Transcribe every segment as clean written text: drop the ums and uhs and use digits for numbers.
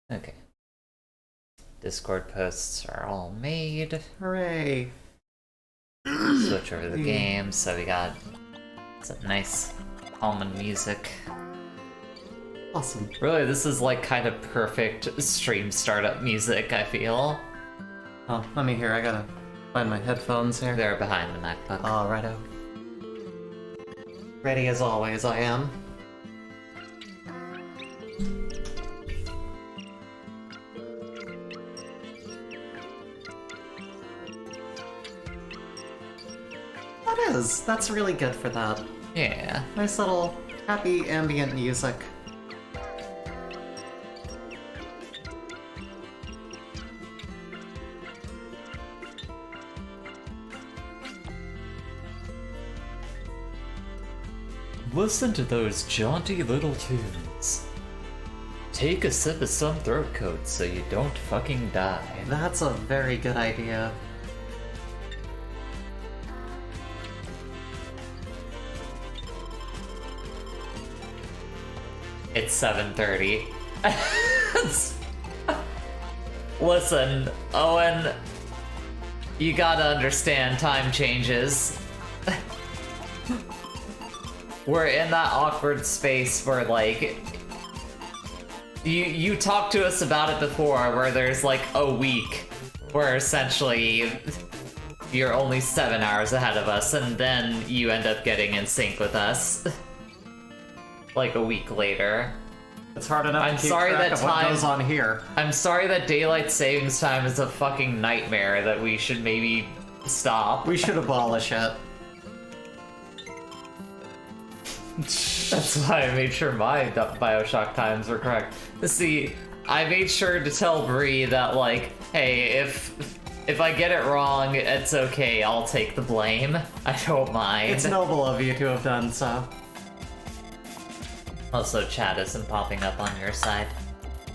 Okay. Discord posts are all made. Hooray! Switch over the game, so we got some nice almond music. Awesome. Really, this is like kind of perfect stream startup music, I feel. Oh, let me hear, I gotta find my headphones here. They're behind the MacBook. Oh, righto. Ready as always, I am. That's really good for that. Yeah. Nice little happy ambient music. Listen to those jaunty little tunes. Take a sip of some throat coat so you don't fucking die. That's a very good idea. It's 7:30. Listen, Owen, you gotta understand time changes. We're in that awkward space where, like, you talked to us about it before, where there's like a week where essentially you're only 7 hours ahead of us, and then you end up getting in sync with us. Like a week later. It's hard enough to keep track of what goes on here. I'm sorry that daylight savings time is a fucking nightmare that we should maybe stop. We should abolish it. That's why I made sure my Bioshock times were correct. See, I made sure to tell Bree that, like, hey, if I get it wrong, it's okay, I'll take the blame. I don't mind. It's noble of you to have done so. Also, chat isn't popping up on your side.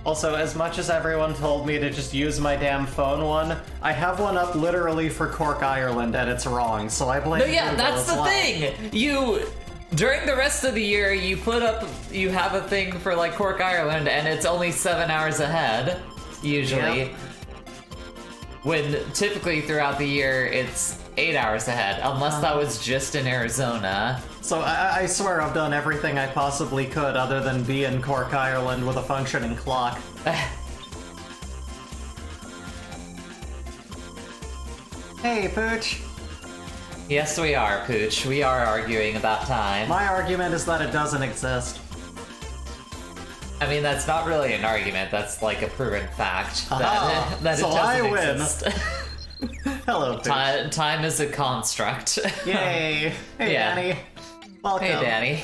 Also, as much as everyone told me to just use my damn phone one, I have one up literally for Cork, Ireland, and it's wrong, so I blame No, yeah, Google that's as the well. thing! During the rest of the year, you have a thing for, like, Cork, Ireland, and it's only 7 hours ahead, usually. Yep. When typically throughout the year, it's 8 hours ahead, unless that was just in Arizona. So I swear I've done everything I possibly could other than be in Cork, Ireland with a functioning clock. Hey, Pooch. Yes, we are, Pooch. We are arguing about time. My argument is that it doesn't exist. I mean, that's not really an argument, that's like a proven fact. That it So doesn't I win. exist. Hello, Pooch. Time is a construct. Yay! Hey, Yeah. Danny. Welcome. Hey, Danny.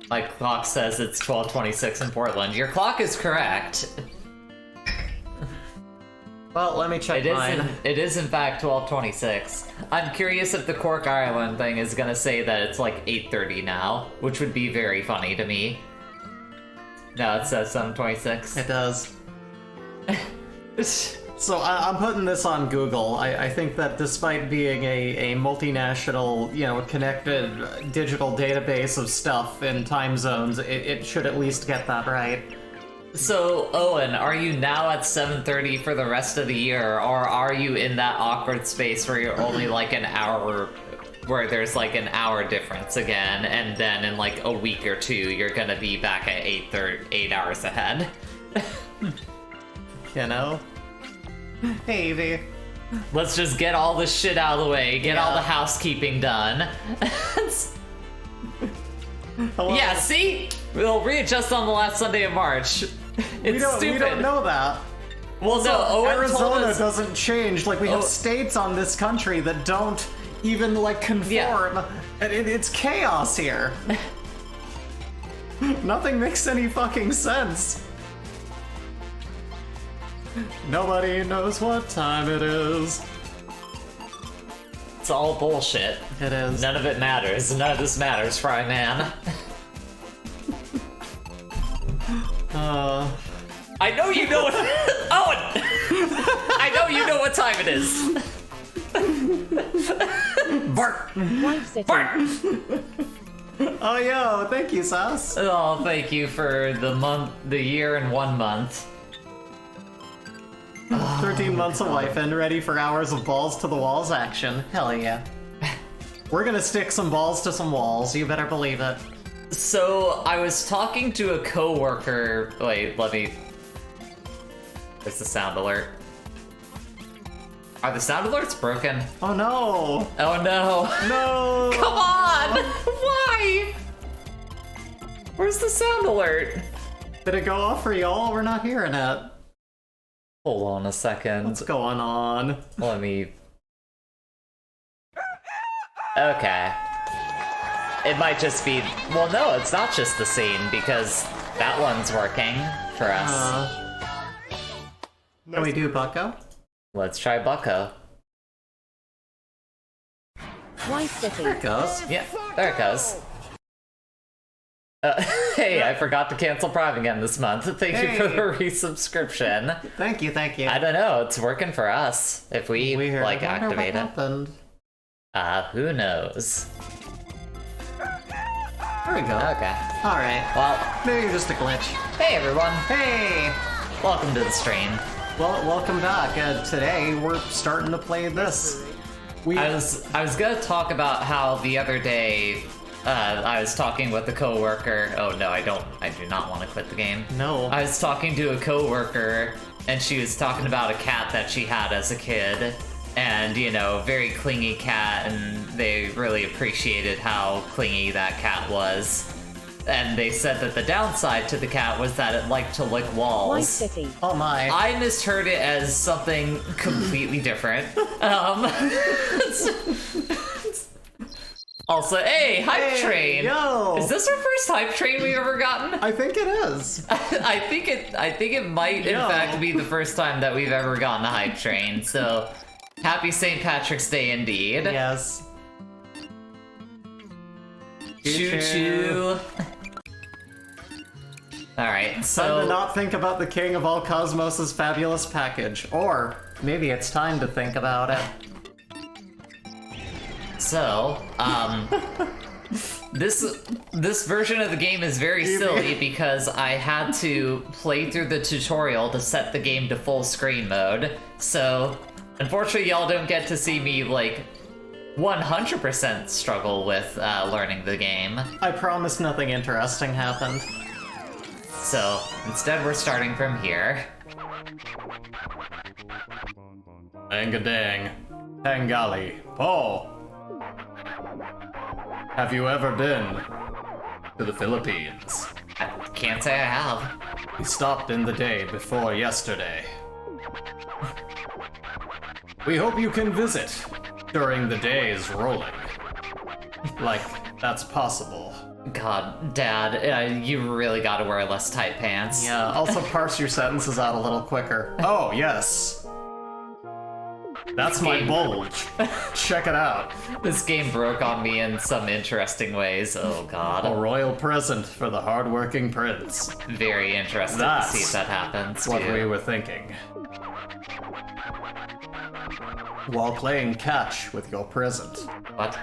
My clock says it's 12:26 in Portland. Your clock is correct. Well, let me check mine. It is in fact 12:26. I'm curious if the Cork, Ireland thing is gonna say that it's like 8:30 now, which would be very funny to me. No, it says 7:26. It does. So I'm putting this on Google. I think that despite being a multinational, connected digital database of stuff in time zones, it should at least get that right. So, Owen, are you now at 7:30 for the rest of the year, or are you in that awkward space where you're only like an hour, where there's like an hour difference again, and then in like a week or two, you're gonna be back at 8 hours ahead? Hey, Evie. Let's just get all this shit out of the way, get all the housekeeping done. Yeah, see? We'll readjust on the last Sunday of March. It's stupid. We don't know that. Well, no, Owen Arizona told us... doesn't change. Like, we have states on this country that don't even, like, conform. Yeah. And it's chaos here. Nothing makes any fucking sense. Nobody knows what time it is. It's all bullshit. It is. None of it matters. None of this matters, Fry Man. I know you know what. Owen! I know you know what time it is. Bart! Bart! Oh, yo, thank you, Sauce. Oh, thank you for the year and 1 month. 13 months of life and ready for hours of balls to the walls action. Hell yeah. We're gonna stick some balls to some walls, you better believe it. So, I was talking to a coworker. Wait, let me. There's the sound alert. Are the sound alerts broken? Oh no! Oh no! No! Come on! Why? Where's the sound alert? Did it go off for y'all? We're not hearing it. Hold on a second. What's going on? Let me. Okay. It might just be. Well, no, it's not just the scene because that one's working for us. Can we do Bucko? Let's try Bucko. Why City? There it goes. Yeah, there it goes. Hey, I forgot to cancel Prime again this month. Thank you for the resubscription. Thank you, thank you. I don't know, it's working for us. If we, Weird. like, I wonder activate what it. happened. Who knows? There we go. Okay. Alright. Well, Maybe just a glitch. hey everyone. Hey! Welcome to the stream. Well, welcome back. Today, we're starting to play this. I was gonna talk about how the other day, I was talking with a coworker. Oh no, I do not want to quit the game. No. I was talking to a coworker, and she was talking about a cat that she had as a kid, and you know, very clingy cat, and they really appreciated how clingy that cat was. And they said that the downside to the cat was that it liked to lick walls. Why City? Oh my. I misheard it as something completely different. Also, hey, Hype Train! Yo! Is this our first Hype Train we've ever gotten? I think it is. I think it might in Yo. fact be the first time that we've ever gotten a Hype Train, so happy St. Patrick's Day indeed. Yes. Choo choo. Alright, Time to so not think about the king of all cosmos' fabulous package. Or, maybe it's time to think about it. this version of the game is very silly because I had to play through the tutorial to set the game to full screen mode. So, unfortunately, y'all don't get to see me, like, 100% struggle with learning the game. I promise nothing interesting happened. So, instead we're starting from here. Angadang. Tangali. Po. Have you ever been to the Philippines? I can't say I have. We stopped in the day before yesterday. We hope you can visit during the day's rolling. Like, that's possible. God, Dad, you really gotta wear less tight pants. Yeah, also parse your sentences out a little quicker. Oh, yes. That's my bulge. Check it out. This game broke on me in some interesting ways. Oh A God. royal present for the hardworking prince. Very interested That's to see if that happens what too. we were thinking. While playing catch with your present. What?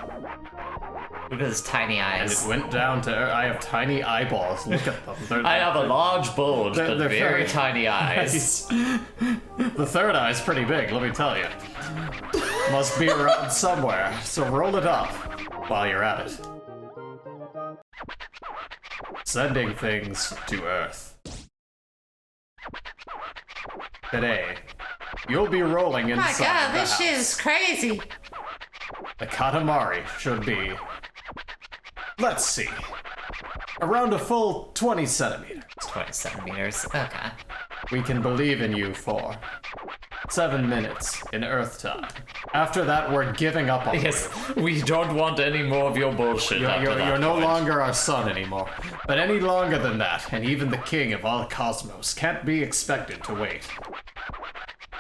Look at his tiny And eyes. it went down to, I have tiny eyeballs, look at them. I have a large bulge, They're- but they're very very tiny eyes. The third eye's pretty big, let me tell you. Must be around somewhere, so roll it up while you're at it. Sending things to Earth. Today, you'll be rolling inside the house. crazy. The Katamari should be, let's see, around a full 20 centimeters. 20 centimeters. Okay. We can believe in you for 7 minutes in Earth time. After that, we're giving up on Yes, you. we don't want any more of your bullshit. You're no longer our son anymore. But any longer than that, and even the king of all cosmos can't be expected to wait.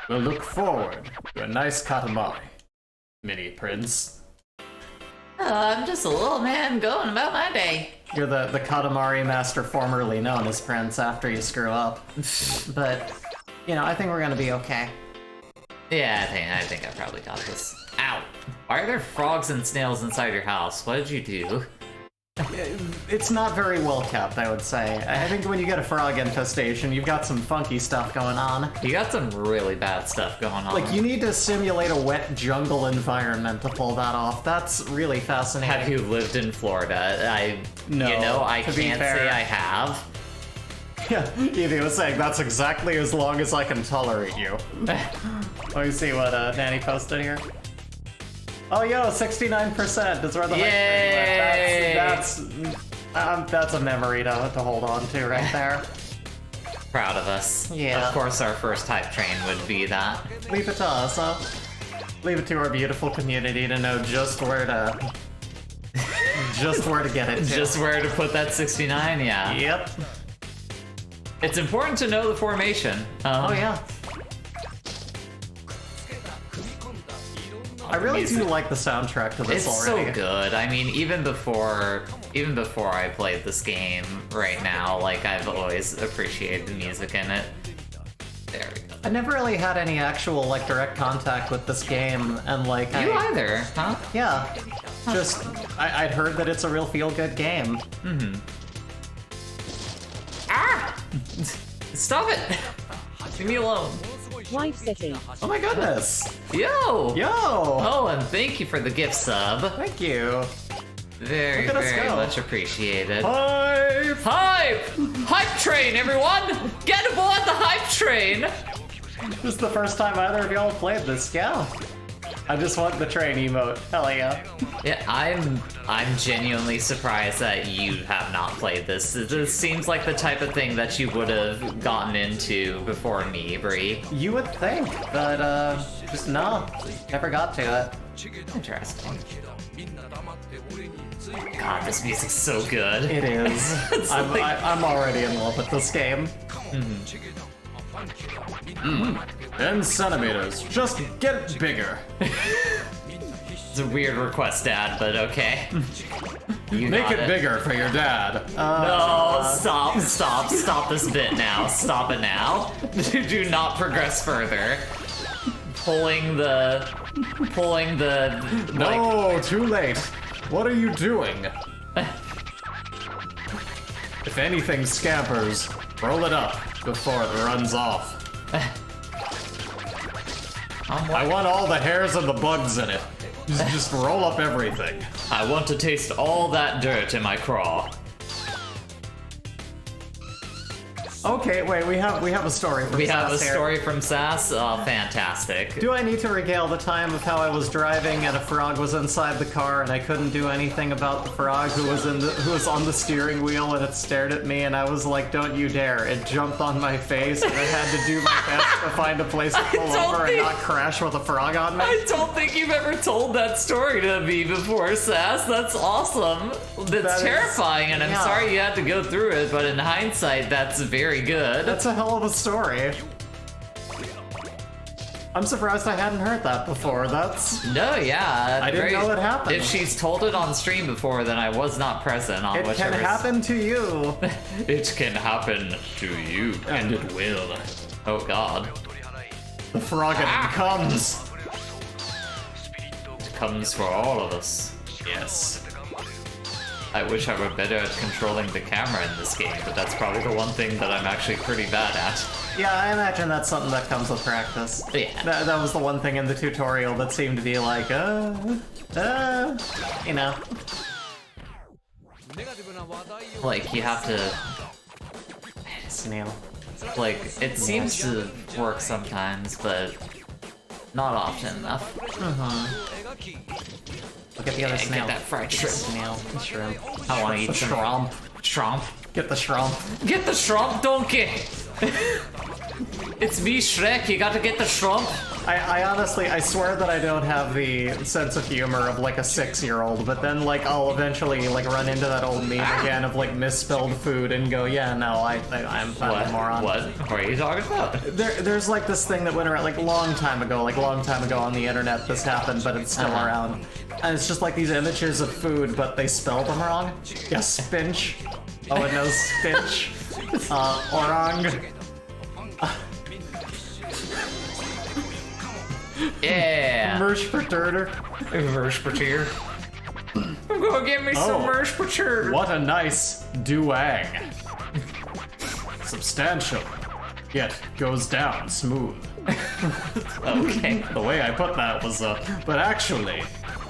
We'll look forward to a nice Katamari. Mini Prince. I'm just a little man going about my day. You're the Katamari master formerly known as Prince after you screw up. But, you know, I think we're gonna be okay. Yeah, I think I probably got this. Ow! Why are there frogs and snails inside your house? What did you do? It's not very well kept, I would say. I think when you get a frog infestation, you've got some funky stuff going on. You got some really bad stuff going on. Like, you need to simulate a wet jungle environment to pull that off. That's really fascinating. Have you lived in Florida? No, You know, I to be can't fair. say I have. Yeah, Evie was saying that's exactly as long as I can tolerate you. Let me see what Nanny posted here. Oh, yo, 69% is where the Yay! that's a memory to hold on to right there. Proud of us. Yeah. Of course, our first hype train would be that. Leave it to us, huh? Leave it to our beautiful community to know just where to get it to. Just where to put that 69, yeah. Yep. It's important to know the formation. Oh yeah. I really do like the soundtrack to this It's already. so good. I mean, even before I played this game right now, like, I've always appreciated the music in it. There we go. I never really had any actual, like, direct contact with this game, and, like, You either, huh? Yeah. Just, I'd heard that it's a real feel-good game. Mm-hmm. Ah! Stop it! Leave me alone. Wife City. Oh my goodness! Yo! Yo! Oh, and thank you for the gift sub. Thank you. Very, Look at us very go. much appreciated. Hype! Hype! Hype train, everyone! Get aboard the hype train! This is the first time either of y'all played this, yeah. I just want the train emote. Hell yeah. Yeah, I'm genuinely surprised that you have not played this. This seems like the type of thing that you would have gotten into before me, Bree. You would think, but just no. Never got to it. Interesting. God, this music's so good. It is. It's like- I'm already in love with this game. 10 centimeters. Just get bigger. It's a weird request, Dad, but okay. You Make got it bigger for your dad. No, stop this bit now. Stop it now. Do not progress further. Pulling the like, No, too late. What are you doing? If anything scampers, roll it up before it runs off. I want all the hairs and the bugs in it. Just roll up everything. I want to taste all that dirt in my craw. Okay, wait, we have a story from We have a Sass here. story from Sass. Oh, fantastic. Do I need to regale the time of how I was driving and a frog was inside the car and I couldn't do anything about the frog who was on the steering wheel and it stared at me and I was like, don't you dare. It jumped on my face and I had to do my best to find a place to pull don't over think- and not crash with a frog on me? I don't think you've ever told that story to me before, Sass. That's awesome. That's That is- terrifying, and I'm yeah. sorry you had to go through it, but in hindsight, that's very good. That's a hell of a story. I'm surprised I hadn't heard that before. That's... No, yeah. I didn't know it happened. If she's told it on stream before, then I was not present on It can whichever. happen to you. It can happen to you, and it will. Oh God. The froggening comes. It comes for all of us. Yes. I wish I were better at controlling the camera in this game, but that's probably the one thing that I'm actually pretty bad at. Yeah, I imagine that's something that comes with practice. Yeah. That was the one thing in the tutorial that seemed to be like, you know. Like, you have to... Snail. Like, it seems to work sometimes, but not often enough. Look at the other Yeah, snail. get that fried shrimp. Snail. Shrimp. I want to eat shrimp. Shrimp. Get the shrimp. Get the shrimp donkey! It's me, Shrek. You gotta get the shrimp. I honestly, I swear that I don't have the sense of humor of like a 6-year-old, but then like I'll eventually like run into that old meme again of like misspelled food and go, yeah, no, I'm a moron. What are you talking about? There's like this thing that went around like long time ago on the internet. This happened, but it's still around, and it's just like these images of food, but they spelled them wrong. Yeah, spinch. Oh, it knows spinch. Orang. Yeah. Mershperturter. Mershpertur. Go get me some Mershpertur. What a nice duang. Substantial, yet goes down smooth. Okay. The way I put that was, but actually,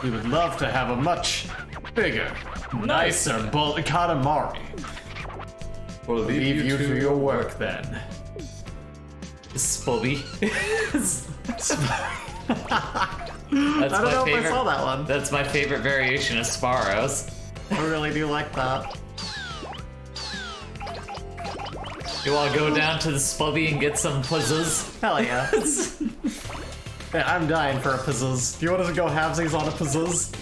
we would love to have a much bigger, nicer Katamari. We'll leave you to your work then. Spubby. That's I don't know if I saw that one. That's my favorite variation of Sparrows. I really do like that. You wanna go down to the Spubby and get some puzzles? Hell yeah. Yeah, I'm dying for a pizzazz. Do you want to go halvesies on a pizzazz?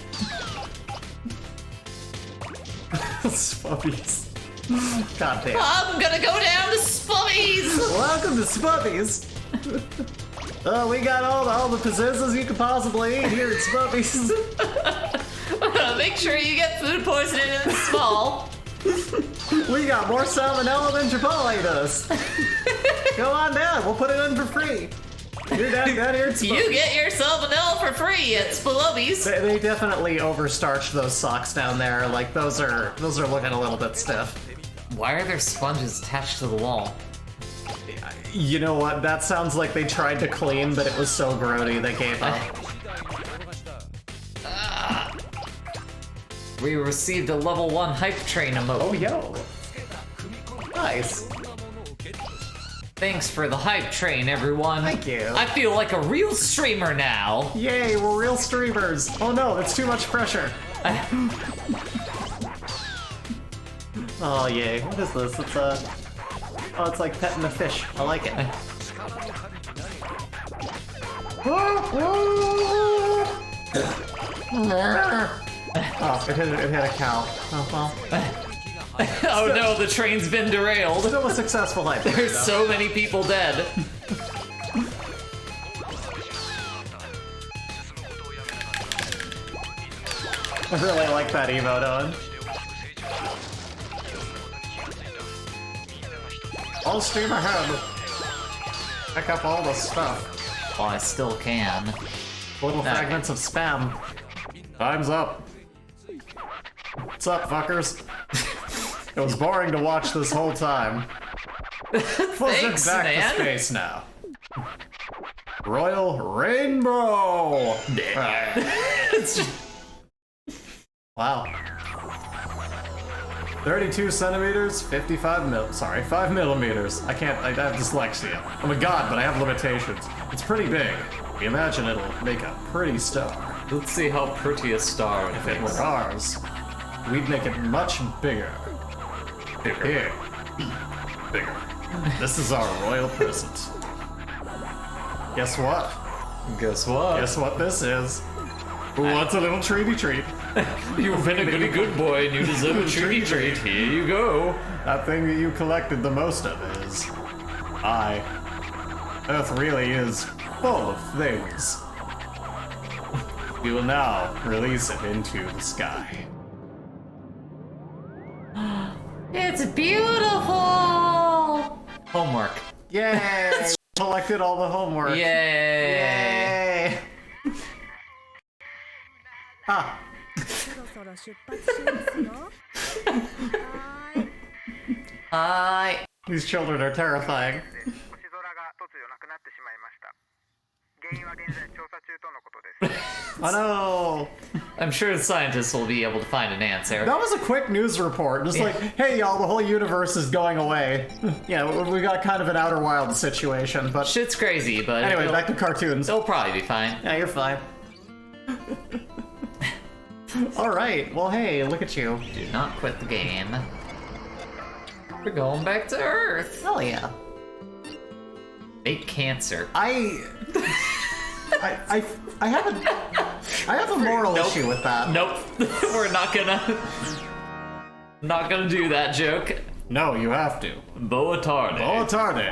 Spubbies. God damn. I'm gonna go down to Spubbies! Welcome to Spubbies! Oh, we got all the pizzizzles you could possibly eat here at Spubbies. Make sure you get food poisoning in the small. We got more salmonella than Chipotle does. Go on down, we'll put it in for free. You're down here at Spubbies. You get your salmonella for free at Spubbies. They definitely overstarched those socks down there. Like those are looking a little bit stiff. Why are there sponges attached to the wall? You know what? That sounds like they tried to clean, but it was so grody they gave up. We received a level 1 hype train emote. Oh, yo. Nice. Thanks for the hype train, everyone. Thank you. I feel like a real streamer now. Yay, we're real streamers. Oh no, that's too much pressure. Oh yay, what is this? It's oh, it's like petting a fish. I like it. Oh, it hit a cow. Oh well. Oh no, the train's been derailed. Still a successful life. There's so many people dead. I really like that emote, Owen. All stream ahead. Pick up all the stuff. Well, I still can. Little fragments of spam. Time's up. What's up, fuckers? It was boring to watch this whole time. Thanks, back man. to space now. Royal Rainbow! Wow. 32 centimeters, 5 millimeters. I have dyslexia. I'm a god, but I have limitations. It's pretty big. We imagine it'll make a pretty star. Let's see how pretty a star If it were ours, we'd make it much bigger. Here. Bigger. This is our royal present. Guess what? Guess what? Guess what this is? Who wants a little treaty treat? You've been a goody good boy and you deserve a treaty treat. Here you go. That thing that you collected the most of is... Earth really is full of things. We will now release it into the sky. It's beautiful! Homework. Yay! Collected all the homework. Yay! Yay! Ah. そろそろ出発しますよ。Hi. These children are terrifying. 星空が突如なくなってしまいました。原因は現在調査中とのことです。 Oh no! I'm sure the scientists will be able to find an answer. That was a quick news report. Just like, hey y'all, the whole universe is going away. Yeah, we got kind of an Outer Wilds situation, but... Shit's crazy, but... Anyway, back to cartoons. They'll probably be fine. Yeah, you're fine. Alright, well hey, look at you. Do not quit the game. We're going back to Earth. Hell yeah. Fake cancer. I have a moral issue with that. Nope. We're not gonna do that joke. No, you have to. Boa tarde. Boa tarde.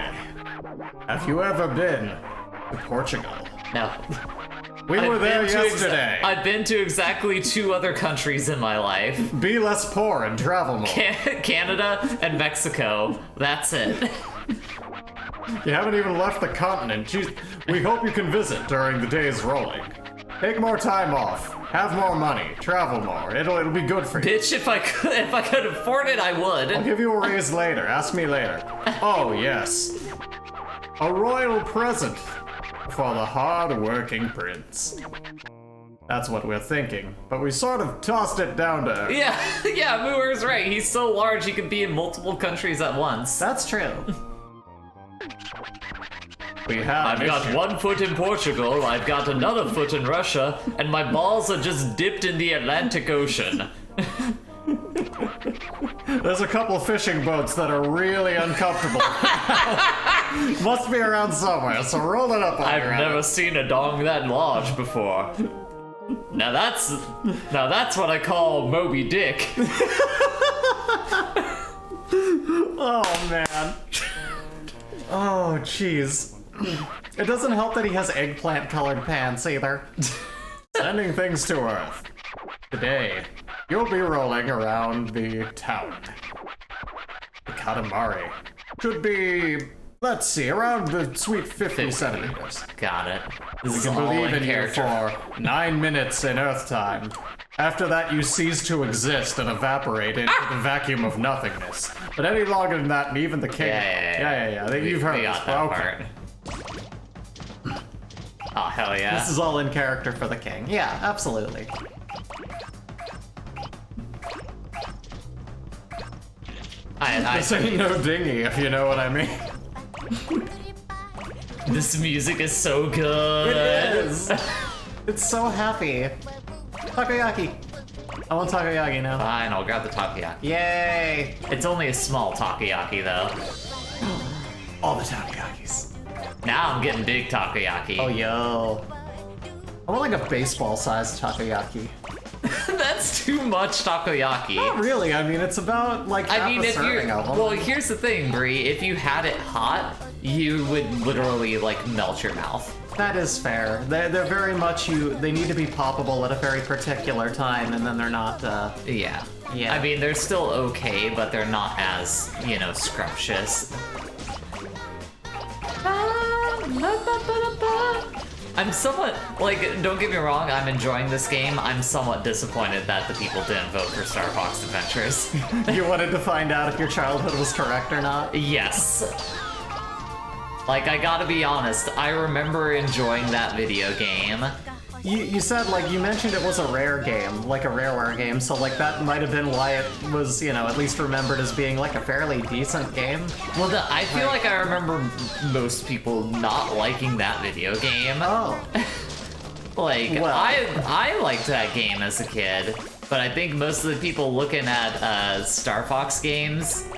Have you ever been to Portugal? No. We were there yesterday. I've been to exactly 2 other countries in my life. Be less poor and travel more. Canada and Mexico. That's it. You haven't even left the continent. Jeez, we hope you can visit during the days rolling. Take more time off. Have more money. Travel more. It'll be good for you. Bitch, if I could afford it, I would. I'll give you a raise later. Ask me later. Oh, yes. A royal present for the hard-working prince. That's what we're thinking, but we sort of tossed it down to her. Yeah, Mooer's right. He's so large he could be in multiple countries at once. That's true. I've got 1 foot in Portugal, I've got another foot in Russia, and my balls are just dipped in the Atlantic Ocean. There's a couple fishing boats that are really uncomfortable. Must be around somewhere, so roll it up on I've never seen a dong that large before. Now that's what I call Moby Dick. Oh, man. Oh, jeez. It doesn't help that he has eggplant-colored pants, either. Sending things to Earth. Today, you'll be rolling around the town. The Katamari. Should be, let's see, around the sweet 50 centimeters. Got it. We This is can all believe in in you character. for 9 minutes in Earth time. After that, you cease to exist and evaporate into the vacuum of nothingness. But any longer than that, and even the king... Yeah. You've heard We this. got that Okay. part. Oh, hell yeah. This is all in character for the king. Yeah, absolutely. This ain't no dinghy, if you know what I mean. This music is so good. It is. It's so happy. Takoyaki. I want takoyaki now. Fine, I'll grab the takoyaki. Yay! It's only a small takoyaki, though. All the takoyakis. Now I'm getting big takoyaki. Oh, yo. I want like a baseball-sized takoyaki. That's too much takoyaki. Not really. I mean, it's about like half a if you're serving of them. well, here's the thing, Bree. If you had it hot, you would literally like melt your mouth. That is fair. They're very much they need to be poppable at a very particular time, and then they're not. Yeah. Yeah. I mean, they're still okay, but they're not as scrumptious. I'm somewhat, don't get me wrong, I'm enjoying this game. I'm somewhat disappointed that the people didn't vote for Star Fox Adventures. You wanted to find out if your childhood was correct or not? Yes. I gotta be honest, I remember enjoying that video game. You said, you mentioned it was a rare game, like a rareware game, so that might have been why it was, at least remembered as being a fairly decent game. Well, I feel like I remember most people not liking that video game. Oh. I liked that game as a kid, but I think most of the people looking at Star Fox games,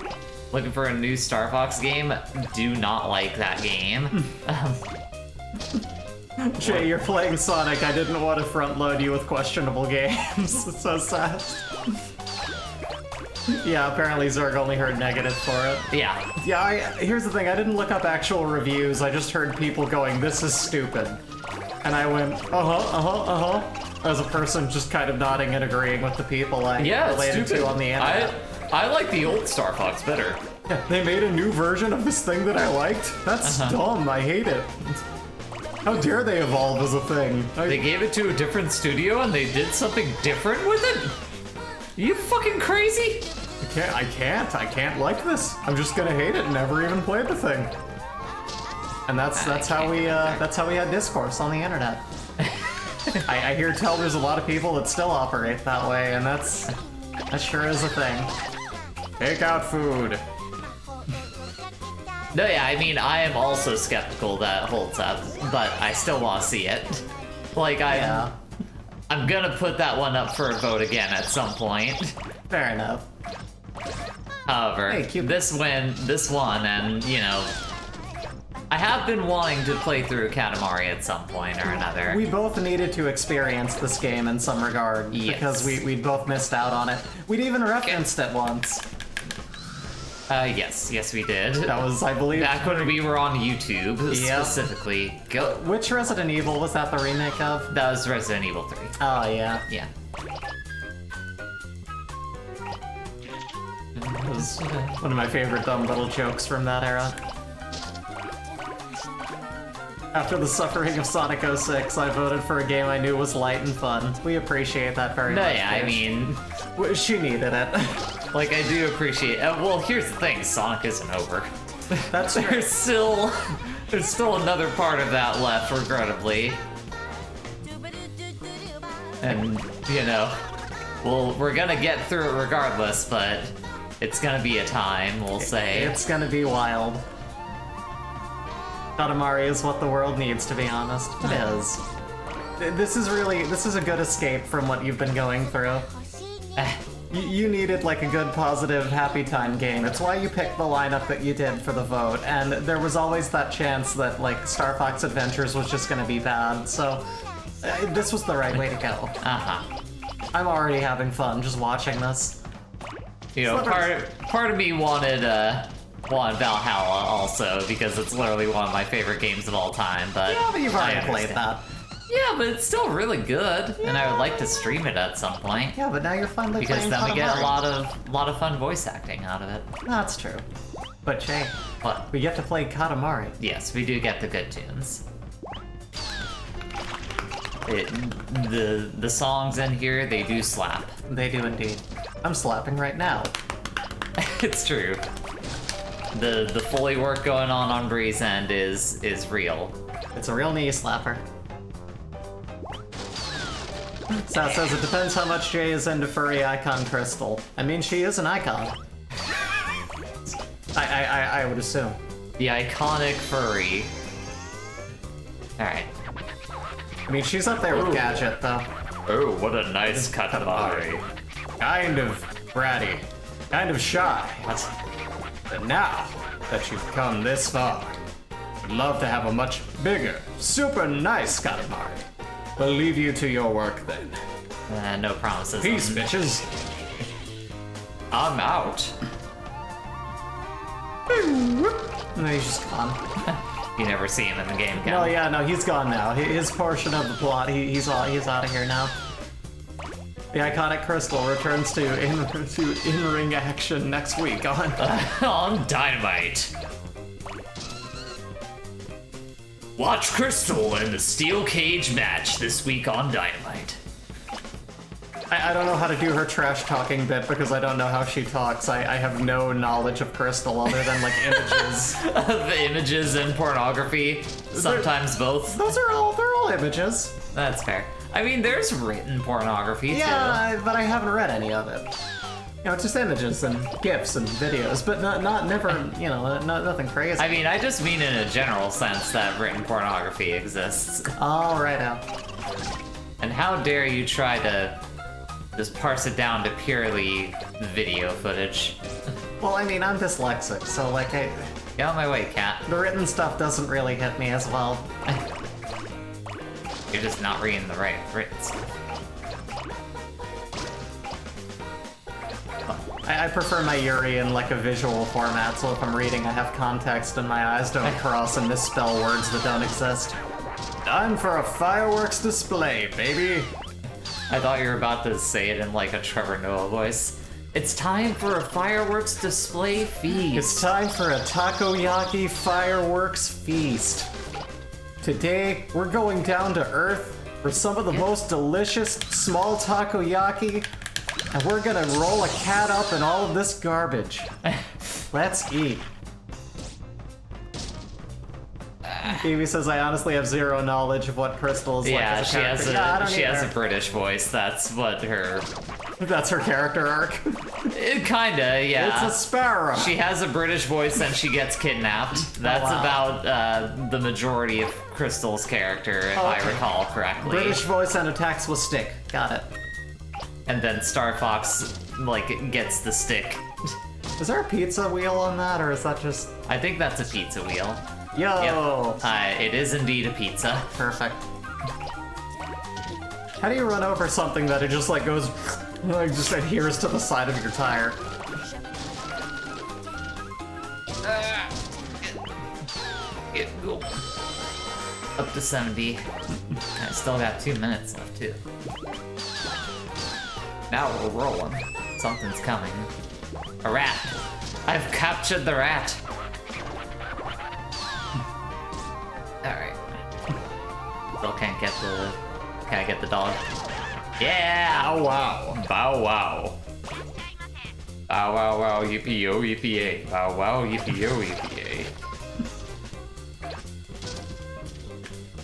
looking for a new Star Fox game, do not like that game. Jay, you're playing Sonic. I didn't want to front load you with questionable games. It's so sad. Yeah, apparently Zerg only heard negative for it. Yeah. Yeah, here's the thing. I didn't look up actual reviews. I just heard people going, "This is stupid." And I went, as a person just kind of nodding and agreeing with the people I related to on the internet. I like the old Star Fox better. Yeah, they made a new version of this thing that I liked? That's dumb. I hate it. How dare they evolve as a thing? They gave it to a different studio and they did something different with it? You fucking crazy? I can't like this. I'm just gonna hate it and never even played the thing. And that's how we had discourse on the internet. I hear tell there's a lot of people that still operate that way, and that sure is a thing. Take out food. No, yeah, I mean, I am also skeptical that holds up, but I still want to see it. I'm gonna put that one up for a vote again at some point. Fair enough. However, this won, and, I have been wanting to play through Katamari at some point or another. We both needed to experience this game in some regard, Yes. because we'd both missed out on it. We'd even referenced it once. Yes, we did. That was, I believe... Back when we were on YouTube, Yep. specifically. Go. Which Resident Evil was that the remake of? That was Resident Evil 3. Oh, yeah. Yeah. It was one of my favorite dumb little jokes from that era. After the suffering of Sonic 06, I voted for a game I knew was light and fun. We appreciate that very No, much. yeah, I Pooch. mean, She needed it. like, I do appreciate. Well, here's the thing: Sonic isn't over. That's There's still another part of that left, regrettably. And you know, we're gonna get through it regardless, but it's gonna be a time, we'll say. It's gonna be wild. Katamari is what the world needs, to be honest. It is. This is a good escape from what you've been going through. You needed like a good, positive, happy time game. It's why you picked the lineup that you did for the vote, and there was always that chance that like Star Fox Adventures was just gonna be bad, so this was the right way to go. Uh-huh. I'm already having fun just watching this. You know, part of me wanted Valhalla also, because it's literally one of my favorite games of all time, but... Yeah, but you've I already played understand. that. Yeah, but it's still really good, and I would like to stream it at some point. Yeah, but now you're finally Because playing then we get a Katamari. lot of fun voice acting out of it. That's true. But Jay, But we get to play Katamari. yes, we do get the good tunes. The songs in here, they do slap. They do indeed. I'm slapping right now. It's true. The Foley work going on Bree's End is real. It's a real knee slapper. Sal says it depends how much Jay is into furry icon Crystal. I mean, she is an icon. I would assume. The iconic furry. Alright. I mean, she's up there with Ooh. Gadget, though. Oh, what a nice Katamari. Kind of bratty. Kind of shy. What? But now that you've come this far, I'd love to have a much bigger, super nice Katamari. We'll leave you to your work then. No promises. Peace, bitches. I'm out. And then he's just gone. You never see him in the game, No, Ken. yeah, no, he's gone now. His portion of the plot, he's out of here now. The iconic Crystal returns to in-ring action next week on... On Dynamite. Watch Crystal in the steel cage match this week on Dynamite. I don't know how to do her trash talking bit because I don't know how she talks. I have no knowledge of Crystal other than like images. The images and pornography, sometimes both. They're all images. That's fair. I mean, there's written pornography too. Yeah, but I haven't read any of it. You know, just images and GIFs and videos, but never, you know, nothing crazy. I mean, I just mean in a general sense that written pornography exists. All right now. And how dare you try to just parse it down to purely video footage. Well, I mean, I'm dyslexic, so like, Get out of my way, cat. the written stuff doesn't really hit me as well. You're just not reading the right written stuff. I prefer my Yuri in like a visual format, so if I'm reading, I have context and my eyes don't cross and misspell words that don't exist. Time for a fireworks display, baby! I thought you were about to say it in like a Trevor Noah voice. It's time for a fireworks display feast. It's time for a takoyaki fireworks feast. Today, we're going down to Earth for some of the most delicious small takoyaki, and we're gonna roll a cat up in all of this garbage. Let's eat. Phoebe says, I honestly have zero knowledge of what Crystal is like Yeah, as a she character. has Yeah, I don't she has a either. British voice. That's what her. That's her character arc. Kinda, yeah. It's a sparrow. She has a British voice and she gets kidnapped. That's wow. about the majority of Crystal's character, if I Okay. recall correctly. British voice and attacks with stick. Got it. And then Star Fox, like, gets the stick. Is there a pizza wheel on that, or is that just... I think that's a pizza wheel. Yo! Yep. It is indeed a pizza. Perfect. How do you run over something that it just like goes, like just adheres to the side of your tire? Up to 70. I still got 2 minutes left too. Now we're rolling. Something's coming. A rat. I've captured the rat. Alright. Still can't get the... Can I get the dog? Yeah! Oh wow. Bow wow. Bow wow wow yippee yo yippee yay. Bow wow yippee yo yippee yay.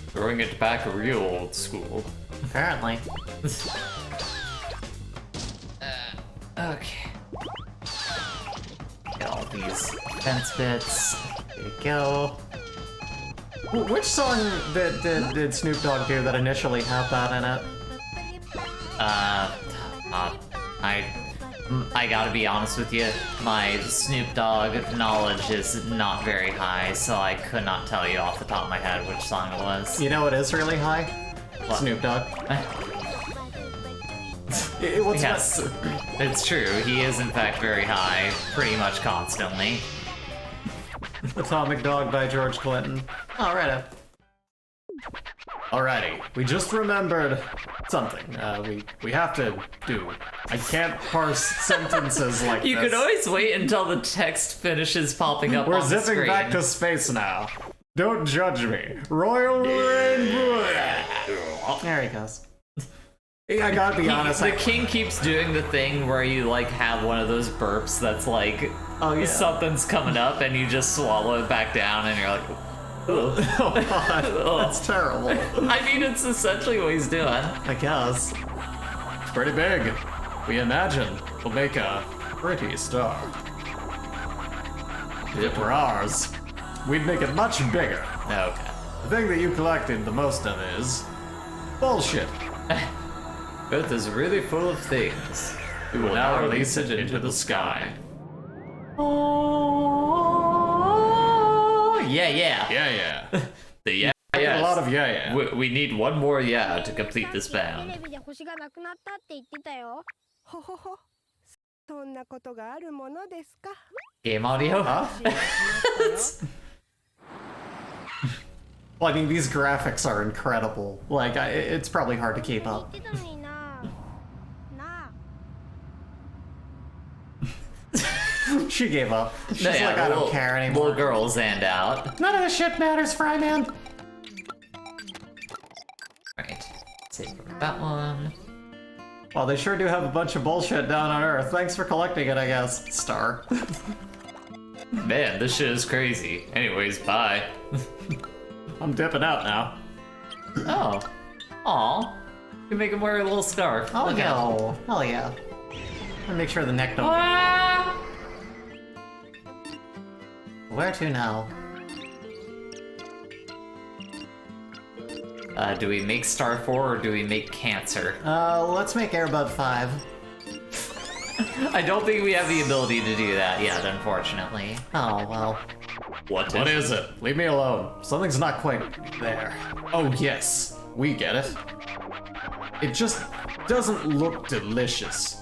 Throwing it back real old school. Apparently. Okay. Get all these fence bits. There you go. Which song did Snoop Dogg do that initially had that in it? I gotta be honest with you, my Snoop Dogg knowledge is not very high, so I could not tell you off the top of my head which song it was. You know what is really high? What? Snoop Dogg. Yes, it's true. He is in fact very high, pretty much constantly. Atomic Dog by George Clinton. Alrighty. Alrighty, we just remembered something. We have to do. I can't parse sentences like You this. could always wait until the text finishes popping up We're on the zipping screen. back to space now. Don't judge me. Royal Rainbow. There he goes. I gotta be honest. The king keeps doing the thing where you like have one of those burps that's like, Oh, yeah. something's coming up and you just swallow it back down and you're like, ugh. Oh god, that's terrible. I mean, it's essentially what he's doing. I guess. It's pretty big. We imagine we'll make a pretty star. If it were ours, we'd make it much bigger. Okay. The thing that you collected the most of is bullshit. Earth is really full of things. We will now release it into the sky. Oh, yeah, yeah. Yeah. The yeah, A yes. lot of yeah. We need one more yeah to complete this テレ band. ビで星がなくなったって言ってたよ。ほほほ。そんなことがあるものですか。 Game audio? Huh? Well, I mean, these graphics are incredible. Like, it's probably hard to keep up. 言ってたのにな。なあ。 She gave up. She's No, yeah, like, I don't little- care anymore. Little girls hand out. None of this shit matters, Fryman. Right. Save that one. Well, they sure do have a bunch of bullshit down on Earth. Thanks for collecting it, I guess. Star. Man, this shit is crazy. Anyways, bye. I'm dipping out now. Oh. Aw. You make him wear a little scarf. Oh, Look out. no. Hell yeah. And make sure the neck don't... Ah! Where to now? Do we make Star 4 or do we make Cancer? Let's make Airbud 5. I don't think we have the ability to do that yet, unfortunately. Oh, well. What What is it? Leave me alone. Something's not quite there. Oh, yes. We get it. It just doesn't look delicious.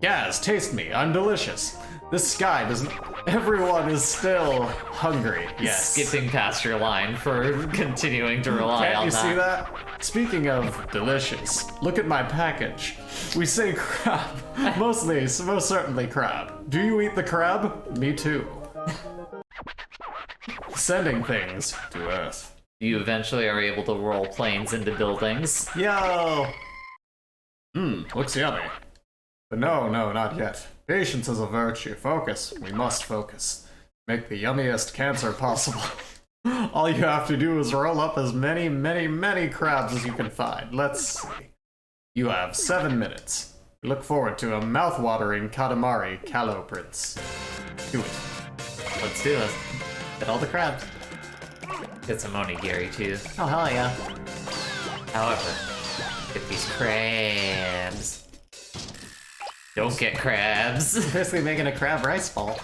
Gaz, taste me. I'm delicious. This sky doesn't... Everyone is still hungry. Yes. Skipping past your line for continuing to rely Can't on you that. see that? Speaking of delicious, look at my package. We say crab. Most certainly crab. Do you eat the crab? Me too. Sending things to Earth. You eventually are able to roll planes into buildings. Yo! Looks yummy. But no, not yet. Patience is a virtue. Focus. We must focus. Make the yummiest cancer possible. All you have to do is roll up as many crabs as you can find. Let's see. You have 7 minutes. We look forward to a mouth-watering Katamari Callow Prince. Do it. Let's do it. Get all the crabs. Get some onigiri too. Oh, hell yeah. However, get these crabs. Don't get crabs. Basically making a crab rice ball.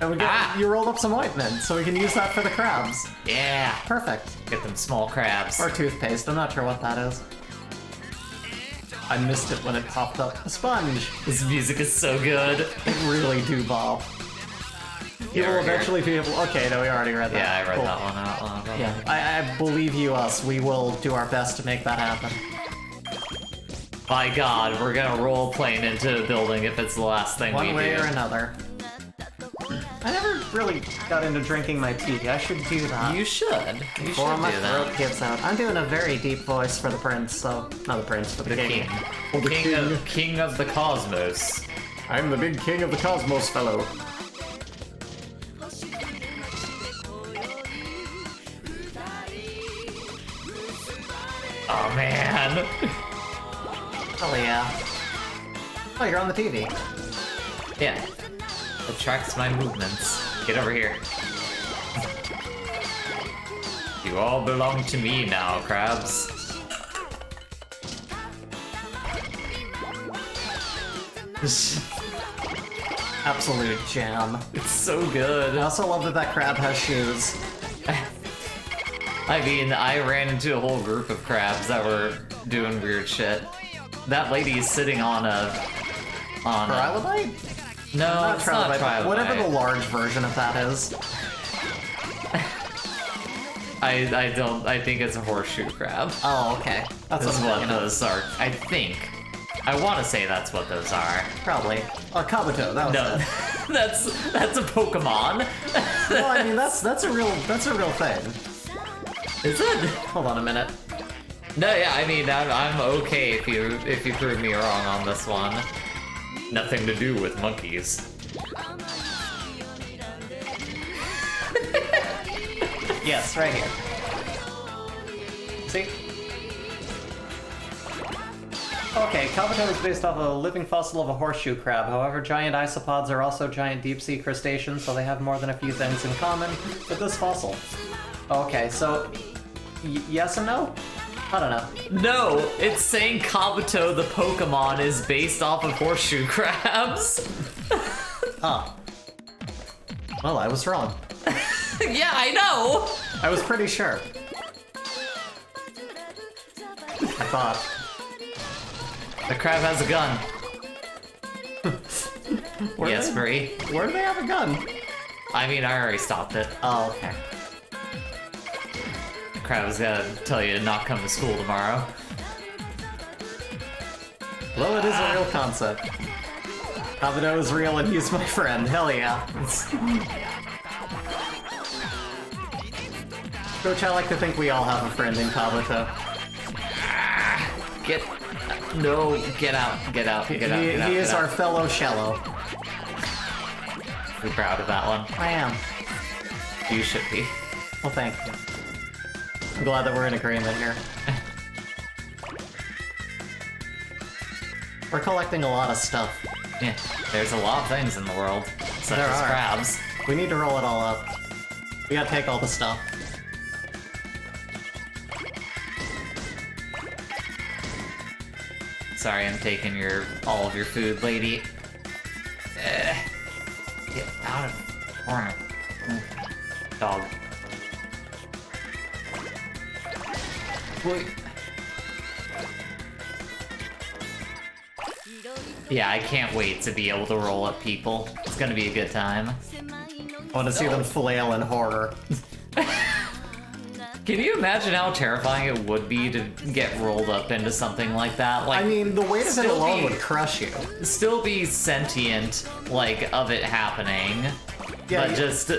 And you rolled up some ointment, so we can use that for the crabs. Yeah. Perfect. Get them small crabs. Or toothpaste, I'm not sure what that is. I missed it when it popped up. A sponge! This music is so good. It really do bop. You will eventually be able... Okay, no, we already read that. Yeah, I read Cool. that one out loud. Yeah, I believe you us. We will do our best to make that happen. My god, we're gonna roll plane into a building if it's the last thing we do. One way or another. I never really got into drinking my tea. I should do that. You should. You Before should my do throat that. gives out. I'm doing a very deep voice for the prince, so... Not the prince, but the king. Oh, the King of the cosmos. I'm the big king of the cosmos, fellow. Oh man. Oh yeah. Oh, you're on the TV. Yeah. It tracks my movements. Get over here. You all belong to me now, crabs. Absolute jam. It's so good. I also love that that crab has shoes. I mean, I ran into a whole group of crabs that were doing weird shit. That lady's sitting on a... Trilobite? No, it's not trilobite. Whatever the large version of that is. I think it's a horseshoe crab. Oh, okay. That's That's what I'm what thinking of. those are. I think. I want to say that's what those are. Probably. Or Kabuto, that was No, it. that's a Pokemon. No, I mean that's a real thing. Is it? Hold on a minute. No, yeah. I mean, I'm okay if you prove me wrong on this one. Nothing to do with monkeys. Yes, right here. See? Okay, Kabuto is based off a living fossil of a horseshoe crab. However, giant isopods are also giant deep-sea crustaceans, so they have more than a few things in common with this fossil. Okay, so... yes and no? I don't know. No, it's saying Kabuto the Pokemon is based off of horseshoe crabs. Oh. Well, I was wrong. Yeah, I know. I was pretty sure. I thought. The crab has a gun. Where Yes, they- Bree. Where do they have a gun? I mean, I already stopped it. Oh, okay. The crab's gotta tell you to not come to school tomorrow. Well, it is a real concept. Kabuto is real and he's my friend. Hell yeah. Coach, I like to think we all have a friend in Kabuto. Get out, get out, get out, He get is our out. fellow Shello. Be proud of that one. I am. You should be. Well, thank you. I'm glad that we're in agreement here. We're collecting a lot of stuff. Yeah, there's a lot of things in the world, such There as are. crabs. We need to roll it all up. We gotta take all the stuff. Sorry, I'm taking all of your food, lady. Get out of the corner. Dog. Wait. Yeah, I can't wait to be able to roll up people. It's gonna be a good time. I want to see them flail in horror. Can you imagine how terrifying it would be to get rolled up into something like that? Like, I mean, the weight of it still alone be- would crush you. still be sentient, like, of it happening, Yeah, but you- just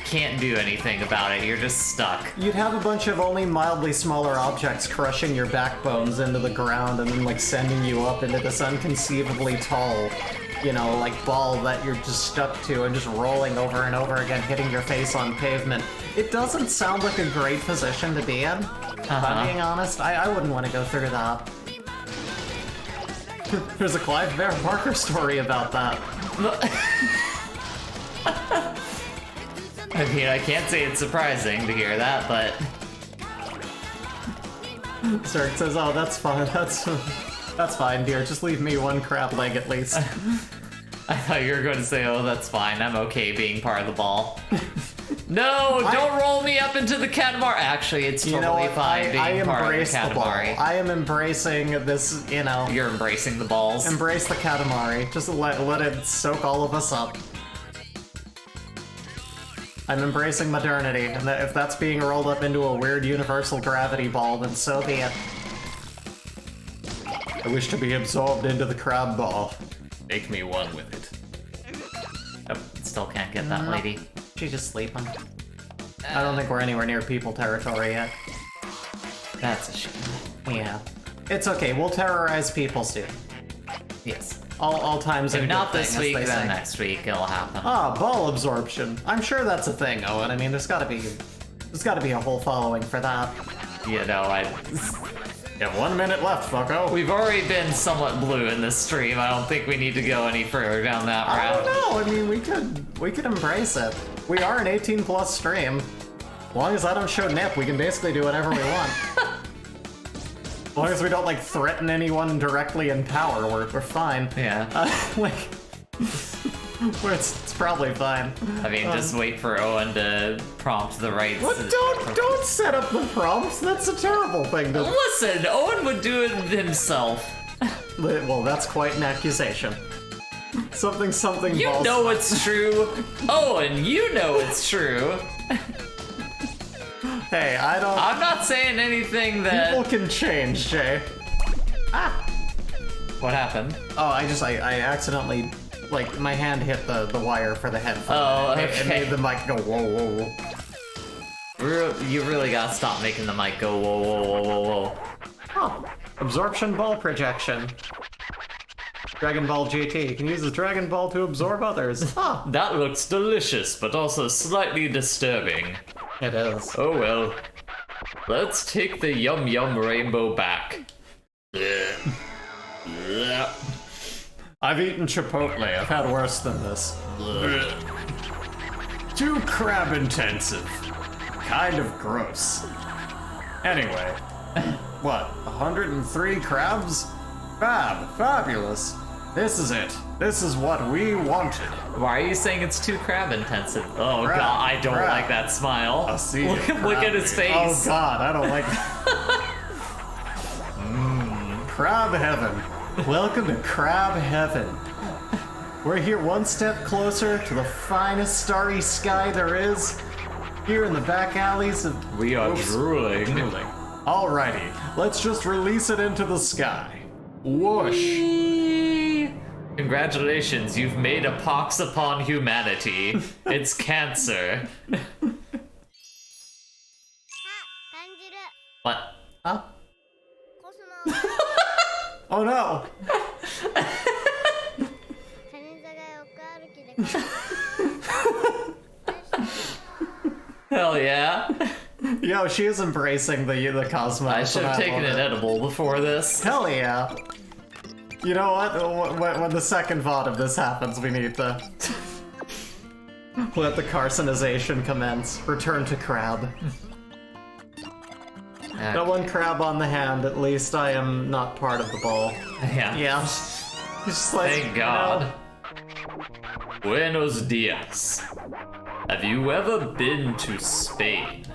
can't do anything about it. You're just stuck. You'd have a bunch of only mildly smaller objects crushing your backbones into the ground and then, like, sending you up into this unconceivably tall, you know, like, ball that you're just stuck to and just rolling over and over again, hitting your face on pavement. It doesn't sound like a great position to be in, if I'm being honest. I wouldn't want to go through that. There's a Clive Barker story about that. I mean, I can't say it's surprising to hear that, but Zerg says, oh, that's fine, that's fine, dear. Just leave me one crab leg at least. I thought you were going to say, oh, that's fine. I'm okay being part of the ball. No, don't roll me up into the Katamari. Actually, it's totally fine being part of the Katamari. I am embracing this, you know. You're embracing the balls. Embrace the Katamari. Just let it soak all of us up. I'm embracing modernity, and if that's being rolled up into a weird universal gravity ball, then so be it. I wish to be absorbed into the crab ball. Make me one with it. Oh, still can't get that lady. She's just sleeping. I don't think we're anywhere near people territory yet. That's a shame. Yeah. It's okay, we'll terrorize people soon. Yes. All times If in not good this thing, week, as they then say. next week it'll happen. Ah, ball absorption. I'm sure that's a thing, Owen. I mean, there's gotta be a whole following for that. You know, You have 1 minute left, fucko. we've already been somewhat blue in this stream. I don't think we need to go any further down that I route. don't know. I mean, we could embrace it. We are an 18+ stream. As long as I don't show nip, we can basically do whatever we want. As long as we don't like threaten anyone directly in power, we're fine. Yeah. It's probably fine. I mean, just wait for Owen to prompt the right... What? Don't set up the prompts. That's a terrible thing to. Listen, Owen would do it himself. Well, that's quite an accusation. Something. You balls. know it's true. Owen, you know it's true. Hey, I don't. I'm not saying anything that... People can change, Jay. What happened? Oh, I accidentally, like, my hand hit the wire for the headphone. Oh, It okay. made the mic go whoa, whoa, whoa. You really gotta stop making the mic go whoa, whoa, whoa, whoa, whoa. Oh, absorption ball projection. Dragon Ball GT. You can use the Dragon Ball to absorb others. Ah, That looks delicious, but also slightly disturbing. it is. Oh well. Let's take the yum yum rainbow back. I've eaten Chipotle. I've had worse than this. Too crab intensive. Kind of gross. Anyway, what? 103 crabs? Fabulous. This is it. This is what we wanted. Why are you saying it's too crab intensive? Oh Crab, god, I don't crab. like that smile. I'll see. Look at his face. Oh god, I don't like that. Crab heaven. Welcome to Crab heaven. We're here one step closer to the finest starry sky there is. Here in the back alleys of... We are drooling. Alrighty, let's just release it into the sky. Whoosh. Congratulations, you've made a pox upon humanity. It's cancer. 感じる What? Huh? コスモ Oh no! 金座が奥歩きで Hell yeah. Yo, she is embracing the cosmos. I should have taken an edible before this. Hell yeah. You know what? When the second VOD of this happens, we need to let the carcinization commence. Return to crab. Got one crab on the hand, at least I am not part of the ball. Yeah. Yeah. It's just like, Thank God. Buenos dias. Have you ever been to Spain?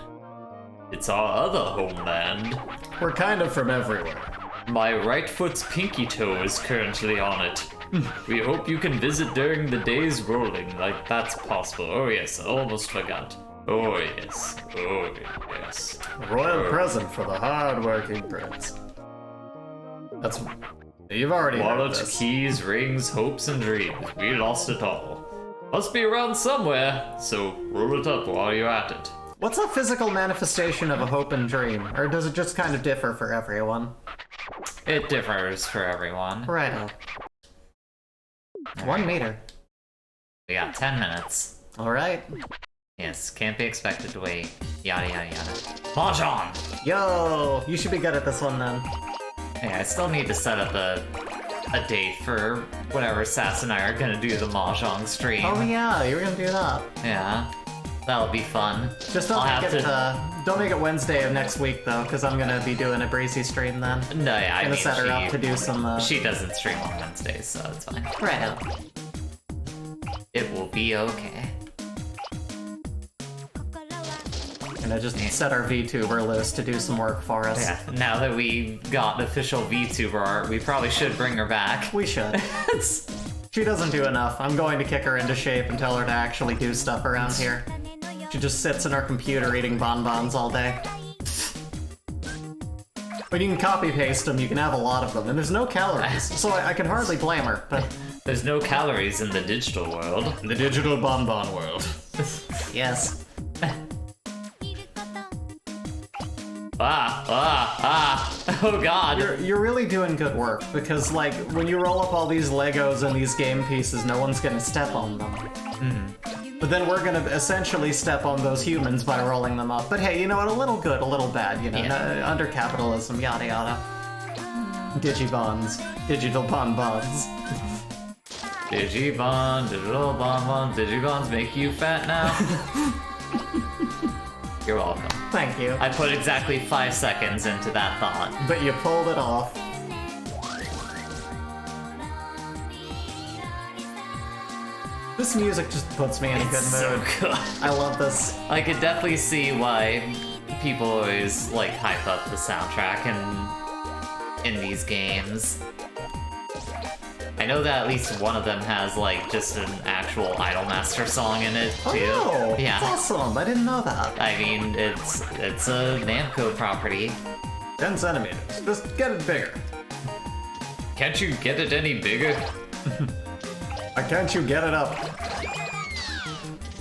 It's our other homeland. we're kind of from everywhere. My right foot's pinky toe is currently on it. We hope you can visit during the day's rolling, like that's possible. Oh yes, I almost forgot. Oh yes, oh yes. Royal present for the hard-working prince. That's... You've already heard Wallet, this. keys, rings, hopes, and dreams. We lost it all. Must be around somewhere, so roll it up while you're at it. What's a physical manifestation of a hope and dream? Or does it just kind of differ for everyone? It differs for everyone. Right. 1 meter. We got 10 minutes. Alright. Yes, can't be expected to wait. Yada yada yada. Mahjong! Yo! You should be good at this one then. Yeah, I still need to set up a date for whenever Sass and I are gonna do the Mahjong stream. Oh yeah, you were gonna do that. Yeah. That'll be fun. Just don't make it Wednesday of next week though, because I'm gonna be doing a breezy stream then. No, yeah, I I'm gonna mean, set her up to do some. she doesn't stream on Wednesdays, so it's fine. Right out. It will be okay. And I just set our VTuber loose to do some work for us. Yeah, now that we got official VTuber art, we probably should bring her back. We should. She doesn't do enough. I'm going to kick her into shape and tell her to actually do stuff around here. She just sits in her computer eating bonbons all day. When you can copy-paste them, you can have a lot of them, and there's no calories, so I can hardly blame her, but... There's no calories in the digital world. The digital bonbon world. Yes. Oh god. You're really doing good work, because, like, when you roll up all these Legos and these game pieces, no one's gonna step on them. But then we're gonna essentially step on those humans by rolling them up. But hey, you know what? A little good, a little bad, you know? Yeah. Under capitalism, yada yada. Digibonds. Digital bonbons. Digibond, digital bonbons, Digibonds make you fat now? You're welcome. Thank you. I put exactly 5 seconds into that thought. But you pulled it off. This music just puts me in a good It's mood. so good. I love this. I could definitely see why people always like hype up the soundtrack in these games. I know that at least one of them has like just an actual Idolmaster song in it too. Oh, Yeah. that's awesome. I didn't know that. I mean, it's a Namco property. 10 centimeters. Just get it bigger. Can't you get it any bigger? Can't you get it up?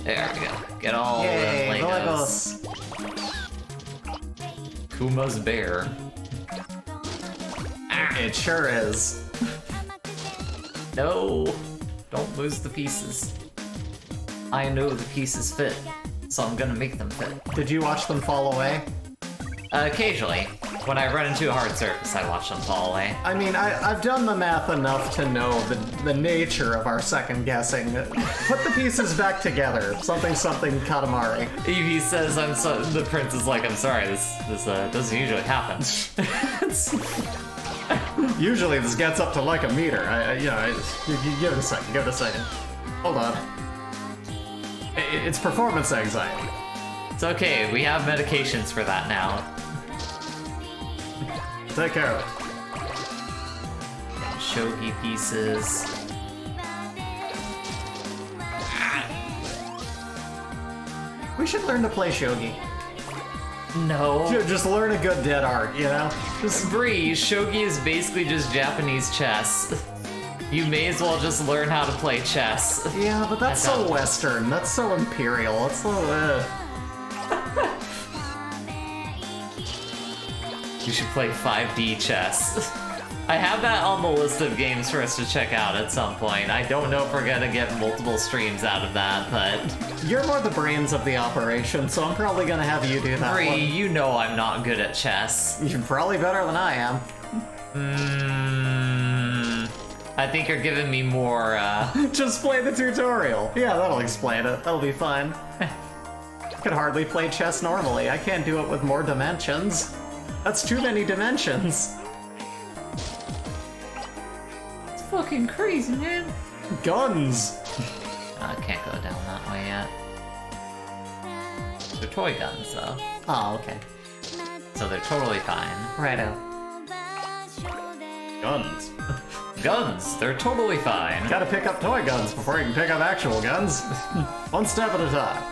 There we go. Get all Yay, the Legos. Kuma's bear. It sure is. No! Don't lose the pieces. I know the pieces fit, so I'm gonna make them fit. Did you watch them fall away? Occasionally. When I run into a hard surface, I watch them fall away. I mean, I've done the math enough to know the nature of our second guessing. Put the pieces back together. Something Katamari. He says, the prince is like, I'm sorry, this doesn't usually happen. Usually this gets up to like a meter. Give it a second. Hold on. It's performance anxiety. It's okay, we have medications for that now. Take care of it. Shogi pieces. We should learn to play shogi. No. Just learn a good dead art, you know? Just Bree, shogi is basically just Japanese chess. You may as well just learn how to play chess. yeah, but that's so Western. That's so imperial. It's so. You should play 5D chess. I have that on the list of games for us to check out at some point. I don't know if we're gonna get multiple streams out of that, but... You're more the brains of the operation, so I'm probably gonna have you do that Bree, one. you know I'm not good at chess. You're probably better than I am. I think you're giving me more, Just play the tutorial. Yeah, that'll explain it. That'll be fine. I could hardly play chess normally. I can't do it with more dimensions. That's too many dimensions. It's fucking crazy, man. Guns. I can't go down that way yet. They're toy guns, though. Oh, okay. So they're totally fine. Righto. Guns. Guns, they're totally fine. Gotta pick up toy guns before you can pick up actual guns. One step at a time.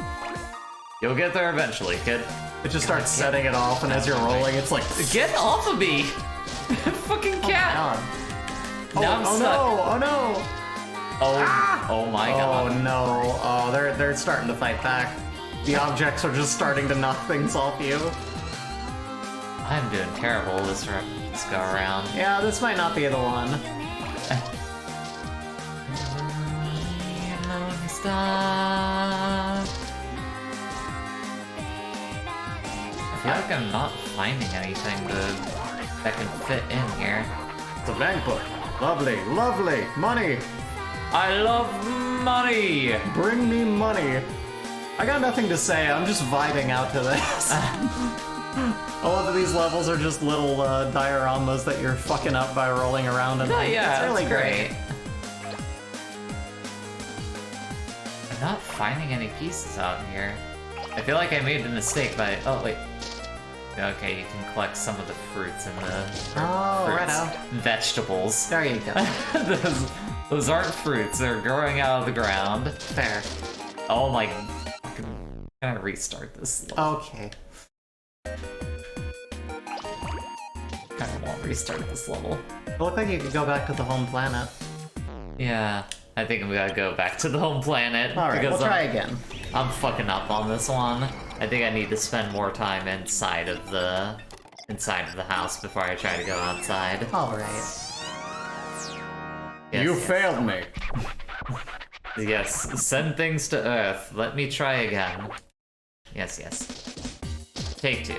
You'll get there eventually, kid. It just starts setting it off, and as you're rolling, it's like... Get off of me! Fucking cat! God. Now I'm stuck. Oh no! Oh my god. Oh no! Oh, they're starting to fight back. The objects are just starting to knock things off you. I'm doing terrible this go around. Yeah, this might not be the one. Stop. I feel like I'm not finding anything that can fit in here. It's a bank book. Lovely, lovely. Money. I love money! Bring me money. I got nothing to say. I'm just vibing out to this. All of these levels are just little dioramas that you're fucking up by rolling around in them. Yeah, it's really great. finding any pieces out here. I feel like I made a mistake by... Oh, wait. Okay, you can collect some of the fruits and the... righto. Vegetables. There you go. those aren't fruits, they're growing out of the ground. Fair. Oh my... I'm gonna restart this. Okay. I won't restart this level. It looked like you could go back to the home planet. Yeah, I think we gotta go back to the home planet. Alright, we'll try again. I'm fucking up on this one. I think I need to spend more time inside of the house before I try to go outside. Alright. Yes, You yes. failed me. Yes, send things to Earth. Let me try again. Yes, yes. Take 2.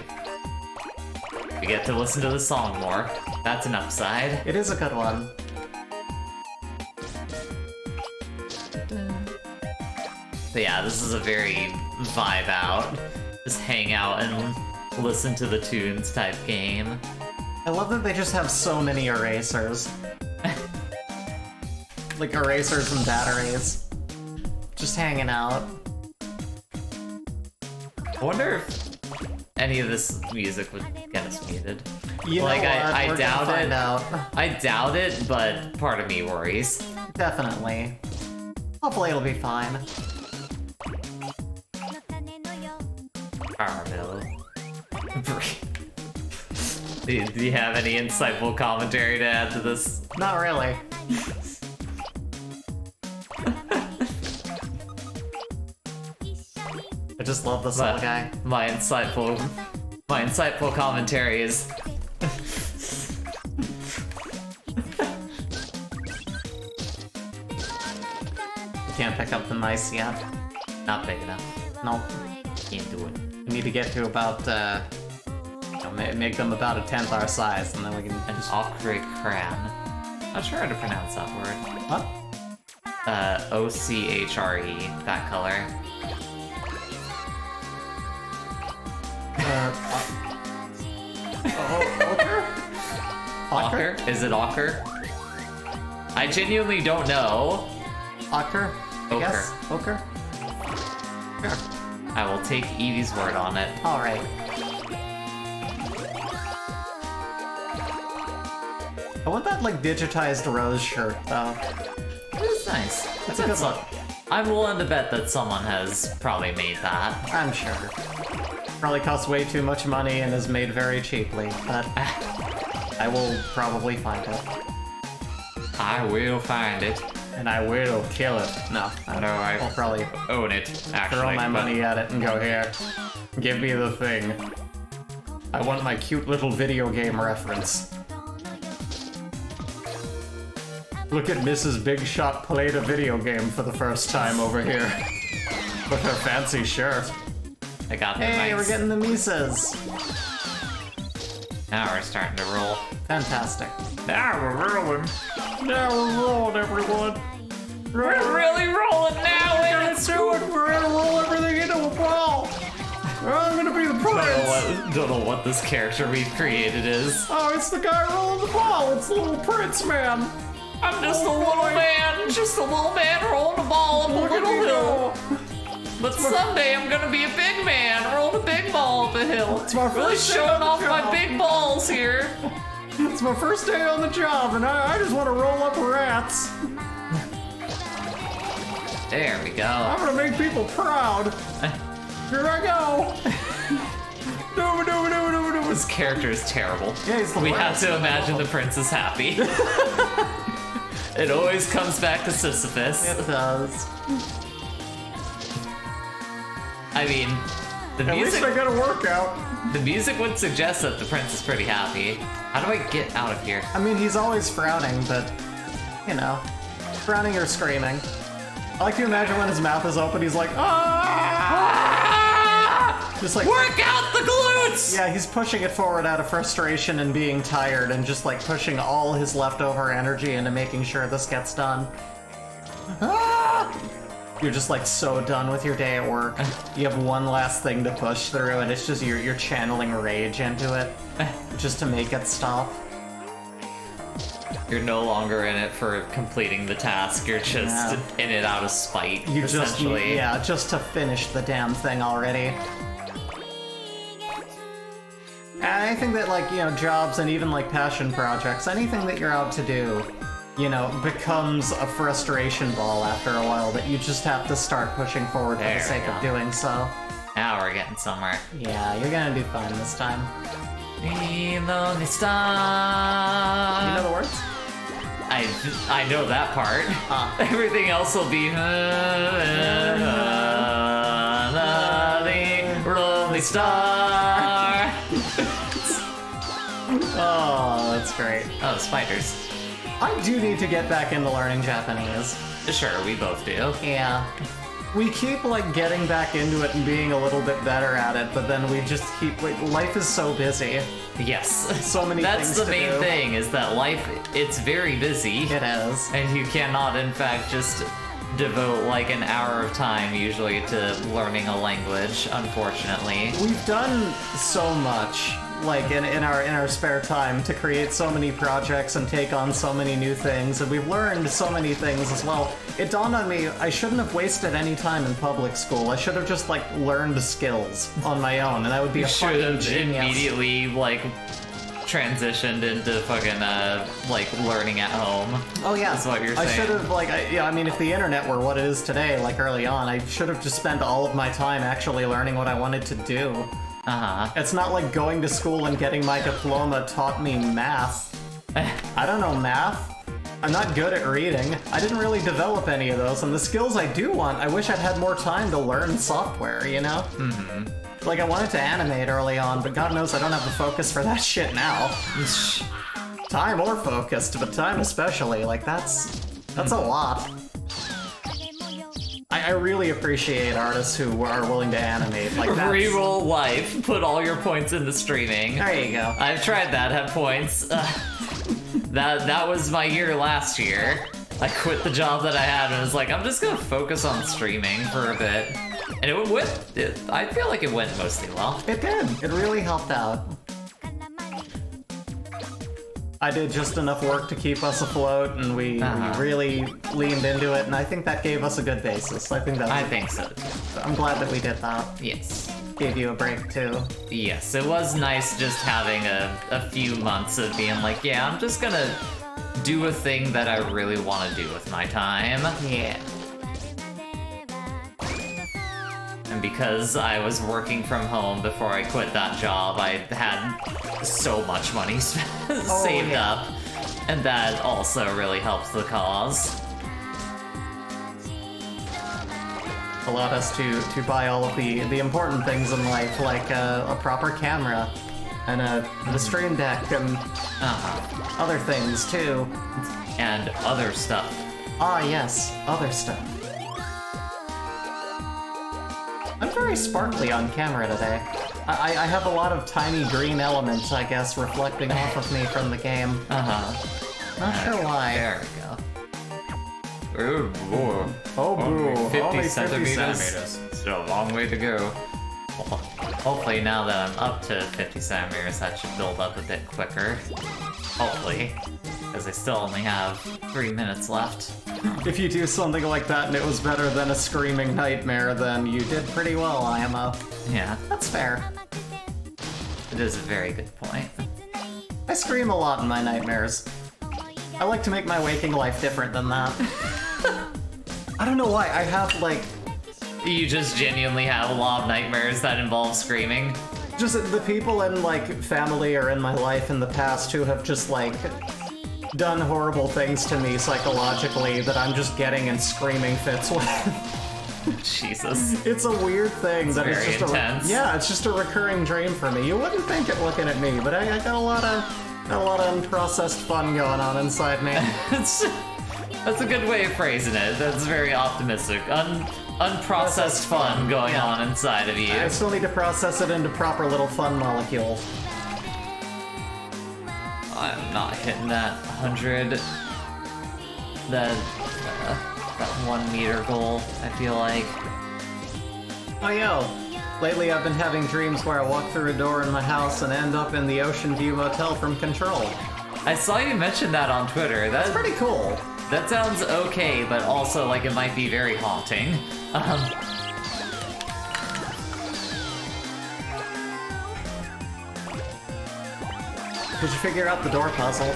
We get to listen to the song more. That's an upside. It is a good one. But yeah, this is a very vibe out. Just hang out and listen to the tunes type game. I love that they just have so many erasers. Like erasers and batteries. Just hanging out. I wonder if any of this music would get us muted. You Like, know what? I We're doubt gonna find it. out. I doubt it, but part of me worries. Definitely. Hopefully it'll be fine. Caramel. Do you have any insightful commentary to add to this? Not really. I just love this little guy. My insightful commentary is Can't pick up the mice yet. not big enough. Nope. Can't do it. We need to get to about, make them about a 10th our size, and then we can An just... ochre cran. Not sure how to pronounce that word. What? O-C-H-R-E, that color. Ochre? Ochre? Is it ochre? I genuinely don't know. Ochre? I Ochre. guess? Ochre? Sure. I will take Evie's word on it. Alright. I want that, like, digitized rose shirt, though. It is nice. That's a good look. I'm willing to bet that someone has probably made that. I'm sure. Probably costs way too much money and is made very cheaply, but I will probably find it. I will find it. And I will kill it. No, No, I will probably own it, actually. throw my but- money at it and go, here, give me the thing. I want my cute little video game reference. Look at Mrs. Big Shot played a video game for the first time over here. With her fancy shirt. I got the Hey, mics. we're getting the Misas. Now we're starting to roll. Fantastic. Now we're rolling. Now we're rolling, everyone. We're really rolling now, and it's We're gonna roll everything into a ball. I'm gonna be the prince. Don't know what this character we've created is. Oh, it's the guy rolling the ball. It's the little prince man. I'm just a little man, rolling a ball up a Look at little me hill. go. But someday I'm gonna be a big man, rolling a big ball up a hill. It's my Really first day showing on the off my job. big balls here. It's my first day on the job, and I just want to roll up rats. There we go. I'm gonna make people proud. Here I go. No. This character is terrible. Yeah, he's the We have worst. to imagine the prince is happy. It always comes back to Sisyphus. It does. I mean, the At least I music got a workout. the music would suggest that the prince is pretty happy. How do I get out of here? I mean, he's always frowning, but, you know, frowning or screaming. I like to imagine when his mouth is open, he's like, ah! Just like, Work out the glutes! yeah, he's pushing it forward out of frustration and being tired and just like pushing all his leftover energy into making sure this gets done. Ah! You're just like so done with your day at work. You have one last thing to push through and it's just you're channeling rage into it just to make it stop. You're no longer in it for completing the task. You're just in it out of spite, You just essentially. just to finish the damn thing already. And I think that, like, you know, jobs and even like passion projects, anything that you're out to do, you know, becomes a frustration ball after a while that you just have to start pushing forward for the sake of doing so. Now we're getting somewhere. Yeah, you're gonna do fine this time. Lonely star. You know the words? I know that part. Everything else will be lonely star. Oh, that's great. Oh, spiders. I do need to get back into learning Japanese. Sure, we both do. Yeah. We keep, like, getting back into it and being a little bit better at it, but then we just keep, like, life is so busy. Yes. So many That's things the main to do. thing, is that life, it's very busy. It is. And you cannot, in fact, just devote like an hour of time usually to learning a language, unfortunately. We've done so much, like, in our spare time to create so many projects and take on so many new things, and we've learned so many things as well. It dawned on me, I shouldn't have wasted any time in public school. I should have just, like, learned skills on my own, and I would be You a should fucking have genius. immediately, like, transitioned into fucking, like, learning at home. Oh yeah, That's what you're I saying. should have, like, I mean, if the internet were what it is today, like early on, I should have just spent all of my time actually learning what I wanted to do. Uh-huh. It's not like going to school and getting my diploma taught me math. I don't know math. I'm not good at reading. I didn't really develop any of those, and the skills I do want, I wish I'd had more time to learn software, you know? Mm-hmm. Like, I wanted to animate early on, but God knows I don't have the focus for that shit now. Time or focused, but time especially, like, that's a lot. I really appreciate artists who are willing to animate, like that. Reroll life, put all your points into streaming. There you go. I've tried that, had points. That was my year last year. I quit the job that I had and was like, I'm just gonna focus on streaming for a bit. And I feel like it went mostly well. It did. It really helped out. I did just enough work to keep us afloat, and we really leaned into it, and I think that gave us a good basis. I think so. I'm glad that we did that. Yes. Gave you a break, too. Yes, it was nice just having a few months of being like, yeah, I'm just gonna do a thing that I really want to do with my time. Yeah. And because I was working from home before I quit that job, I had so much money saved up. And that also really helps the cause. Allowed us to buy all of the important things in life, like a proper camera, and the stream deck, and other things, too. And other stuff. Ah, yes, other stuff. I'm very sparkly on camera today. I have a lot of tiny green elements, I guess, reflecting off of me from the game. Not sure why. There we go. Ooh, boy. Oh, boo. Only 50 Only 50 centimeters. centimeters. Still a long way to go. Well, hopefully now that I'm up to 50 centimeters, that should build up a bit quicker. Hopefully. Because I still only have 3 minutes left. If you do something like that and it was better than a screaming nightmare, then you did pretty well, IMO. Yeah, That's fair. it is a very good point. I scream a lot in my nightmares. I like to make my waking life different than that. I don't know why, I have, like, You just genuinely have a lot of nightmares that involve screaming. just the people in, like, family or in my life in the past who have just, like, done horrible things to me psychologically that I'm just getting in screaming fits with. Jesus. It's a weird thing that it's very just intense. yeah, it's just a recurring dream for me. You wouldn't think it looking at me, but I got a lot of unprocessed fun going on inside me. That's a good way of phrasing it. That's very optimistic. Unprocessed fun going on inside of you. I still need to process it into proper little fun molecules. I'm not hitting that 100. That 1 meter goal, I feel like. Oh yo, lately I've been having dreams where I walk through a door in my house and end up in the Ocean View Motel from Control. I saw you mention that on Twitter. That's pretty cool. That sounds okay, but also like it might be very haunting. Did you figure out the door puzzle?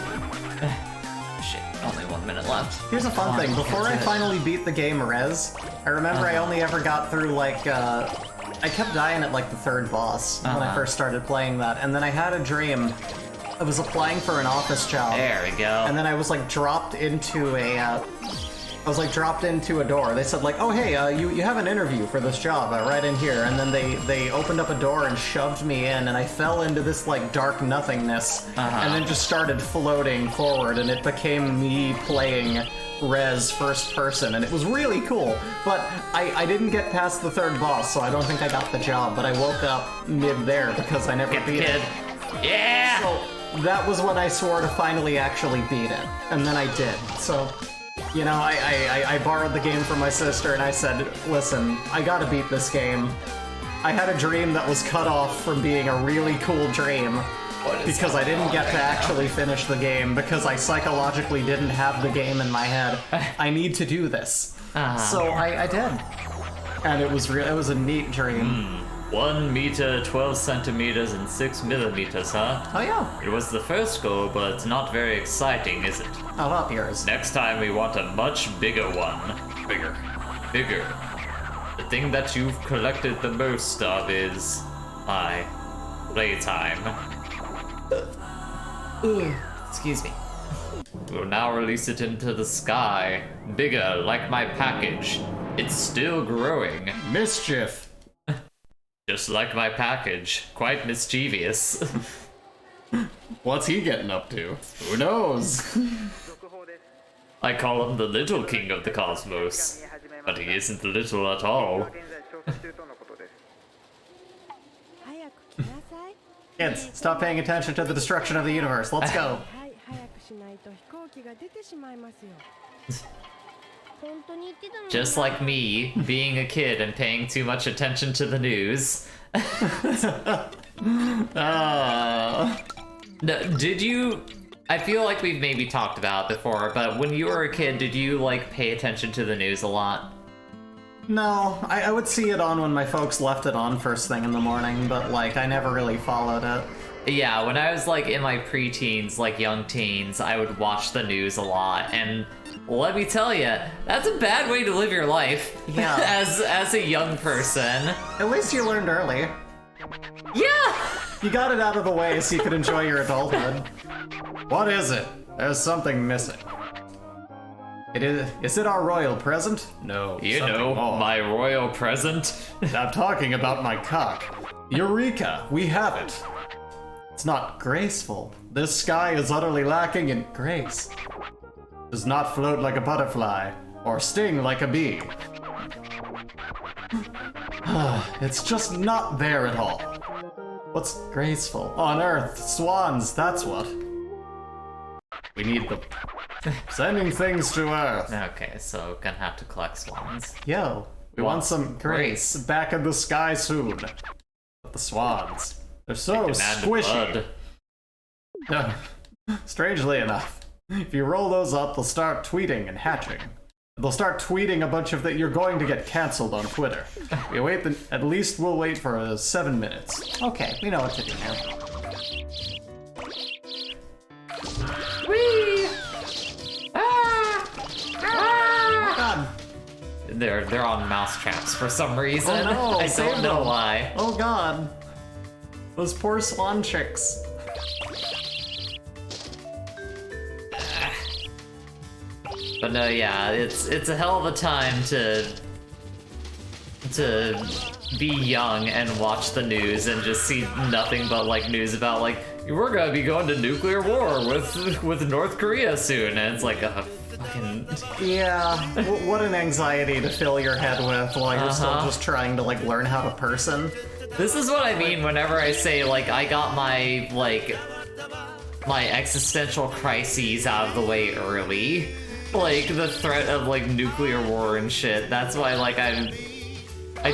Shit, only 1 minute left. Here's a fun thing. Before I finally beat the game Res, I remember I only ever got through like, I kept dying at like the third boss when I first started playing that, and then I had a dream. I was applying for an office job. There we go. And then I was like dropped into a, door. They said like, oh hey, you have an interview for this job right in here. And then they opened up a door and shoved me in, and I fell into this like dark nothingness, and then just started floating forward, and it became me playing Res first person, and it was really cool. But I didn't get past the third boss, so I don't think I got the job. But I woke up mid there because I never beat it. Yeah. So that was when I swore to finally actually beat it, and then I did. So, you know, I borrowed the game from my sister, and I said, listen, I gotta beat this game. I had a dream that was cut off from being a really cool dream because I didn't get to actually finish the game because I psychologically didn't have the game in my head. I need to do this. So I did. And it was a neat dream. 1 meter, 12 centimeters, and 6 millimeters, huh? Oh yeah. It was the first goal, but it's not very exciting, is it? How about yours? Next time we want a much bigger one. Bigger. The thing that you've collected the most of is my playtime. Excuse me. We'll now release it into the sky. Bigger, like my package. It's still growing. Mischief. Just like my package. Quite mischievous. What's he getting up to? Who knows? I call him the little king of the cosmos. But he isn't little at all. Kids, stop paying attention to the destruction of the universe. Let's go. Just like me, being a kid and paying too much attention to the news. No, did you... I feel like we've maybe talked about it before, but when you were a kid, did you, like, pay attention to the news a lot? No, I would see it on when my folks left it on first thing in the morning, but, like, I never really followed it. Yeah, when I was, like, in my preteens, like, young teens, I would watch the news a lot, and... let me tell you, that's a bad way to live your life. Yeah. as a young person. At least you learned early. Yeah! You got it out of the way so you could enjoy your adulthood. What is it? There's something missing. Is it our royal present? No. You know, my royal present. I'm talking about my cock. Eureka! We have it. It's not graceful. This sky is utterly lacking in grace. Does not float like a butterfly, or sting like a bee. It's just not there at all. What's graceful? On Earth, swans, that's what. We need them. Sending things to Earth. Okay, so gonna have to collect swans. Yo, we want some grace back in the sky soon. But the swans, they're so squishy. Strangely enough, if you roll those up, they'll start tweeting and hatching. They'll start tweeting a bunch of that you're going to get cancelled on Twitter. At least we'll wait for 7 minutes. Okay, we know what to do now. Whee! Ah! Ah! God. They're on mouse traps for some reason. Oh no, I save don't know them. why. Oh god. Those poor swan chicks. But no, yeah, it's a hell of a time to be young and watch the news and just see nothing but like news about like we're gonna be going to nuclear war with North Korea soon, and it's like fucking Yeah, what an anxiety to fill your head with while you're still just trying to like learn how to person. This is what I mean whenever I say like I got my existential crises out of the way early. Like, the threat of, like, nuclear war and shit. That's why, like, I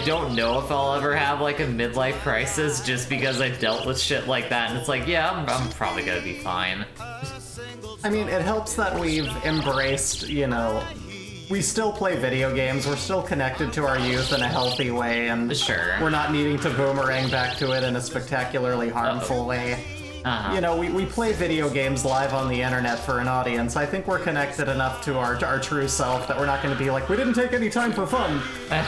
don't know if I'll ever have, like, a midlife crisis just because I dealt with shit like that. And it's like, yeah, I'm probably gonna be fine. I mean, it helps that we've embraced, you know, we still play video games, we're still connected to our youth in a healthy way, and Sure. we're not needing to boomerang back to it in a spectacularly harmful way. You know, we play video games live on the internet for an audience. I think we're connected enough to our true self that we're not going to be like, we didn't take any time for fun.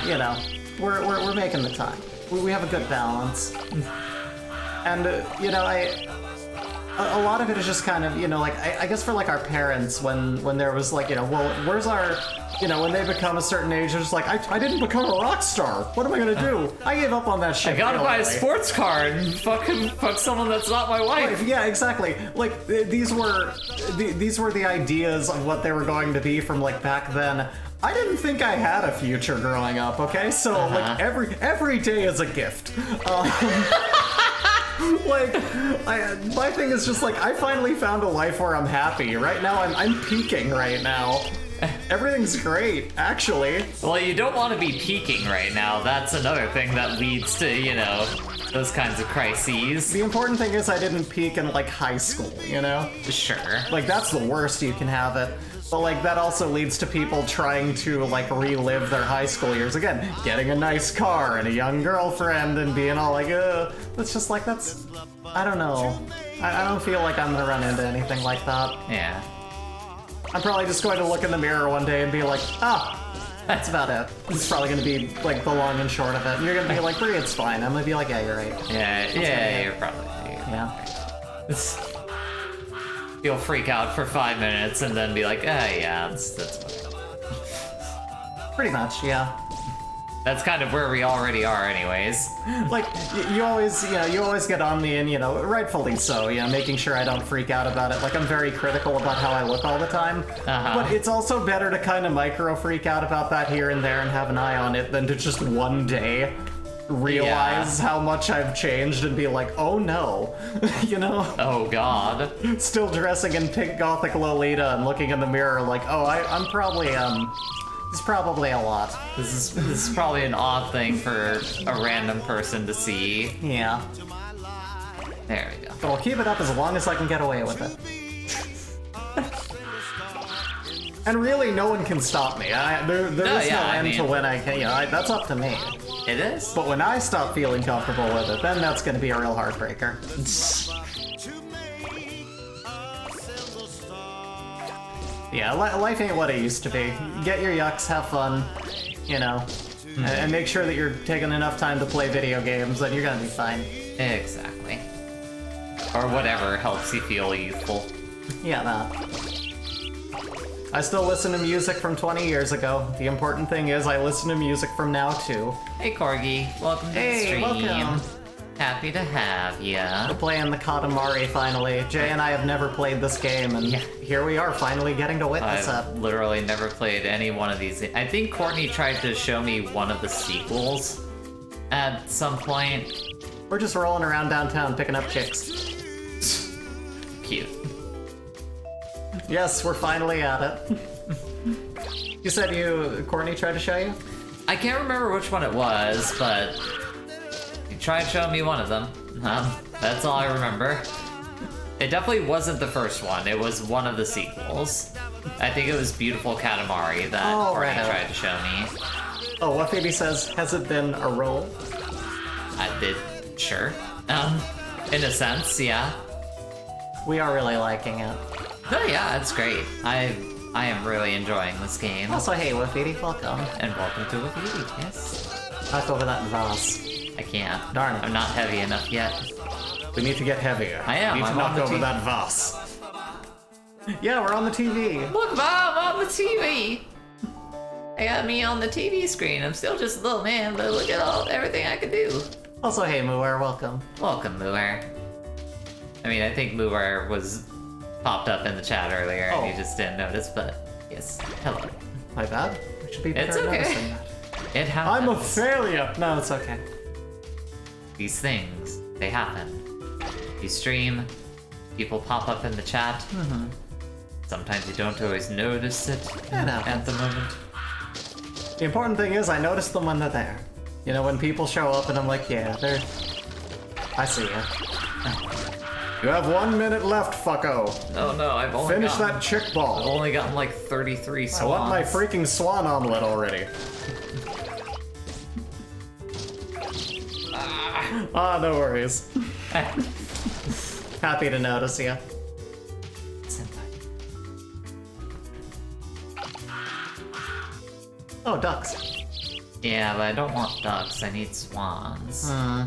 You know, we're making the time. We have a good balance. And, you know, a lot of it is just kind of, you know, like, I guess for, like, our parents, when there was, like, you know, well, where's our, you know, when they become a certain age, they're just like, I didn't become a rock star. What am I gonna do? I gave up on that shit. I gotta real buy a early. sports car and fuck someone that's not my wife. Yeah, exactly. Like, these were the ideas of what they were going to be from, like, back then. I didn't think I had a future growing up, okay? So, like, every day is a gift. Like, my thing is just like, I finally found a life where I'm happy. Right now, I'm peaking right now. Everything's great, actually. Well, you don't want to be peaking right now. That's another thing that leads to, you know, those kinds of crises. The important thing is I didn't peak in, like, high school, you know? Sure. Like, that's the worst you can have it. But, like, that also leads to people trying to, like, relive their high school years. Again, getting a nice car and a young girlfriend and being all like, it's just like, that's... I don't know. I don't feel like I'm gonna run into anything like that. Yeah. I'm probably just going to look in the mirror one day and be like, that's about it. It's probably gonna be, like, the long and short of it. And you're gonna be like, Brie, it's fine. I'm gonna be like, yeah, you're right. Yeah, you're probably... Yeah. You'll freak out for 5 minutes and then be like, yeah, that's fine. Pretty much, yeah. That's kind of where we already are anyways. Like, you always get on me, and, you know, rightfully so, you know, making sure I don't freak out about it. Like, I'm very critical about how I look all the time. But it's also better to kind of micro freak out about that here and there and have an eye on it than to just one day realize how much I've changed and be like, oh no, you know? Oh god. Still dressing in pink gothic Lolita and looking in the mirror like, oh, I'm probably, it's probably a lot. This is probably an odd thing for a random person to see. Yeah. There we go. But I'll keep it up as long as I can get away with it. And really, no one can stop me. There is no end to when I can, you know, that's up to me. It is? But when I stop feeling comfortable with it, then that's gonna be a real heartbreaker. Yeah, life ain't what it used to be. Get your yucks, have fun, you know, and make sure that you're taking enough time to play video games, then you're gonna be fine. Exactly. Or whatever helps you feel youthful. Yeah, that. I still listen to music from 20 years ago. The important thing is I listen to music from now, too. Hey, Corgi. Welcome to the stream. Welcome. Happy to have ya. We're playing the Katamari, finally. Jay and I have never played this game, and here we are, finally getting to witness it. I've literally never played any one of these. I think Courtney tried to show me one of the sequels at some point. We're just rolling around downtown picking up chicks. Cute. Yes, we're finally at it. You said Courtney tried to show you? I can't remember which one it was, but he tried showing me one of them. That's all I remember. It definitely wasn't the first one. It was one of the sequels. I think it was Beautiful Katamari that Courtney tried to show me. Oh, what Phoebe says, has it been a roll? I did, sure. In a sense, yeah. We are really liking it. Oh yeah, it's great. I am really enjoying this game. Also, hey, Wafidi, welcome. And welcome to Wafidi, yes. Knock over that vase. I can't. Darn it. I'm not heavy enough yet. We need to get heavier. I am. We need to I'm knock on the over TV. that vase. Yeah, we're on the TV. Look, Mom, on the TV. I got me on the TV screen. I'm still just a little man, but look at everything I can do. Also, hey, Muir, welcome. Welcome, Muir. I mean, I think Muir was popped up in the chat earlier, and you just didn't notice, but yes, hello. My bad. I should be better It's at okay. noticing that. It happens. I'm a failure. No, it's okay. These things, they happen. You stream, people pop up in the chat. Sometimes you don't always notice it at the moment. The important thing is I notice them when they're there. You know, when people show up and I'm like, yeah, I see ya. You have 1 minute left, fucko. Oh no, I've only Finish gotten, that chick I've ball. only gotten like 33 swans. I want my freaking swan omelet already. Ah, no worries. Happy to notice you. Oh, ducks. Yeah, but I don't want ducks, I need swans. Hmm.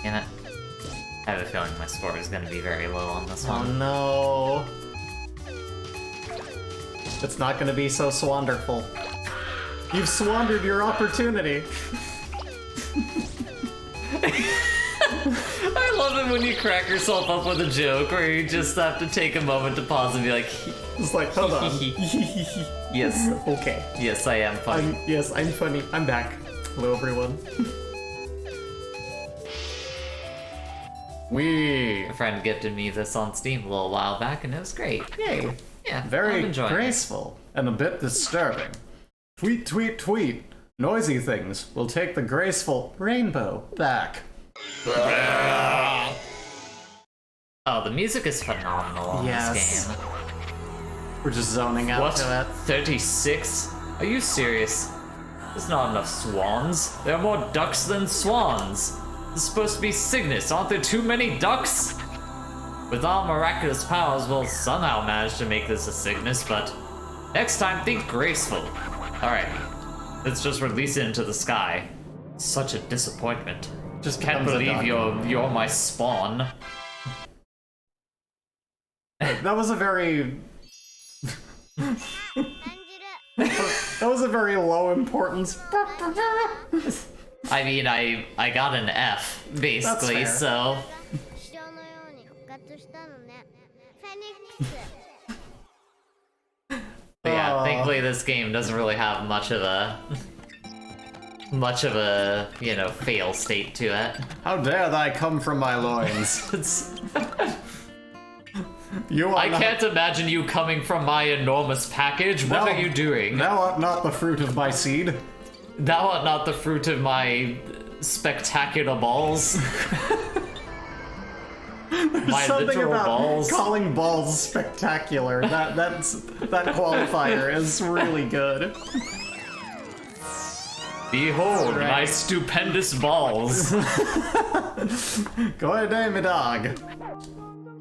Damn it. I have a feeling my score is gonna be very low on this Oh one. no. It's not gonna be so swanderful. You've squandered your opportunity. I love it when you crack yourself up with a joke where you just have to take a moment to pause and be like, It's like, hold on. yes, Okay. yes, I am funny. I'm funny. I'm back. Hello, everyone. A friend gifted me this on Steam a little while back and it was great. Yay. Yeah, Very I'm enjoying graceful and a bit disturbing. Tweet, tweet, tweet. Noisy things will take the graceful rainbow back. Oh, the music is phenomenal on Yes. this game. We're just zoning out What? to it. 36? Are you serious? There's not enough swans. There are more ducks than swans. This is supposed to be Cygnus. Aren't there too many ducks? With our miraculous powers, we'll somehow manage to make this a Cygnus, but next time, think graceful. Alright, let's just release it into the sky. Such a disappointment. Just Can't becomes a believe duck. you're my spawn. That was a very... that was a very low importance. I mean, I got an F, basically, That's fair. so... 師匠のように復活したのね。フェニックス。 But yeah, Aw. thankfully this game doesn't really have much of a, you know, fail state to it. How dare thy come from my loins? It's, You are I not, can't imagine you coming from my enormous package. What Thou- are you doing? Thou art not the fruit of my seed. Thou art not the fruit of my spectacular balls. My Something literal about balls. calling balls spectacular. That qualifier is really good. Behold, Right. my stupendous balls. Go day, me dog.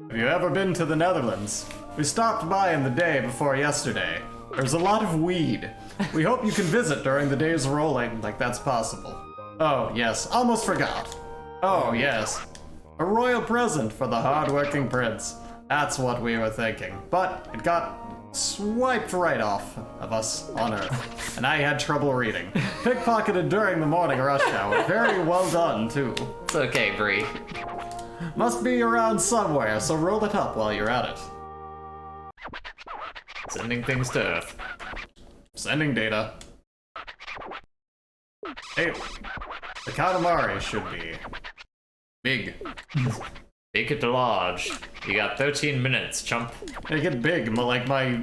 Have you ever been to the Netherlands? We stopped by in the day before yesterday. There's a lot of weed. We hope you can visit during the day's rolling, like that's possible. Oh, yes, almost forgot. Oh, yes. A royal present for the hard-working prince. That's what we were thinking. But it got swiped right off of us on Earth, and I had trouble reading. Pickpocketed during the morning rush hour. Very well done, too. It's okay, Bree. Must be around somewhere, so roll it up while you're at it. Sending things to Earth. Sending data. Hey, the Katamari should be big. Make it large. You got 13 minutes, chump. Make it big, like my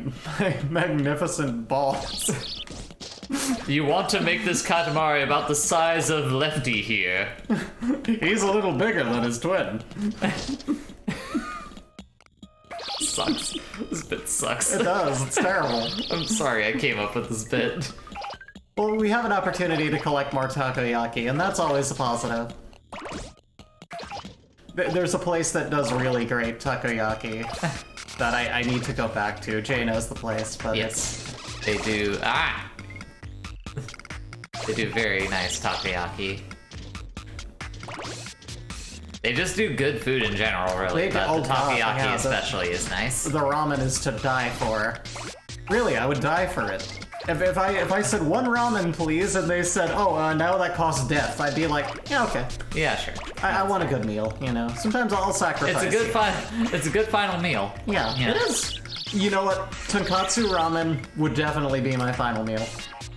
magnificent balls. You want to make this Katamari about the size of Lefty here. He's a little bigger than his twin. Sucks. This bit sucks. It does, it's terrible. I'm sorry I came up with this bit. Well, we have an opportunity to collect more takoyaki, and that's always a positive. There's a place that does really great takoyaki that I need to go back to. Jay knows the place, but Yes. They do. Ah! They do very nice takoyaki. They just do good food in general, really, They do- but oh the God, takoyaki yeah, the- especially is nice. the ramen is to die for. Really, I would die for it. If I said one ramen, please, and they said, oh, now that costs death, I'd be like, yeah, okay. Yeah, sure. I want a good meal, you know. Sometimes I'll sacrifice. It's a good final meal. Yeah, Yeah. it is. You know what? Tonkatsu ramen would definitely be my final meal.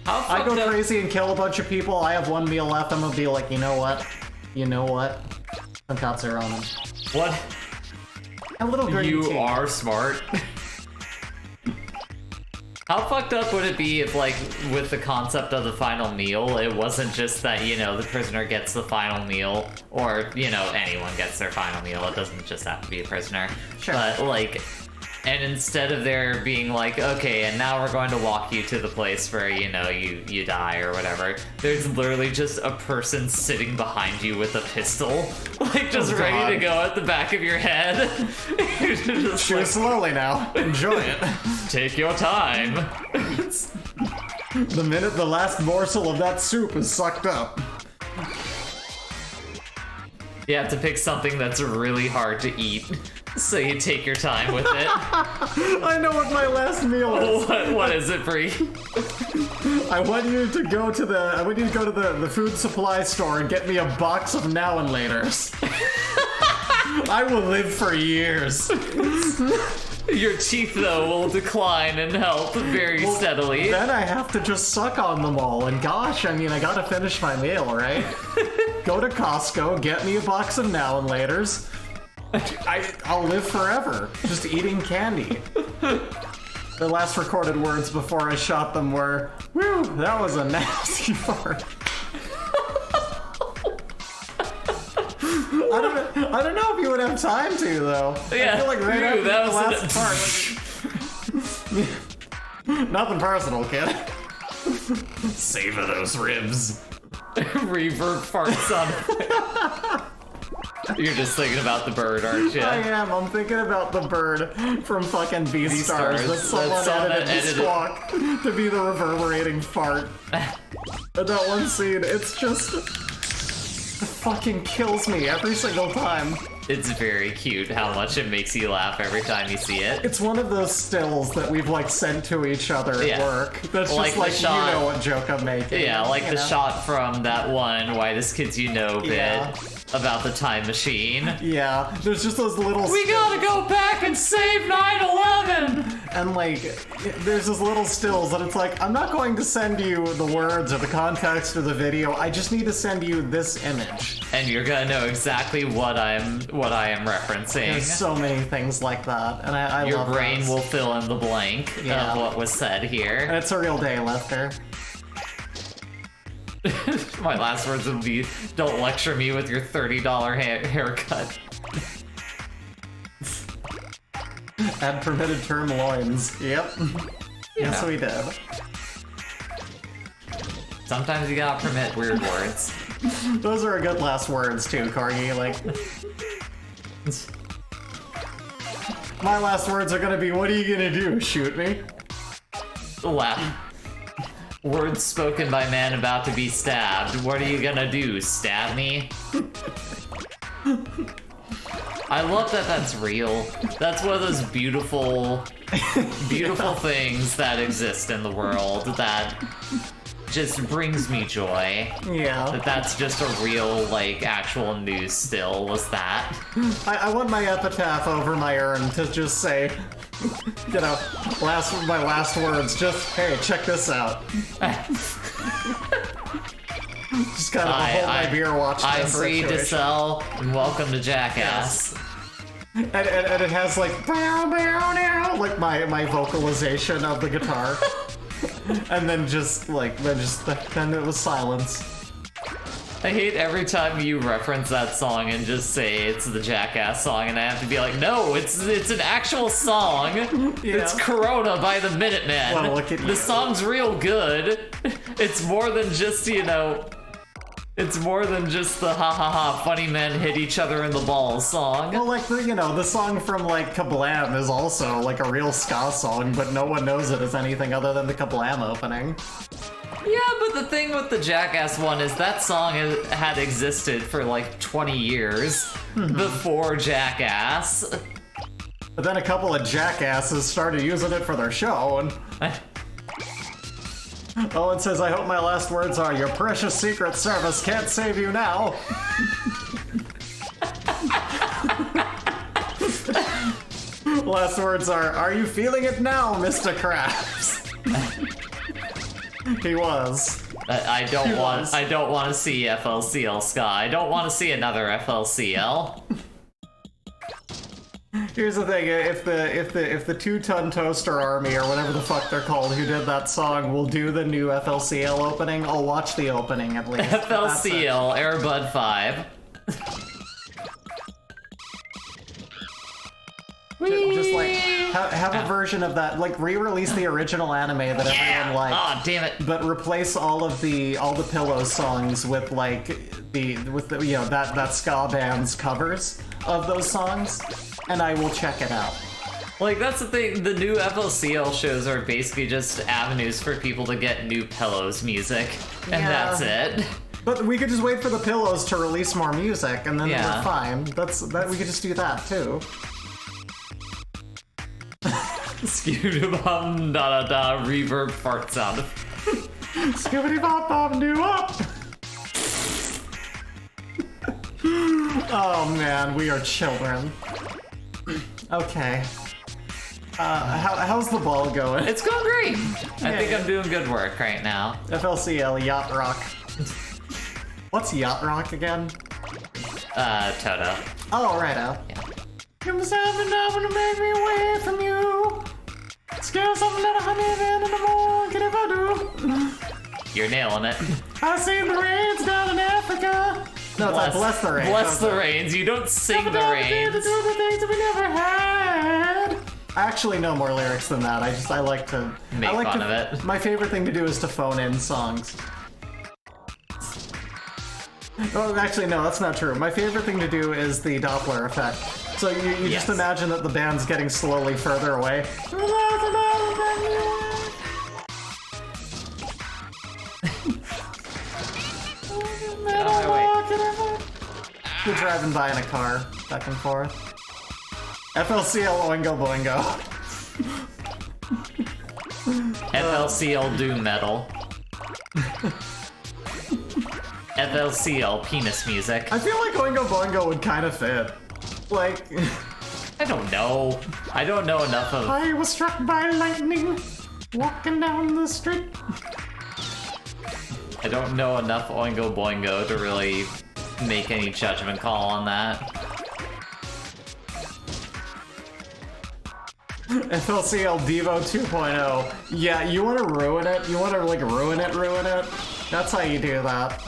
How I fucked go up? crazy and kill a bunch of people. I have one meal left. I'm gonna be like, you know what? Tonkatsu ramen. What? A little green You tea. are smart. How fucked up would it be if, like, with the concept of the final meal, it wasn't just that, you know, the prisoner gets the final meal, or, you know, anyone gets their final meal, it doesn't just have to be a prisoner. Sure. But, like, and instead of there being like, okay, and now we're going to walk you to the place where, you know, you die or whatever, there's literally just a person sitting behind you with a pistol, like, just Oh, ready to God. go at the back of your head. You're just Chew like, slowly now. Enjoy it. take your time. The minute the last morsel of that soup is sucked up. You have to pick something that's really hard to eat, so you take your time with it. I know what my last meal is. What is it, Bree? I want you to go to the food supply store and get me a box of now and laters. I will live for years. Your teeth, though, will decline in health very steadily. Then I have to just suck on them all, and gosh, I mean, I gotta finish my meal, right? Go to Costco, get me a box of now and laters. I'll live forever, just eating candy. The last recorded words before I shot them were, "Whew, that was a nasty fart." I don't know if you would have time to, though. Yeah, I feel like right after that the was last part. Nothing personal, kid. Savor those ribs. Reverb farts on. You're just thinking about the bird, aren't you? I am. I'm thinking about the bird from fucking Beastars Beastars. that someone edited the squawk to be the reverberating fart. And that one scene, it's just... It fucking kills me every single time. It's very cute how much it makes you laugh every time you see it. It's one of those stills that we've like sent to each other at work. That's Like just the like, shot- you know what joke I'm making. Yeah, like you the know? shot from that one Whitest Kids You Know bit Yeah. about the time machine. Yeah, there's just those little We gotta go back and save 9/11! and like, there's those little stills that it's like, I'm not going to send you the words or the context of the video, I just need to send you this image. And you're gonna know exactly what I am referencing. There's so many things like that, and I Your love brain those. will fill in the blank Yeah. of what was said And here. it's a real day, Lester. My last words would be, don't lecture me with your $30 haircut. Add permitted term loins. Yep. Yes, we did. Sometimes you gotta permit weird words. Those are good last words too, Corgi. Like, my last words are gonna be, what are you gonna do? Shoot me? Laugh. Words spoken by man about to be stabbed. What are you gonna do? Stab me? I love that that's real. That's one of those beautiful, beautiful things that exist in the world that just brings me joy. Yeah. That's just a real, like, actual news still, was that. I want my epitaph over my urn to just say, you know, my last words, just, hey, check this out. Just kind of hold my beer watch. I'm this free to situation. sell, and welcome to Jackass. And it has like, bow, bow, now, like my vocalization of the guitar. And then just like, then it was silence. I hate every time you reference that song and just say it's the Jackass song, and I have to be like, no, it's an actual song. Yeah. It's Corona by the Minutemen. Well, look at the you. song's real good. It's more than just, you know, it's more than just the ha ha ha funny men hit each other in the balls song. Well, like the song from like Kablam is also like a real ska song, but no one knows it as anything other than the Kablam opening. Yeah, but the thing with the Jackass one is that song had existed for like 20 years before Jackass. But then a couple of jackasses started using it for their show, and Owen says, I hope my last words are, your precious Secret Service can't save you now. Last words are you feeling it now, Mr. Krabs? He was. I don't He want was. to see FLCL Ska. I don't want to see another FLCL. Here's the thing: if the 2-ton toaster army or whatever the fuck they're called, who did that song, will do the new FLCL opening, I'll watch the opening at least. FLCL Airbud 5. Just like have a version of that, like re-release the original anime that everyone liked. Oh, damn it. But replace all the Pillows songs with like that ska band's covers of those songs, and I will check it out. Like, that's the thing, the new FLCL shows are basically just avenues for people to get new Pillows music, and that's it. But we could just wait for the Pillows to release more music, and then we're fine. We could just do that too. Skibidi-bum da da da reverb fart sound. Skibidi bop bop do up. Oh man, we are children. Okay. How's the ball going? It's going great. I think I'm doing good work right now. FLCL Yacht Rock. What's Yacht Rock again? Toto. Oh, righto. Yeah. Give me something up to make me away from you. Scare something that I need in the morning if I do. You're nailing it. I seen the rains down in Africa. No, it's like Bless the Rains. Bless the Rains. You don't sing the rains. To do the things that we never had. I actually know more lyrics than that. I like to make fun of it. My favorite thing to do is to phone in songs. Oh, actually, no, that's not true. My favorite thing to do is the Doppler effect. So you just imagine that the band's getting slowly further away. You're driving by in a car, back and forth. FLCL Oingo Boingo. FLCL Doom Metal. FLCL Penis Music. I feel like Oingo Boingo would kind of fit. Like... I don't know. I don't know enough of... I was struck by lightning, walking down the street. I don't know enough Oingo Boingo to really make any judgment call on that. FLCL Devo 2.0. Yeah, you want to ruin it? You want to, like, ruin it? That's how you do that.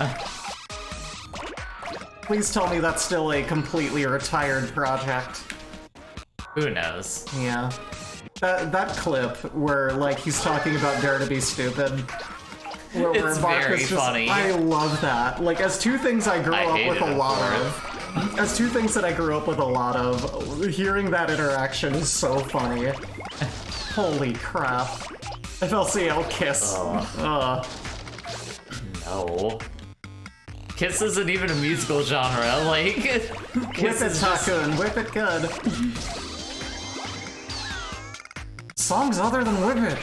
Please tell me that's still a completely retired project. Who knows? Yeah. That clip where, like, he's talking about Dare to Be Stupid. Where It's very funny. I love that. Like, as two things I grew up with a lot of. As two things that I grew up with a lot of, hearing that interaction is so funny. Holy crap. FLCL Kiss. No. Kiss isn't even a musical genre, like... Kiss is Tycoon, whip it good. Songs other than Whip It.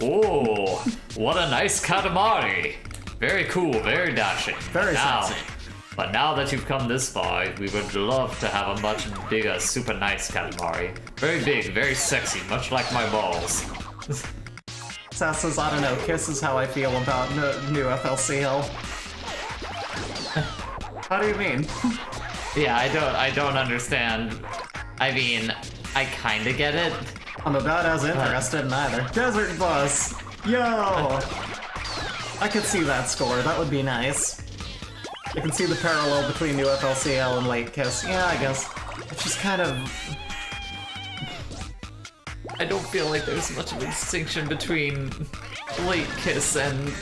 Oh, what a nice Katamari. Very cool, very dashing. Very sexy. But now that you've come this far, we would love to have a much bigger, super nice Katamari. Very big, very sexy, much like my balls. Sass says, I don't know, Kiss is how I feel about new FLCL. How do you mean? Yeah, I don't understand. I mean, I kinda get it. I'm about as interested in either. Desert Bus! Yo! I could see that score, that would be nice. I can see the parallel between new FLCL and late Kiss. Yeah, I guess. It's just kind of... I don't feel like there's much of a distinction between late Kiss and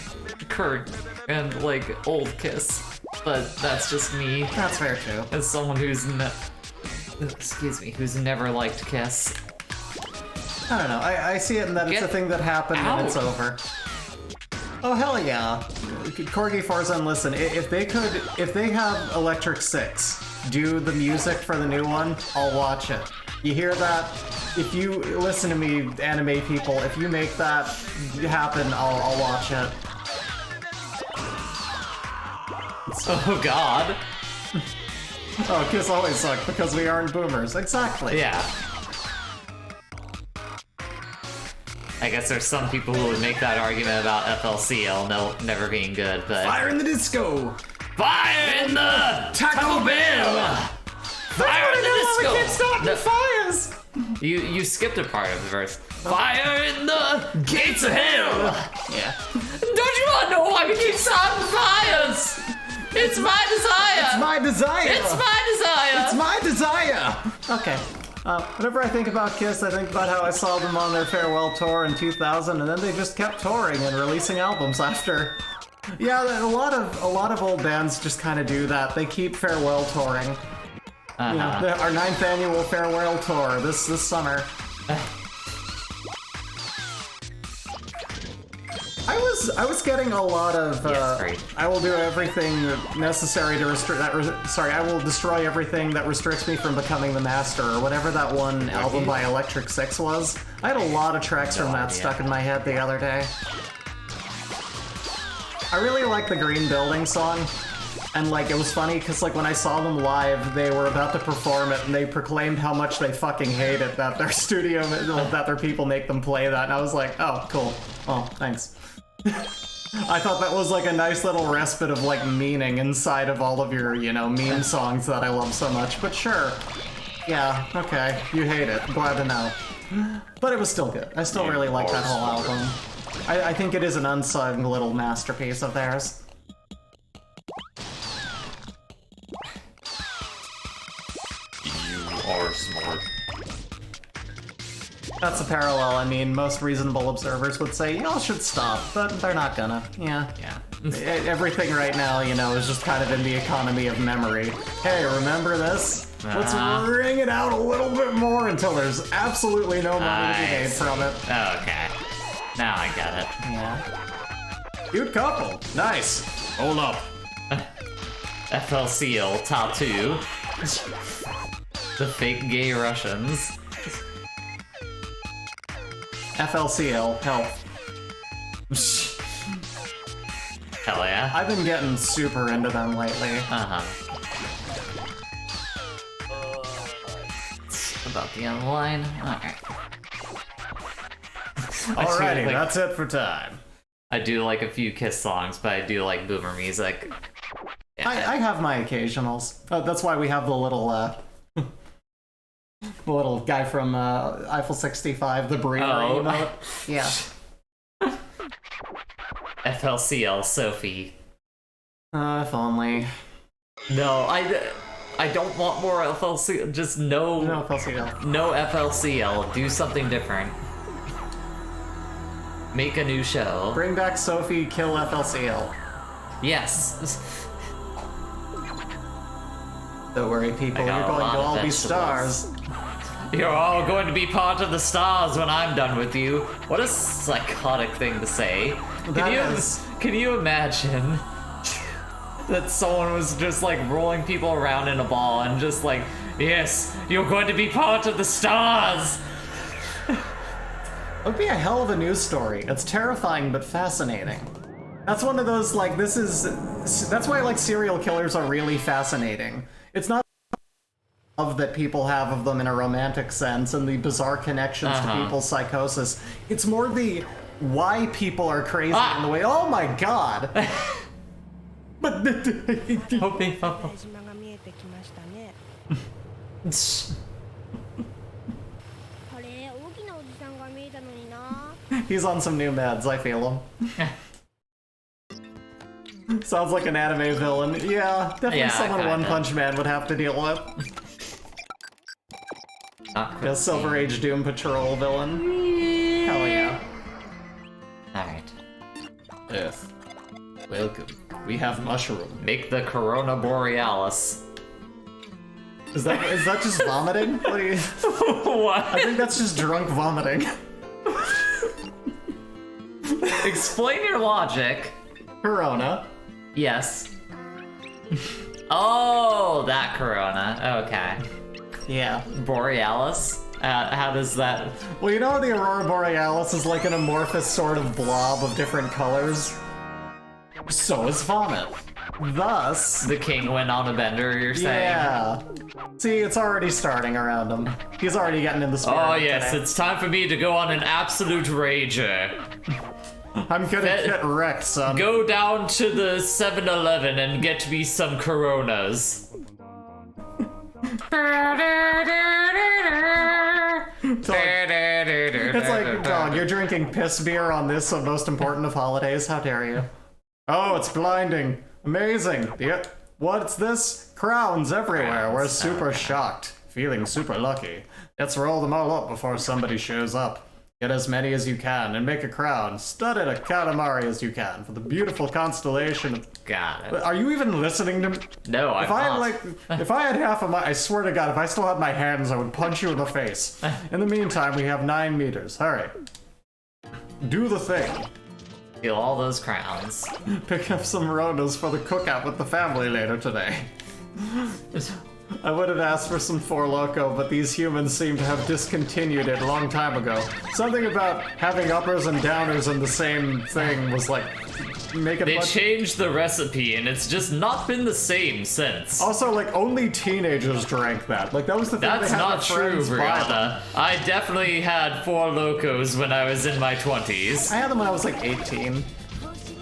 current and like old Kiss, but that's just me. That's fair too. As someone who's who's never liked Kiss. I don't know. I see it in that it's a thing that happened and it's over. Oh hell yeah! Corgi Farzan, listen. If they have Electric Six do the music for the new one, I'll watch it. You hear that? If you listen to me, anime people, if you make that happen, I'll watch it. Oh god. Oh, Kiss always sucked because we aren't boomers. Exactly. Yeah. I guess there's some people who would make that argument about FLCL never being good, but... Fire in the disco! Fire in the Taco Bell! Fire in the Let's go. keep starting fires! You skipped a part of the verse. Fire in the gates of hell! Yeah. Don't you want to know why we keep starting fires? It's my desire! It's my desire! It's my desire! It's my desire! Okay. Whenever I think about Kiss, I think about how I saw them on their farewell tour in 2000, and then they just kept touring and releasing albums after. Yeah, a lot of old bands just kind of do that. They keep farewell touring. You know, our 9th annual farewell tour this summer. I was getting a lot of. I will do everything necessary to restrict that. Sorry, I will destroy everything that restricts me from becoming the master, or whatever that one album by Electric Six was. I had a lot of tracks from that stuck in my head the other day. I really like the Green Building song. And, like, it was funny, because, like, when I saw them live, they were about to perform it, and they proclaimed how much they fucking hate it, that their studio, that their people make them play that, and I was like, oh, cool. Oh, thanks. I thought that was, like, a nice little respite of, like, meaning inside of all of your, you know, meme songs that I love so much, but sure. Yeah, okay, you hate it. Glad to know. But it was still good. I still really like that whole album. I think it is an unsung little masterpiece of theirs. Or smart. That's a parallel. I mean, most reasonable observers would say, y'all should stop, but they're not gonna. Yeah. Everything right now, you know, is just kind of in the economy of memory. Hey, remember this? Let's wring it out a little bit more until there's absolutely no money to be made from it. Okay. Now I get it. Yeah. Cute couple. Nice. Hold up. FLCL tattoo. The fake gay Russians. FLCL, health. Hell yeah. I've been getting super into them lately. About the end of the line. Alright. Alrighty, that's it for time. I do like a few Kiss songs, but I do like boomer music. Yeah. I have my occasionals. That's why we have the little, the little guy from Eiffel 65, the brewery emote. Yeah. FLCL Sophie. If only. No, I don't want more FLCL. Just no FLCL. No FLCL. Do something different. Make a new show. Bring back Sophie, kill FLCL. Yes. Don't worry, people. You're going to all be stars. You're all going to be part of the stars when I'm done with you. What a psychotic thing to say. Can you imagine that someone was just like rolling people around in a ball and just like, yes, you're going to be part of the stars. It would be a hell of a news story. It's terrifying but fascinating. That's one of those, like, that's why, like, serial killers are really fascinating. It's not love that people have of them in a romantic sense and the bizarre connections to people's psychosis. It's more the why people are crazy in the way, oh my god! But 島が見えてきましたね。あれ、大きなおじさんが見えたのにな。He's on some new meds, I feel him. Sounds like an anime villain. Yeah, definitely someone One Punch Man would have to deal with. A Silver Age Doom Patrol villain. Hell yeah. Alright. Earth. Welcome. We have mushroom. Make the Corona Borealis. Is that just vomiting? What do you... What? I think that's just drunk vomiting. Explain your logic. Corona. Yes. Oh, that Corona. Okay. Yeah. Borealis? How does that... Well, you know the Aurora Borealis is like an amorphous sort of blob of different colors? So is vomit. Thus... The king went on a bender, you're saying? Yeah. See, it's already starting around him. He's already getting in the spirit. Oh yes, today. it's time for me to go on an absolute rager. I'm gonna get wrecked, son. Go down to the 7-Eleven and get me some Coronas. It's like, dog, you're drinking piss beer on this most important of holidays. How dare you? Oh, it's blinding. Amazing. Yep. What's this? Crowns everywhere. We're super shocked. Feeling super lucky. Let's roll them all up before somebody shows up. Get as many as you can and make a crown. Studded a Katamari as you can for the beautiful constellation of... Got it. Are you even listening to me? No, I'm not. If I had half of my... I swear to God, if I still had my hands, I would punch you in the face. In the meantime, we have 9 meters. Alright. Do the thing. Steal all those crowns. Pick up some Ronas for the cookout with the family later today. I would have asked for some Four Loko, but these humans seem to have discontinued it a long time ago. Something about having uppers and downers in the same thing was like... They changed the recipe, and it's just not been the same since. Also, like, only teenagers drank that. Like, that was the thing. That's not true, Brianna. I definitely had Four Locos when I was in my 20s. I had them when I was like 18.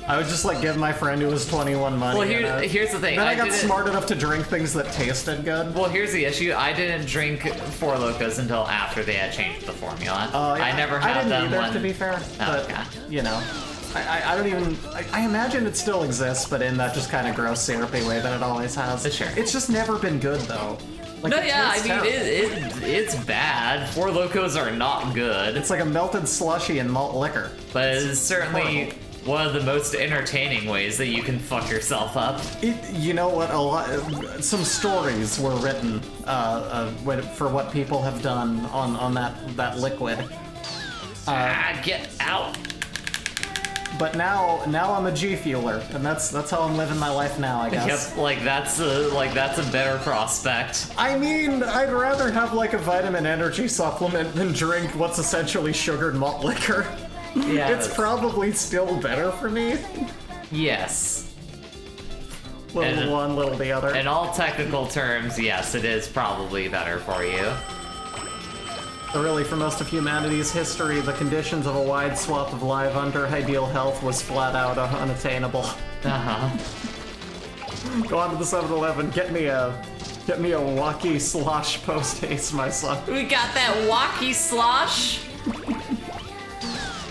I would just like give my friend who was 21 money. Well, here's the thing. Then I got smart enough to drink things that tasted good. Well, here's the issue. I didn't drink Four Locos until after they had changed the formula. Yeah. I never had them either, when... to be fair. But, okay. You know. I don't even... I imagine it still exists, but in that just kind of gross syrupy way that it always has. Sure. It's just never been good, though. Like, no, yeah, I mean, it's bad. Four Locos are not good. It's like a melted slushy in malt liquor. But it's certainly one of the most entertaining ways that you can fuck yourself up. You know what? Some stories were written for what people have done on that liquid. Get out. But now I'm a G Fueler, and that's how I'm living my life now, I guess. Yep, like that's a better prospect. I mean, I'd rather have like a vitamin energy supplement than drink what's essentially sugared malt liquor. Yeah, it's probably still better for me. Yes. Little one, little the other. In all technical terms, yes, it is probably better for you. But really, for most of humanity's history, the conditions of a wide swath of life under ideal health was flat out unattainable. Uh-huh. Go on to the 7-Eleven, get me a Wacky slosh post-haste, my son. We got that Wacky slosh?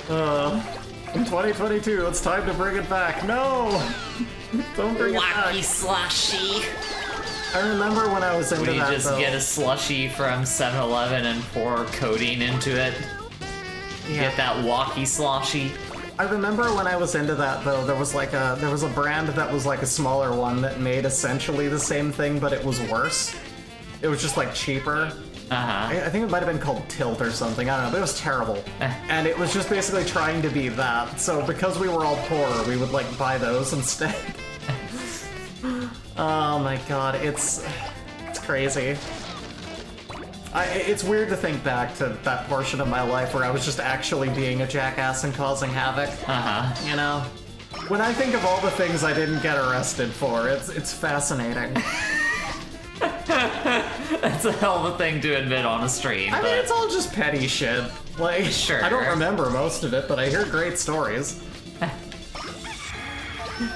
In 2022, it's time to bring it back. No! Don't bring it back. Wacky sloshy. I remember when I was into that, you just get a slushy from 7-Eleven and pour codeine into it. Yeah. Get that Wacky sloshy. I remember when I was into that, though, there was a brand that was like a smaller one that made essentially the same thing, but it was worse. It was just like cheaper. Uh-huh. I think it might have been called Tilt or something, I don't know, but it was terrible. And it was just basically trying to be that, so because we were all poor, we would like buy those instead. Oh my god, it's crazy. It's weird to think back to that portion of my life where I was just actually being a jackass and causing havoc. Uh-huh. You know? When I think of all the things I didn't get arrested for, it's fascinating. That's a hell of a thing to admit on a stream. I mean, it's all just petty shit. Like, sure. I don't remember most of it, but I hear great stories.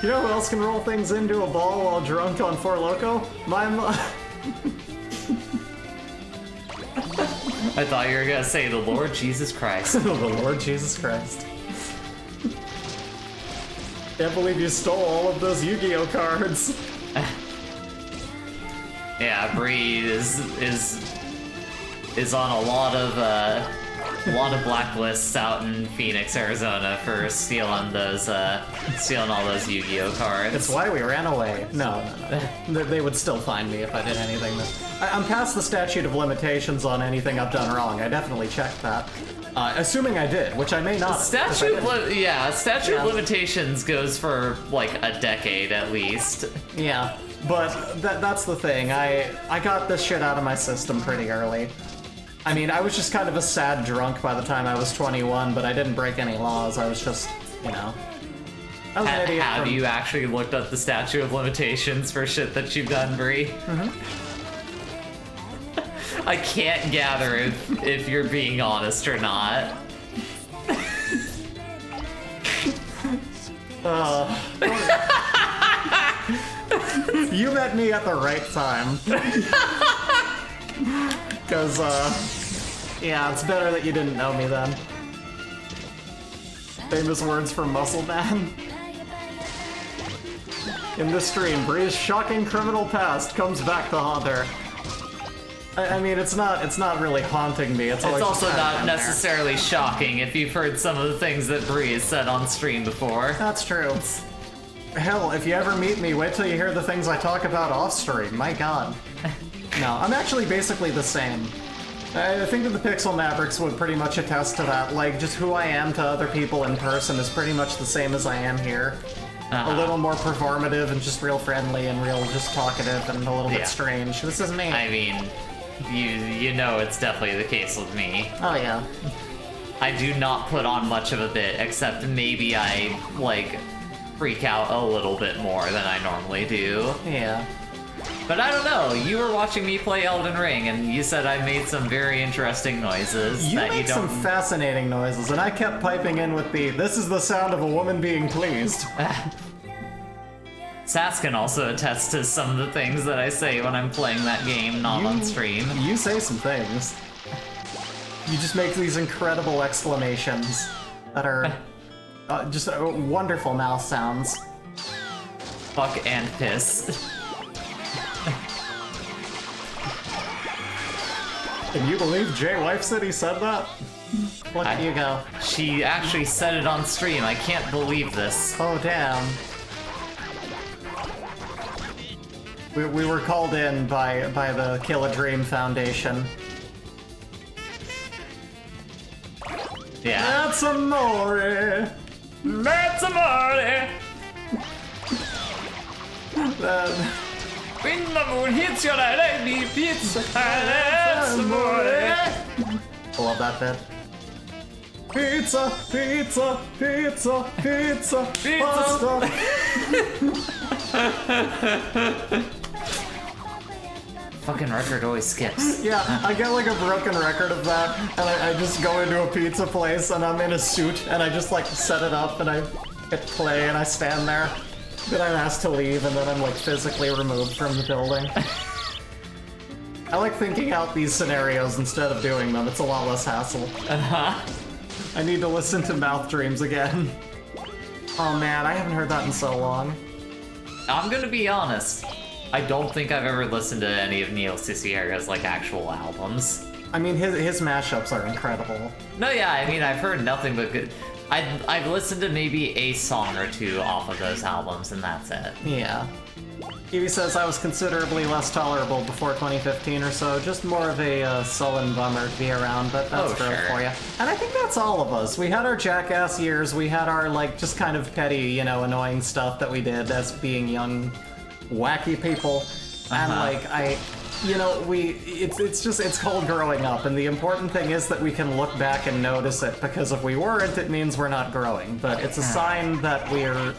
You know who else can roll things into a ball while drunk on Four Loko? My mom. I thought you were gonna say the Lord Jesus Christ. The Lord Jesus Christ. Can't believe you stole all of those Yu-Gi-Oh cards. Yeah, Bree is on a lot of blacklists out in Phoenix, Arizona for stealing all those Yu-Gi-Oh cards. That's why we ran away. No. They would still find me if I did anything. I'm past the statute of limitations on anything I've done wrong. I definitely checked that. Assuming I did, which I may not. Statute of limitations goes for like a decade at least. Yeah, but that's the thing. I got this shit out of my system pretty early. I mean, I was just kind of a sad drunk by the time I was 21, but I didn't break any laws. I was just, you know. I was an idiot. Have you actually looked up the statute of limitations for shit that you've done, Bree? Mm-hmm. I can't gather if you're being honest or not. You met me at the right time. Because, yeah, it's better that you didn't know me then. Famous words from Muscle Man. In this stream, Bree's shocking criminal past comes back to haunt her. I mean, it's not really haunting me. It's also just not down there. necessarily shocking if you've heard some of the things that Bree has said on stream before. That's true. Hell, if you ever meet me, wait till you hear the things I talk about off stream. My god. No, I'm actually basically the same. I think that the Pixel Mavericks would pretty much attest to that. Like, just who I am to other people in person is pretty much the same as I am here. A little more performative and just real friendly and real just talkative and a little bit strange. This is me. I mean, you know it's definitely the case with me. Oh yeah. I do not put on much of a bit, except maybe I, like, freak out a little bit more than I normally do. Yeah. But I don't know, you were watching me play Elden Ring, and you said I made some very interesting noises You that make you don't... some fascinating noises, and I kept piping in with the, this is the sound of a woman being pleased. Sass can also attest to some of the things that I say when I'm playing that game, not on stream. You say some things. You just make these incredible exclamations that are just wonderful mouth sounds. Fuck and piss. Can you believe Jay Wife City said that? Look at you go. She actually said it on stream, I can't believe this. Oh, damn. We were called in by the Kill a Dream Foundation. Yeah. That's amore! That's amore! When the moon hits your eye, me pizza. That's amore! I love that bit. Pizza, pizza, pizza, pizza, pasta. Fucking record always skips. Yeah, I get like a broken record of that, and I just go into a pizza place, and I'm in a suit, and I just like set it up, and I hit play, and I stand there. Then I'm asked to leave, and then I'm like physically removed from the building. I like thinking out these scenarios instead of doing them. It's a lot less hassle. I need to listen to Mouth Dreams again. Oh man, I haven't heard that in so long. I'm gonna be honest. I don't think I've ever listened to any of Neil Cicierega's like actual albums. I mean, his mashups are incredible. No, yeah, I mean, I've heard nothing but good. I've listened to maybe a song or two off of those albums, and that's it. Yeah. Evie says I was considerably less tolerable before 2015 or so, just more of a sullen bummer to be around, but that's growth for you. And I think that's all of us. We had our jackass years, we had our, like, just kind of petty, you know, annoying stuff that we did as being young, wacky people. And, like, you know, it's called growing up, and the important thing is that we can look back and notice it, because if we weren't, it means we're not growing. But it's a sign that we're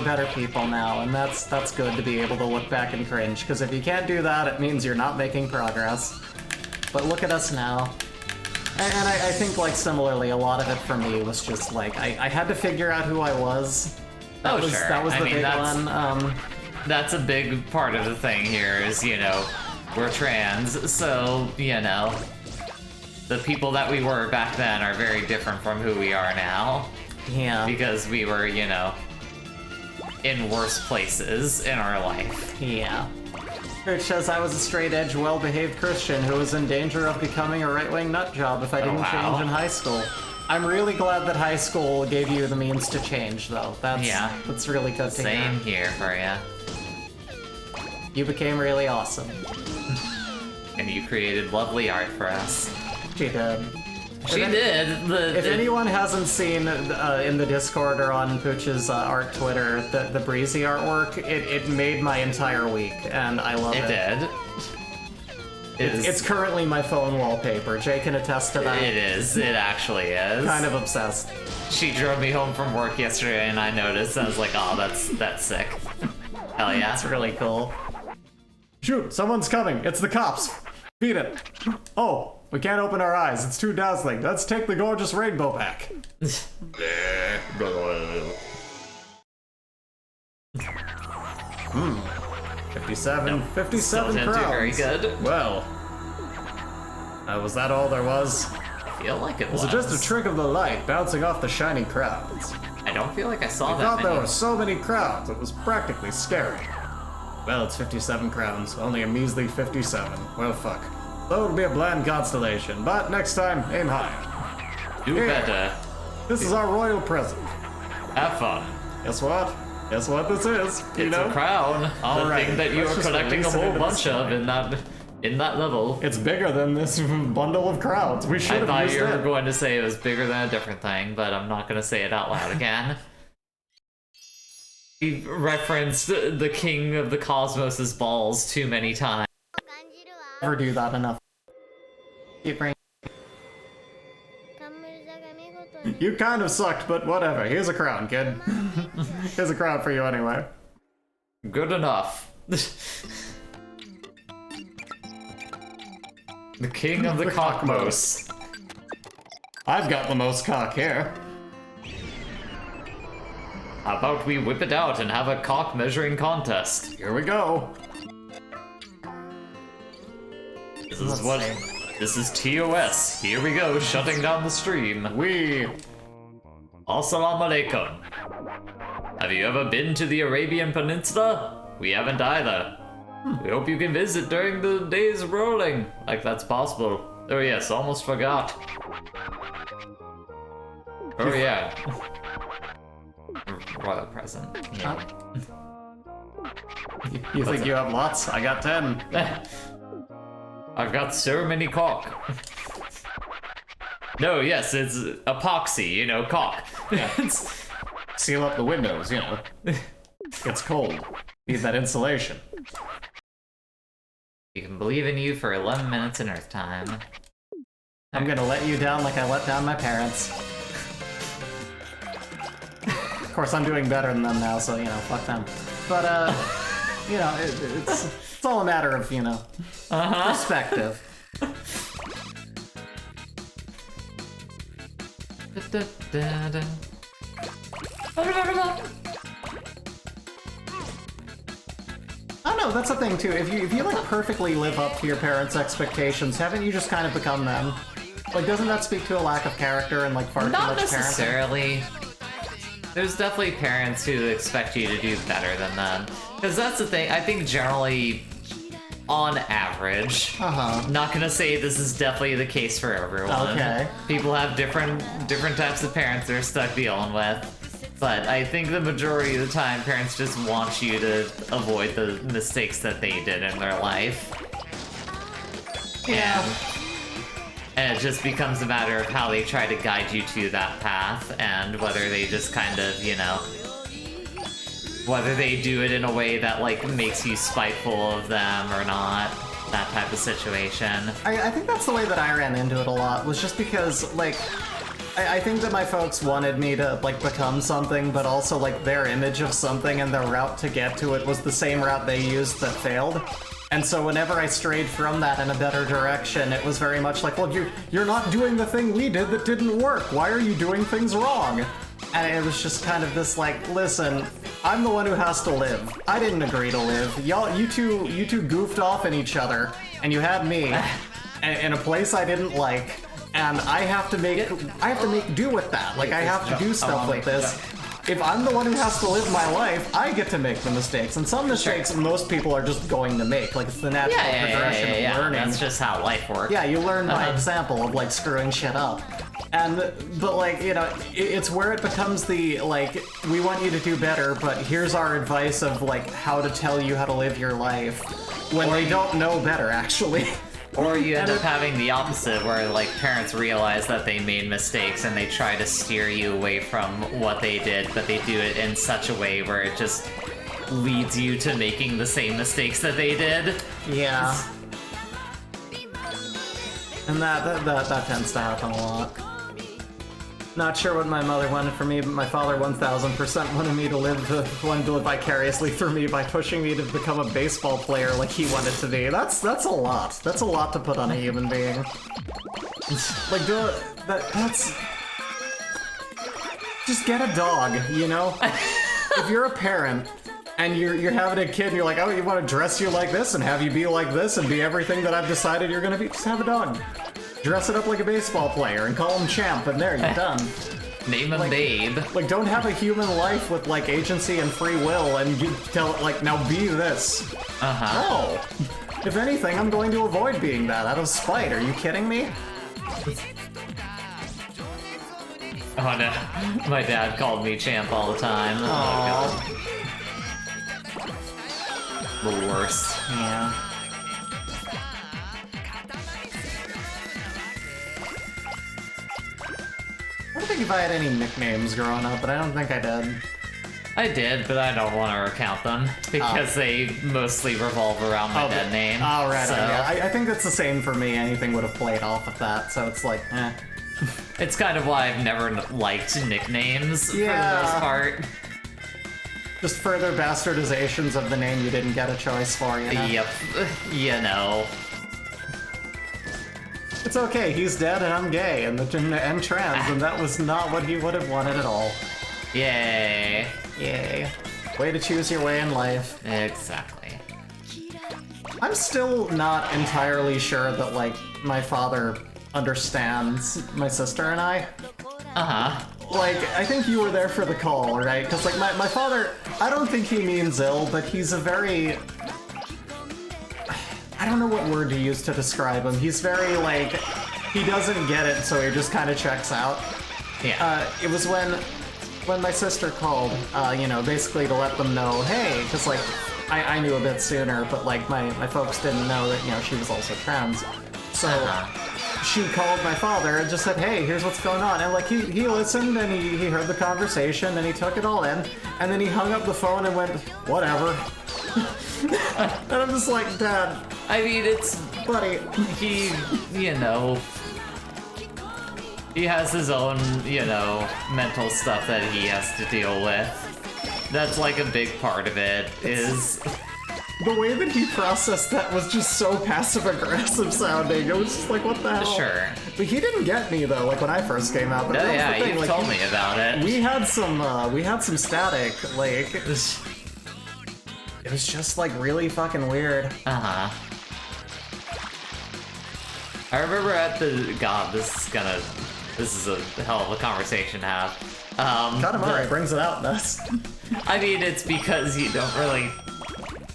better people now, and that's good to be able to look back and cringe, because if you can't do that, it means you're not making progress. But look at us now. And I think, like, similarly, a lot of it for me was just, like, I had to figure out who I was. That was the big one. That's a big part of the thing here is, you know, we're trans, so, you know, the people that we were back then are very different from who we are now. Yeah. Because we were, you know, in worse places in our life. Yeah. It says I was a straight-edge, well-behaved Christian who was in danger of becoming a right-wing nutjob if I didn't change in high school. I'm really glad that high school gave you the means to change, though. That's really good to hear. Same here for ya. You became really awesome. And you created lovely art for us. She did. She did. If anyone hasn't seen in the Discord or on Pooch's art Twitter the Breezy artwork, it made my entire week, and I love it. It did. It's currently my phone wallpaper. Jay can attest to that. It is. It actually is. Kind of obsessed. She drove me home from work yesterday, and I noticed, and I was like, "Oh, that's sick." Hell yeah. That's really cool. Shoot! Someone's coming! It's the cops! Beat it! Oh! We can't open our eyes. It's too dazzling. Let's take the gorgeous rainbow back. 57 Still didn't do crowns. very good. Well, Was that all there was? I feel like it was. Was it just a trick of the light bouncing off the shiny crowds? I don't feel like I saw I that thought many. there were so many crowds, it was practically scary. Well, it's 57 crowns, only a measly 57. Well, fuck. Though it'll be a bland constellation, but next time, aim higher. Do Here. better. This is our royal present. Have fun. Guess what? Guess what this is? You It's know? a crown. All the right, thing that you let's are just collecting a release it whole into the bunch of in that level. It's bigger than this bundle of crowns. We should I have thought used you were it. going to say it was bigger than a different thing, but I'm not going to say it out loud again. We referenced the king of the cosmos's balls too many times. Never do that enough. Keep bringing. You kind of sucked, but whatever. Here's a crown, kid. Here's a crown for you anyway. Good enough. The king of the cockmos. I've got the most cock here. How about we whip it out and have a cock measuring contest? Here we go. This is TOS. Here we go, shutting down the stream. Assalamu alaikum. Have you ever been to the Arabian Peninsula? We haven't either. We hope you can visit during the days of rolling. Like that's possible. Oh yes, almost forgot. Oh yeah. Royal present. Yeah. You think you have lots? I got 10. I've got so many cock. No, yes, it's epoxy, you know, cock. It's... Seal up the windows, you know. It's cold. Need that insulation. You can believe in you for 11 minutes in Earth time. I'm gonna let you down like I let down my parents. Of course, I'm doing better than them now, so, you know, fuck them. But, you know, it's all a matter of, you know, perspective. I don't know, that's the thing too. If you like perfectly live up to your parents' expectations, haven't you just kind of become them? Like, doesn't that speak to a lack of character and like far too Not much parenting? necessarily. There's definitely parents who expect you to do better than them. Because that's the thing, I think generally, on average, not gonna say this is definitely the case for everyone. Okay. People have different types of parents they're stuck dealing with. But I think the majority of the time, parents just want you to avoid the mistakes that they did in their life. Yeah. And it just becomes a matter of how they try to guide you to that path, and whether they just kind of, you know, whether they do it in a way that, like, makes you spiteful of them or not. That type of situation. I think that's the way that I ran into it a lot, was just because, like, I think that my folks wanted me to, like, become something, but also, like, their image of something and their route to get to it was the same route they used that failed. And so whenever I strayed from that in a better direction, it was very much like, well, you're not doing the thing we did that didn't work. Why are you doing things wrong? And it was just kind of this, like, listen, I'm the one who has to live. I didn't agree to live. You two goofed off at each other, and you had me in a place I didn't like. And I have to make do with that. Like, I have to do stuff like this. If I'm the one who has to live my life, I get to make the mistakes. And some mistakes most people are just going to make. Like, it's the natural progression of learning. That's just how life works. Yeah, you learn by example of, like, screwing shit up. But, like, you know, it's where it becomes the, like, we want you to do better, but here's our advice of, like, how to tell you how to live your life. When they don't know better, actually. Or you end up having the opposite, where, like, parents realize that they made mistakes and they try to steer you away from what they did, but they do it in such a way where it just leads you to making the same mistakes that they did. Yeah. And that tends to happen a lot. Not sure what my mother wanted for me, but my father 1000% wanted to live vicariously through me by pushing me to become a baseball player like he wanted to be. That's a lot. That's a lot to put on a human being. Like, that's... Just get a dog, you know? If you're a parent, and you're having a kid, and you're like, oh, you want to dress you like this, and have you be like this, and be everything that I've decided you're gonna be, just have a dog. Dress it up like a baseball player and call him Champ, and there, you're done. Name him Like- Babe. Like, don't have a human life with, like, agency and free will, and you tell it, like, now be this. Uh-huh. Oh! If anything, I'm going to avoid being that out of spite. Are you kidding me? Oh no. My dad called me Champ all the time. Aww. The worst. Yeah. I don't think if I had any nicknames growing up, but I don't think I did. I did, but I don't want to recount them because they mostly revolve around my dead name. Oh, right. So Yeah. I think that's the same for me. Anything would have played off of that, so it's like, eh. it's kind of why I've never liked nicknames for the Yeah. most part. Just further bastardizations of the name you didn't get a choice for, you know? Yep. You know. It's okay, he's dead and I'm gay and trans, and that was not what he would have wanted at all. Yay. Yay. Way to choose your way in life. Exactly. I'm still not entirely sure that, like, my father understands my sister and I. Uh-huh. Like, I think you were there for the call, right? Because, like, my father, I don't think he means ill, but he's a very... I don't know what word to use to describe him. He's very, like, he doesn't get it, so he just kind of checks out. Yeah. It was when my sister called, you know, basically to let them know, hey, because, like, I knew a bit sooner, but, like, my folks didn't know that, you know, she was also trans. So she called my father and just said, hey, here's what's going on. And, like, he listened and he heard the conversation and he took it all in. And then he hung up the phone and went, whatever. And I'm just like, Dad, I mean, it's... buddy. He, you know... He has his own, you know, mental stuff that he has to deal with. That's like a big part of it, is... The way that he processed that was just so passive-aggressive sounding. It was just like, what the hell? Sure. But he didn't get me, though, like, when I first came out. But Oh that was yeah, the thing. you Like, told me about it. We had some static, like... It was just, like, really fucking weird. Uh-huh. I remember at the... God, this is a hell of a conversation to have. Katamari brings it out in us. I mean, it's because you don't really...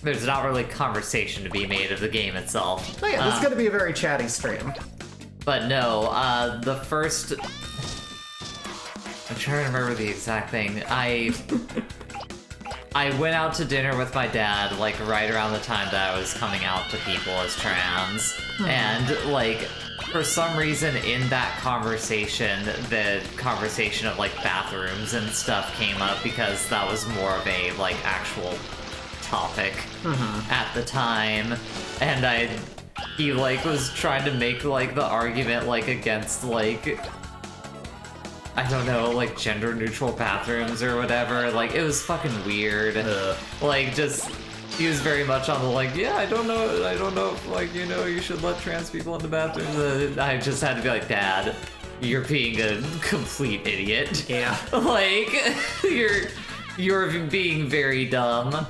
There's not really conversation to be made of the game itself. Oh yeah, this is gonna be a very chatty stream. But no, the first... I'm trying to remember the exact thing. I went out to dinner with my dad, like, right around the time that I was coming out to people as trans. And, like, for some reason in that conversation, the conversation of, like, bathrooms and stuff came up because that was more of a, like, actual topic at the time. And he, like, was trying to make, like, the argument, like, against, like... I don't know, like, gender-neutral bathrooms or whatever. Like, it was fucking weird. Like, just... He was very much on the, like, yeah, I don't know if, like, you know, you should let trans people in the bathrooms. I just had to be like, Dad, you're being a complete idiot. Yeah. Like, you're being very dumb.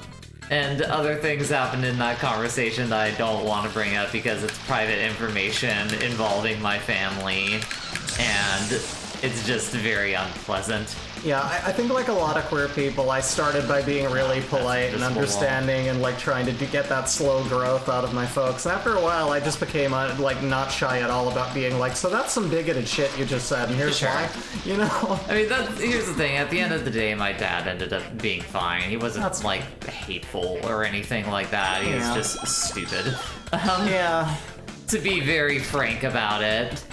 And other things happened in that conversation that I don't want to bring up because it's private information involving my family. And... it's just very unpleasant. Yeah, I think like a lot of queer people, I started by being really polite and understanding and like trying to get that slow growth out of my folks. And after a while, I just became like not shy at all about being like, so that's some bigoted shit you just said, and here's why, you know? I mean, here's the thing. At the end of the day, my dad ended up being fine. He wasn't like hateful or anything like that. He was just stupid. Yeah. To be very frank about it.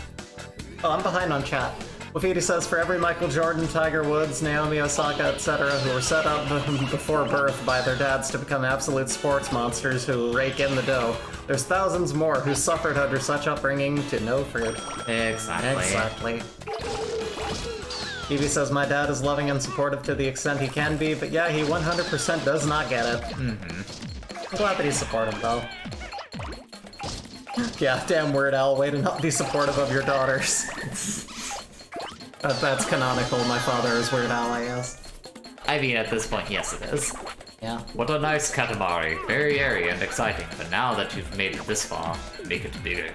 Oh, I'm behind on chat. Wafidi says, for every Michael Jordan, Tiger Woods, Naomi Osaka, etc., who were set up before birth by their dads to become absolute sports monsters who rake in the dough, there's thousands more who suffered under such upbringing to no fruit. Exactly. Evie says, my dad is loving and supportive to the extent he can be, but yeah, he 100% does not get it. I'm glad that he's supportive, though. Yeah, damn Weird Al, way to not be supportive of your daughters. That's canonical. My father is Weird Al, I guess. I mean, at this point, yes, it is. Yeah. What a nice Katamari. Very airy and exciting, but now that you've made it this far, make it bigger.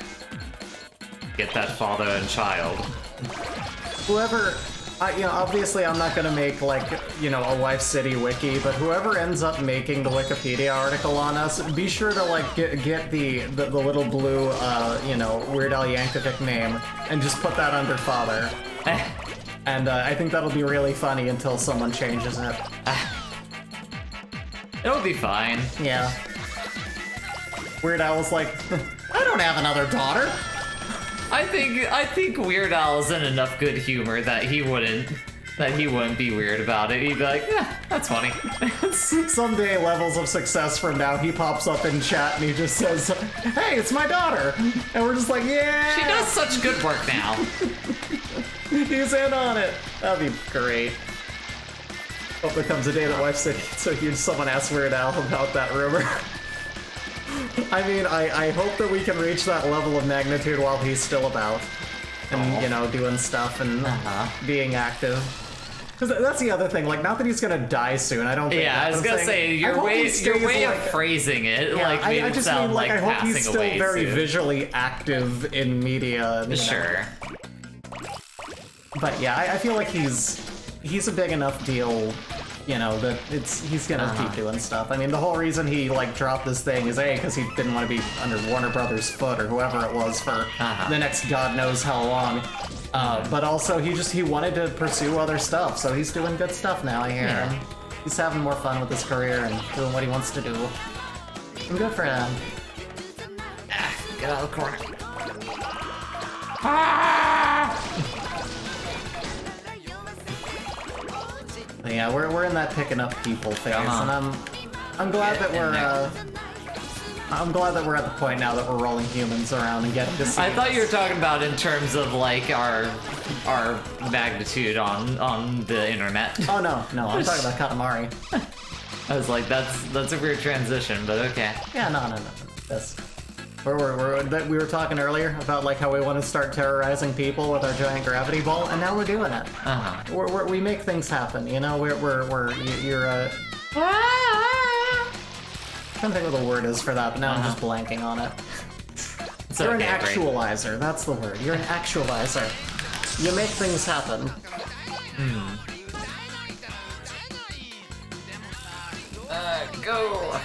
get that father and child. Whoever, obviously I'm not gonna make like, a Wife City wiki, but whoever ends up making the Wikipedia article on us, be sure to like get the little blue, Weird Al Yankovic name and just put that under father. And I think that'll be really funny until someone changes it. It'll be fine. Yeah. Weird Al's like, I don't have another daughter. I think Weird Al's in enough good humor that he wouldn't be weird about it. He'd be like, yeah, that's funny. Someday, levels of success from now, he pops up in chat and he just says, hey, it's my daughter. And we're just like, yeah. She does such good work now. He's in on it. That'd be great. Hope there comes a day that Wife City so huge someone asks Weird Al about that rumor. I mean, I hope that we can reach that level of magnitude while he's still about. And, doing stuff and being active. Because that's the other thing, like, not that he's gonna die soon, I don't think. Yeah, I was gonna say, your way of phrasing it, made it sound like I hope passing he's still away very soon. visually active in media. And, Sure. But yeah, I feel like he's a big enough deal, that he's gonna keep doing stuff. I mean, the whole reason he like dropped this thing is because he didn't want to be under Warner Brothers' foot or whoever it was for the next God knows how long. But also he wanted to pursue other stuff, so he's doing good stuff now. I hear. Yeah. He's having more fun with his career and doing what he wants to do. And good for him. Get out of the corner. But yeah, we're in that picking up people phase, and I'm glad that we're at the point now that we're rolling humans around and getting to see. I thought you were talking about in terms of like our magnitude on the internet. Oh no, I'm talking about Katamari. I was like, that's a weird transition, but okay. Yeah, no. That's we were talking earlier about like how we want to start terrorizing people with our giant gravity ball, and now we're doing it. We make things happen, you're I'm trying to think what the word is for that, but now I'm just blanking on it. You're an actualizer, that's the word. You're an actualizer. You make things happen. Go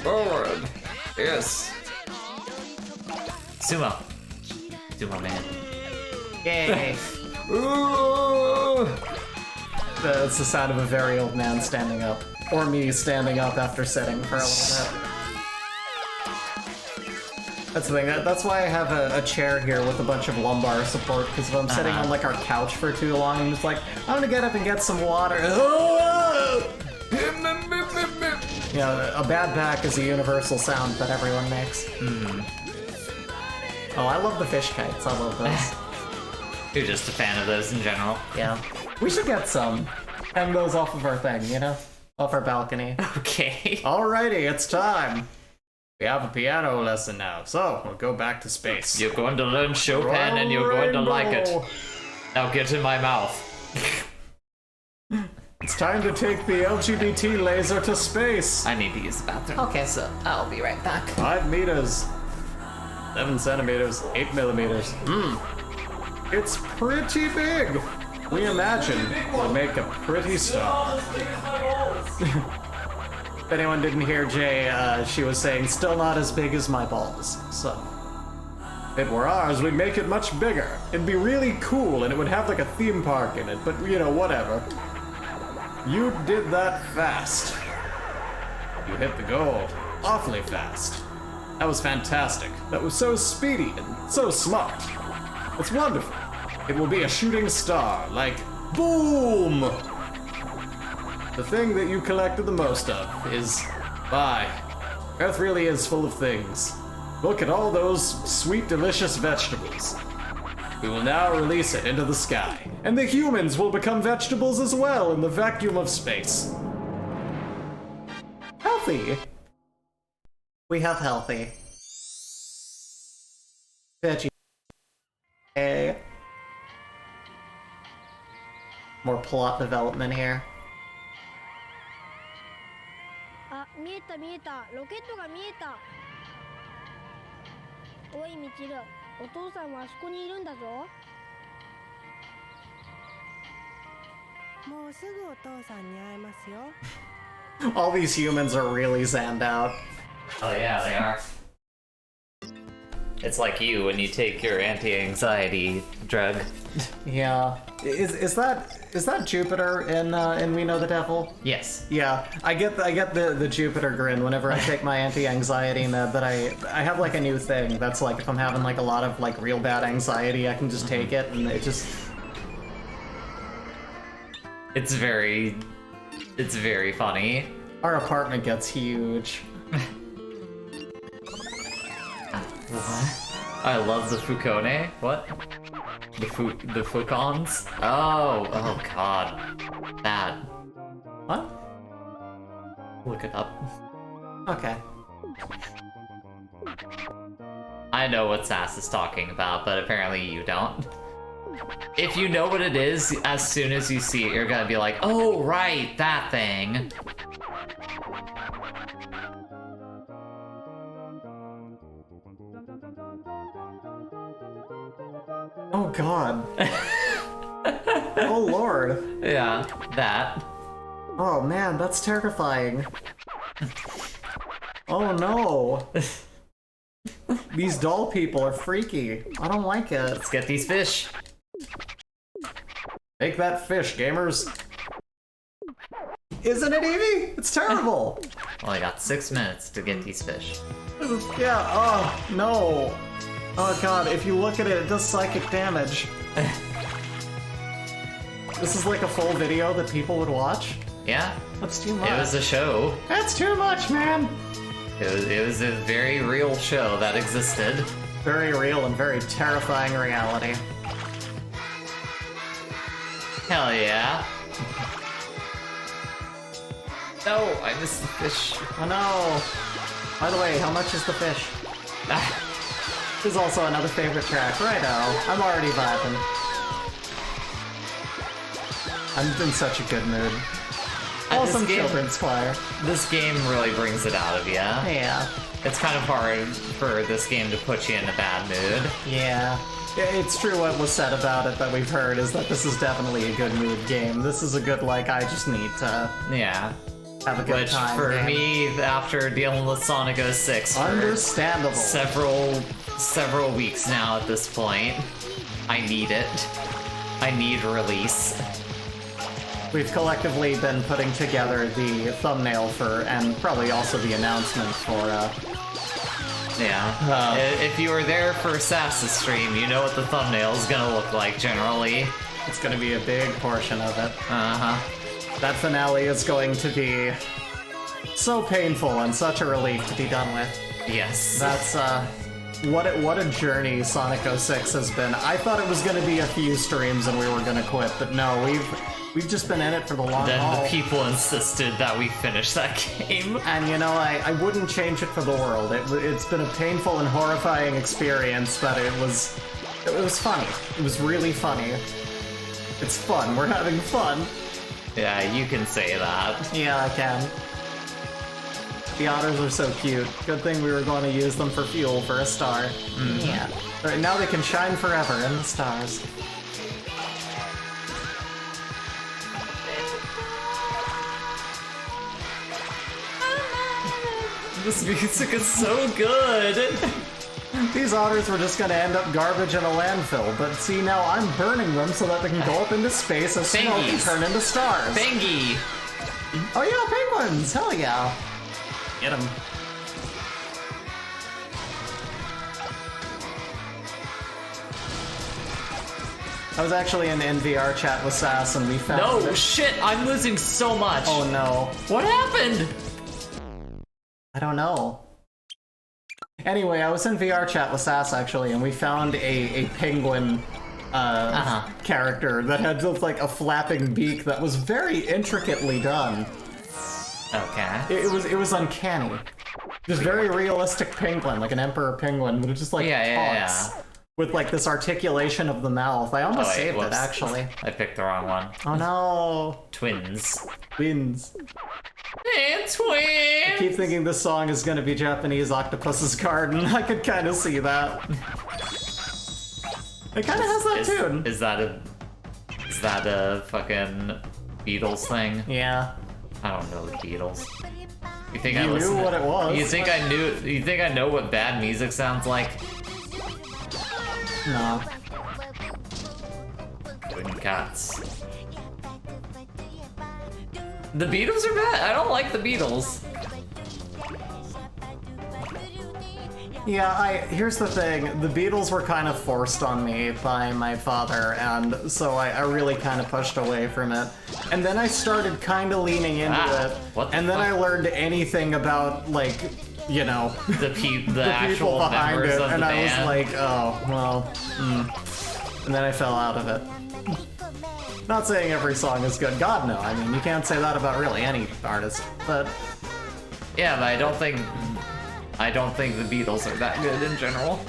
forward. Yes. Sumo man. Yay. Ooh. That's the sound of a very old man standing up. Or me standing up after sitting for a little bit. That's the thing, that's why I have a chair here with a bunch of lumbar support, because if I'm sitting on like our couch for too long, I'm just like, I'm gonna get up and get some water. A bad back is a universal sound that everyone makes. Oh, I love the fish kites, I love those. You're just a fan of those in general. Yeah. We should get some. Hang those off of our thing, Off our balcony. Okay. Alrighty, it's time. We have a piano lesson now, so we'll go back to space. You're going to learn Chopin and you're going to like it. Now get in my mouth. It's time to take the LGBT laser to space. I need to use the bathroom. Okay, so I'll be right back. 5 meters. 7 centimeters. 8 millimeters. It's pretty big. We imagine we'll make a pretty star. If anyone didn't hear Jay, she was saying, still not as big as my balls, so. If it were ours, we'd make it much bigger. It'd be really cool, and it would have like a theme park in it, but whatever. You did that fast. You hit the goal awfully fast. That was fantastic. That was so speedy and so smart. It's wonderful. It will be a shooting star, like boom! The thing that you collected the most of is, Earth really is full of things. Look at all those sweet, delicious vegetables. We will now release it into the sky, and the humans will become vegetables as well in the vacuum of space. Healthy. We have healthy. Veggie. Hey. More plot development here. あ、見えた見えた。ロケットが見えた。おい、みちる。お父さんはあそこにいるんだぞ。もうすぐお父さんに会えますよ。All these humans are really zanned out. Oh yeah, they are. It's like you when you take your anti-anxiety drug. Yeah. Is that Jupiter in We Know the Devil? Yes. Yeah, I get the Jupiter grin whenever I take my anti-anxiety med, but I have like a new thing that's like if I'm having like a lot of like real bad anxiety, I can just take it and it just... It's very funny. Our apartment gets huge. I love the Fukone. What? The Fukons? Oh god. Bad. What? Look it up. Okay. I know what Sass is talking about, but apparently you don't. If you know what it is, as soon as you see it, you're gonna be like, oh right, that thing. Oh god. Oh lord. Yeah, that. Oh man, that's terrifying. Oh no. These doll people are freaky. I don't like it. Let's get these fish. Make that fish, gamers. Isn't it, Evie? It's terrible. Well, I got 6 minutes to get these fish. Yeah, oh, no. Oh god, if you look at it, it does psychic damage. This is like a full video that people would watch? Yeah, That's too much. it was a show. That's too much, man! It was a very real show that existed. Very real and very terrifying reality. Hell yeah. No, I missed the fish. Oh no! By the way, how much is the fish? This is also another favorite track. Righto, I'm already vibing. I'm in such a good mood. Awesome children's choir. This game really brings it out of you. Yeah. It's kind of hard for this game to put you in a bad mood. Yeah. It's true what was said about it that we've heard is that this is definitely a good mood game. This is a good, like, I just need to Yeah. have a good Which, time for game. me, after dealing with Sonic 06 for Understandable. several weeks now at this point, I need it. I need release. We've collectively been putting together the thumbnail for, and probably also the announcement for, Yeah. If you were there for Sass's stream, you know what the thumbnail is gonna look like generally. it's gonna be a big portion of it. Uh-huh. That finale is going to be so painful and such a relief to be done with. Yes. That's, what a journey Sonic 06 has been. I thought it was gonna be a few streams and we were gonna quit, but no, we've just been in it for the long Then haul. the people insisted that we finish that game. And you know, I wouldn't change it for the world. It's been a painful and horrifying experience, but it was funny. It was really funny. It's fun. We're having fun. Yeah, you can say that. Yeah, I can. The otters are so cute. Good thing we were going to use them for fuel for a star. Yeah. Alright, now they can shine forever in the stars. This music is so good. These otters were just gonna end up garbage in a landfill, but see now I'm burning them so that they can go up into space as smoke and Pengies. turn into stars. Bengi. Oh yeah, penguins! Hell yeah! Get them. I was actually in VR chat with Sass and we found No, that- shit, I'm losing so much. Oh no. What happened? I don't know. Anyway, I was in VR chat with Sass actually, and we found a penguin character that had just like a flapping beak that was very intricately done. Okay. It was uncanny. Just very realistic penguin, like an emperor penguin, but it just like talks with like this articulation of the mouth. I almost saved it actually. I picked the wrong one. Oh no! Twins. Twins. And twins! I keep thinking this song is gonna be Japanese Octopus's Garden. I could kind of see that. It kind of has that tune. Is that a fucking Beatles thing? Yeah. I don't know the Beatles. You think You I knew listen what it was. You think I know what bad music sounds like? No. Wooden cats. The Beatles are bad. I don't like the Beatles. Yeah, here's the thing. The Beatles were kind of forced on me by my father, and so I really kind of pushed away from it. And then I started kind of leaning into it. What the and then fuck? I learned anything about, like, you know, The the actual people behind members it, of the and I band. was like, oh, well, And then I fell out of it. Not saying every song is good. God, no. I mean, you can't say that about really any artist. But Yeah, but I don't think the Beatles are that good in general.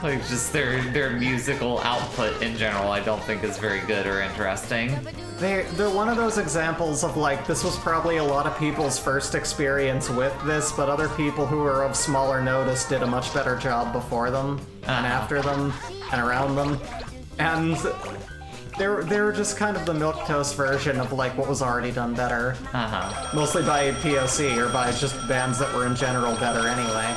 Like, just their musical output in general, I don't think is very good or interesting. they're one of those examples of, like, this was probably a lot of people's first experience with this, but other people who were of smaller notice did a much better job before them, and after them, and around them. And they were just kind of the milquetoast version of, like, what was already done better. Mostly by POC, or by just bands that were in general better anyway.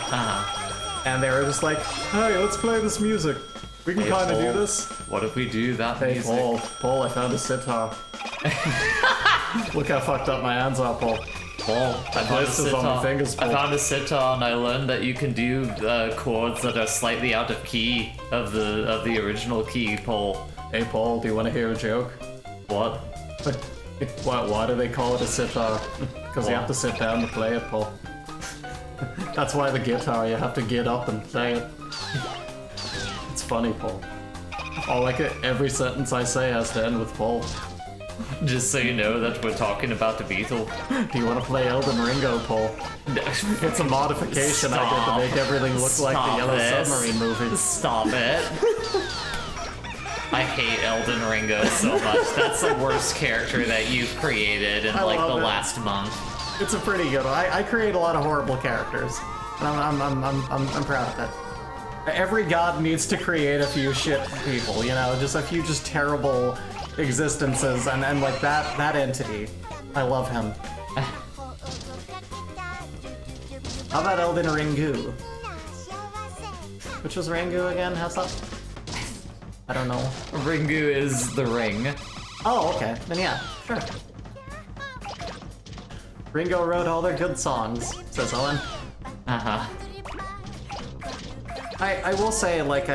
And they were just like, hey, let's play this music. We can kind of do this. What if we do that Hey, music? Paul, I found a sitar. Look how fucked up my hands are, Paul. Paul, I found a blisters on my sitar. fingers, I Paul. found a sitar, and I learned that you can do chords that are slightly out of key of the original key, Paul. Hey, Paul, do you want to hear a joke? What? Why do they call it a sitar? Because you have to sit down to play it, Paul. That's why the guitar, you have to get up and play it. It's funny, Paul. Every sentence I say has to end with Paul. Just so you know that we're talking about the Beatles. Do you want to play Elden Ringo, Paul? It's a modification I did to make everything look like the Yellow Submarine movie. Stop it. I hate Elden Ringo so much. That's the worst character that you've created in I like the love it. last month. It's a pretty good one. I create a lot of horrible characters. And I'm proud of it. Every god needs to create a few shit people, you know, just a few just terrible existences, and like that entity. I love him. How about Elden Ringu? Which was Ringu again? How's that? I don't know. Ringu is the ring. Oh, okay. Then yeah, sure. Ringo wrote all their good songs, says Owen. I will say, like,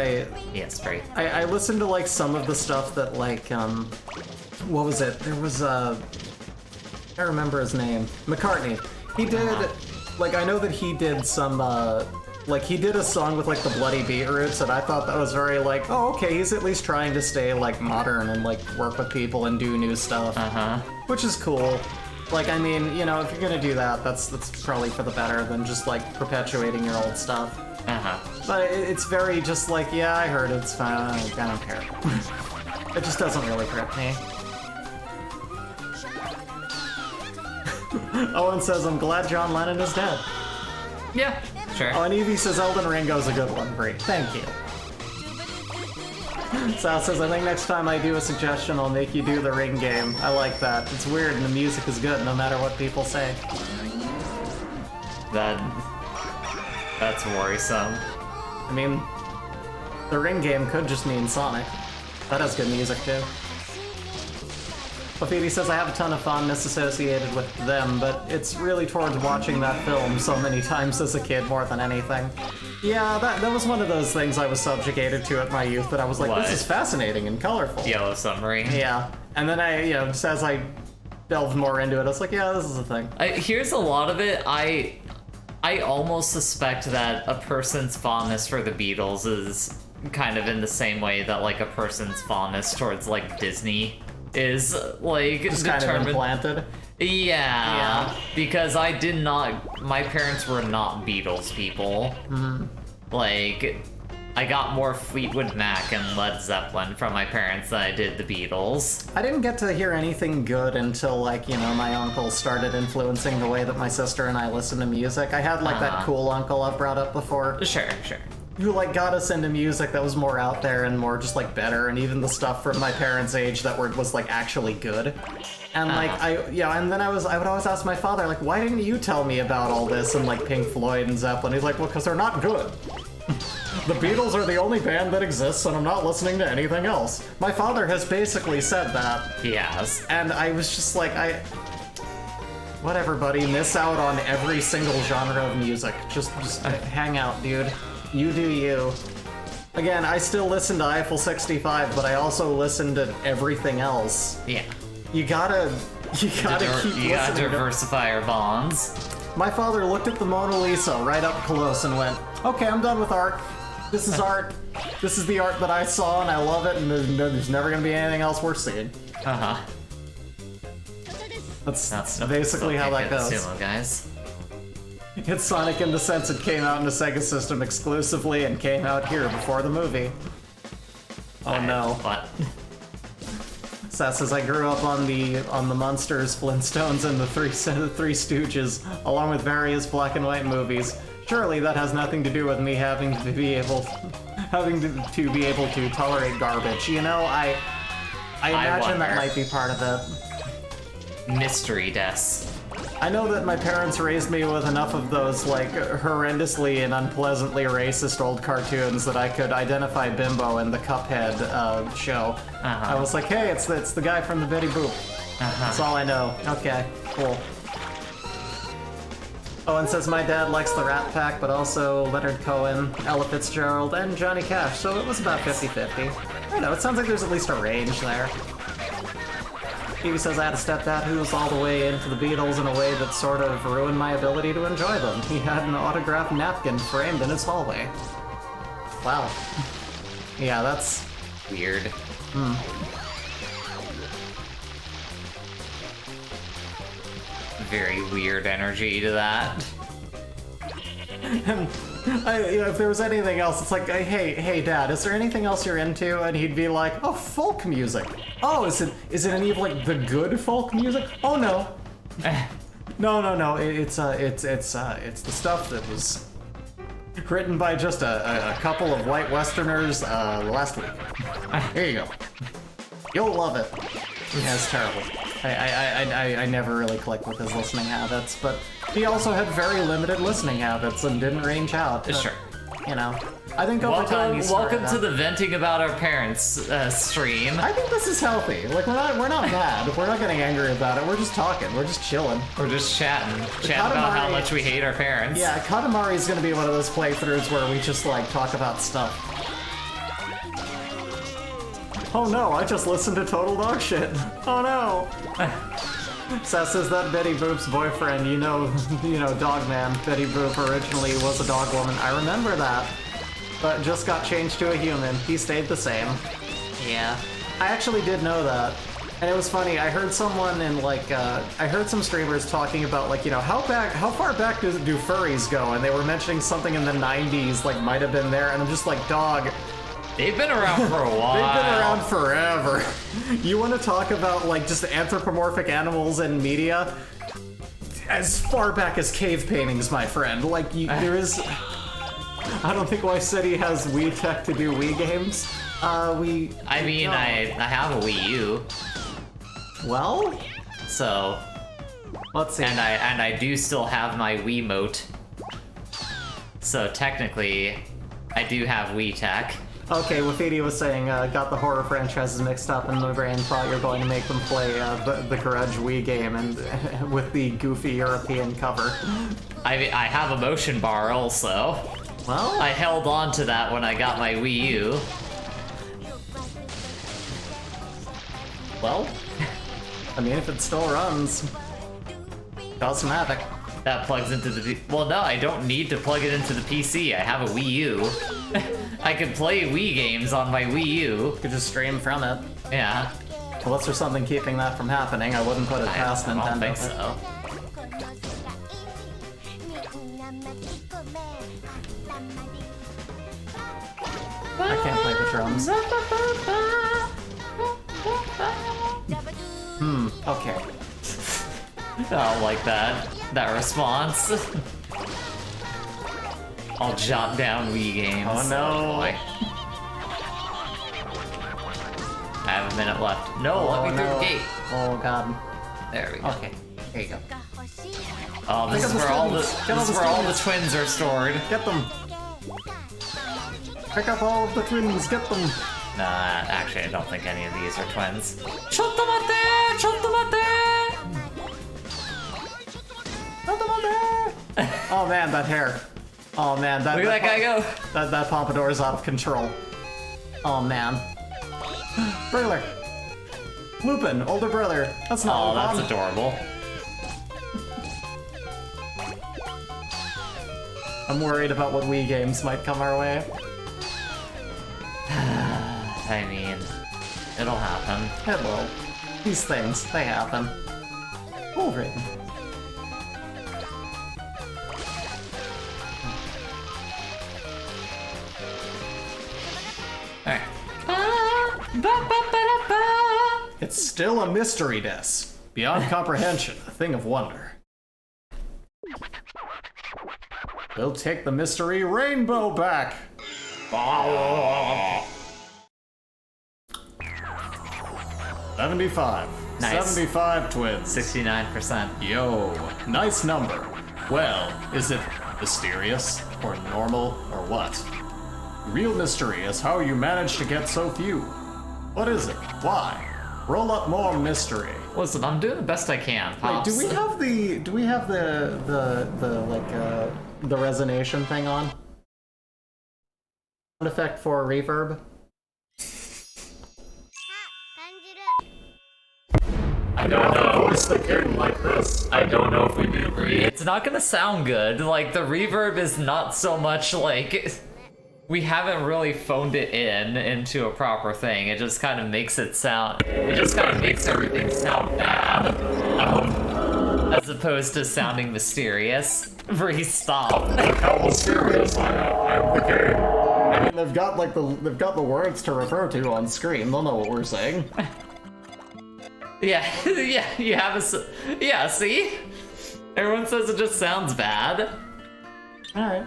Yes, very. I listened to, like, some of the stuff that, like, what was it? There was, I can't remember his name. McCartney. He did, like, I know that he did some, like, he did a song with, like, the Bloody Beetroots, and I thought that was very, like, oh, okay, he's at least trying to stay, like, modern and, like, work with people and do new stuff. Which is cool. Like, I mean, you know, if you're gonna do that, that's probably for the better than just, like, perpetuating your old stuff. But it's very just like, yeah, I heard it, it's fine, I don't care. It just doesn't really grip me. Owen says, I'm glad John Lennon is dead. Yeah, sure. Oh, and Evie says Elden Ringo's a good one. Great, thank you. Sal says, I think next time I do a suggestion, I'll make you do the ring game. I like that. It's weird and the music is good no matter what people say. That's worrisome. I mean, the ring game could just mean Sonic. That has good music too. Lafiti says, I have a ton of fondness associated with them, but it's really towards watching that film so many times as a kid more than anything. Yeah, that was one of those things I was subjugated to at my youth that I was like, What? this is fascinating and colorful. Yellow Submarine. Yeah, and then I, you know, just as I delved more into it, I was like, yeah, this is a thing. Here's a lot of it. I almost suspect that a person's fondness for the Beatles is kind of in the same way that like a person's fondness towards like Disney is like Just determined. kind of implanted. Yeah, because my parents were not Beatles people. Like, I got more Fleetwood Mac and Led Zeppelin from my parents than I did the Beatles. I didn't get to hear anything good until, like, you know, my uncle started influencing the way that my sister and I listen to music. I had, like, that cool uncle I've brought up before. Sure. who like got us into music that was more out there and more just like better, and even the stuff from my parents' age that was like actually good. And like and then I would always ask my father, like, why didn't you tell me about all this and like Pink Floyd and Zeppelin? He's like, well, because they're not good. The Beatles are the only band that exists, and I'm not listening to anything else. My father has basically said that. He has. And I was just like, whatever, buddy, miss out on every single genre of music. Just hang out, dude. You do you. Again, I still listen to Eiffel 65, but I also listen to everything else. Yeah. You gotta keep listening. You gotta diversify our bonds. My father looked at the Mona Lisa right up close and went, okay, I'm done with art. This is art. This is the art that I saw, and I love it, and there's never gonna be anything else worth seeing. Uh-huh. That's basically how that goes. Sumo, guys. It's Sonic in the sense it came out in the Sega System exclusively and came out here before the movie. Oh no. What? Sass says, I grew up on the Munsters, Flintstones, and the Three Stooges, along with various black and white movies. Surely that has nothing to do with me having to be able to tolerate garbage. You know, I imagine that might be part of it. Mystery Des. I know that my parents raised me with enough of those, like, horrendously and unpleasantly racist old cartoons that I could identify Bimbo in the Cuphead show. I was like, hey, it's the guy from the Betty Boop. That's all I know. Okay, cool. Owen says, my dad likes the Rat Pack, but also Leonard Cohen, Ella Fitzgerald, and Johnny Cash, so it was about 50-50. I don't know, it sounds like there's at least a range there. Phoebe says, I had a stepdad who was all the way into the Beatles in a way that sort of ruined my ability to enjoy them. He had an autographed napkin framed in his hallway. Wow. Yeah, that's... weird. Very weird energy to that. If there was anything else, it's like, hey, Dad, is there anything else you're into? And he'd be like, oh, folk music. Oh, is it any of like the good folk music? Oh no, no. It's the stuff that was written by just a couple of white Westerners last week. Here you go. You'll love it. Yeah, it's terrible. I never really clicked with his listening habits, but he also had very limited listening habits and didn't range out. But, sure. You know, I think over time he's welcome to the venting about our parents stream. I think this is healthy. Like we're not mad. We're not getting angry about it. We're just talking. We're just chilling. We're just chatting about how much we hate our parents. Yeah, Katamari is gonna be one of those playthroughs where we just like talk about stuff. Oh no, I just listened to total dog shit. Oh no. Sass says that Betty Boop's boyfriend, you know, Dogman. Betty Boop originally was a dog woman. I remember that, but just got changed to a human. He stayed the same. Yeah, I actually did know that, and it was funny. I heard someone in like, I heard some streamers talking about like, you know, how far back do furries go, and they were mentioning something in the 90s, like might have been there, and I'm just like, dog. They've been around for a while. They've been around forever. You want to talk about like just anthropomorphic animals in media? As far back as cave paintings, my friend. Like there is. I don't think Wife City has Wii tech to do Wii games. I mean, no. I have a Wii U. Well, so let's see. And I do still have my Wiimote. So technically, I do have Wii tech. Okay, Wafidi was saying, got the horror franchises mixed up in my brain, thought you were going to make them play the Grudge Wii game and with the goofy European cover. I have a motion bar also. Well? I held on to that when I got my Wii U. Well, I mean, if it still runs, cause some havoc. That plugs into the... Well, no, I don't need to plug it into the PC. I have a Wii U. I can play Wii games on my Wii U. You could just stream from it. Yeah. Unless there's something keeping that from happening, I wouldn't put it past Nintendo. I don't think so. I can't play the drums. Okay. I don't like that response. I'll jot down Wii games. Oh no. Boy. I have a minute left. No, let me through the gate. Oh god. There we go. Okay, there you go. Oh, this is where all the twins are stored. Get them. Pick up all of the twins, get them. Nah, actually, I don't think any of these are twins. Chotomate! Chotomate! Oh man, that hair. Oh man, that Look at that guy go. That pompadour is out of control. Oh man. Brother. Lupin, older brother. That's not Oh, Lupin. that's adorable. I'm worried about what Wii games might come our way. I mean, it'll happen. It will. These things, they happen. Wolverine. Alright. It's still a mystery disc. Beyond comprehension, a thing of wonder. We'll take the mystery rainbow back. 75. Nice. 75 twins. 69%. Yo, nice number. Well, is it mysterious, or normal, or what? The real mystery is how you managed to get so few. What is it? Why? Roll up more mystery. Listen, I'm doing the best I can, Wait, Pops. do we have the resonation thing on? Sound effect for reverb? I don't know. Voice the king like this. I don't know if we do agree. It's not gonna sound good. Like, the reverb is not so much like... We haven't really phoned it into a proper thing. It just kind of makes it sound... It just kind of makes everything sound bad. As opposed to sounding mysterious. Bree, stop. How mysterious I am the king. I mean, they've got the words to refer to on screen. They'll know what we're saying. Yeah, yeah, you have a... Yeah, see? Everyone says it just sounds bad. Alright.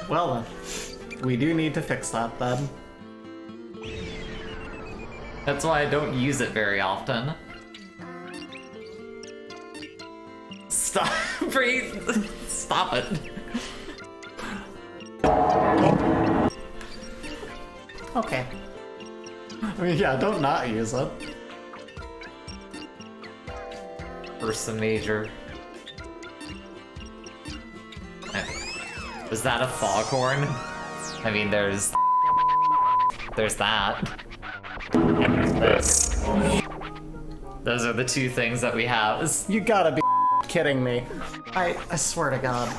Well then, we do need to fix that then. That's why I don't use it very often. Stop, breathe. Stop it. Okay. I mean, yeah, don't not use it. Ursa Major. Is that a foghorn? I mean, there's that. And there's this. Those are the two things that we have. You gotta be kidding me. I swear to God.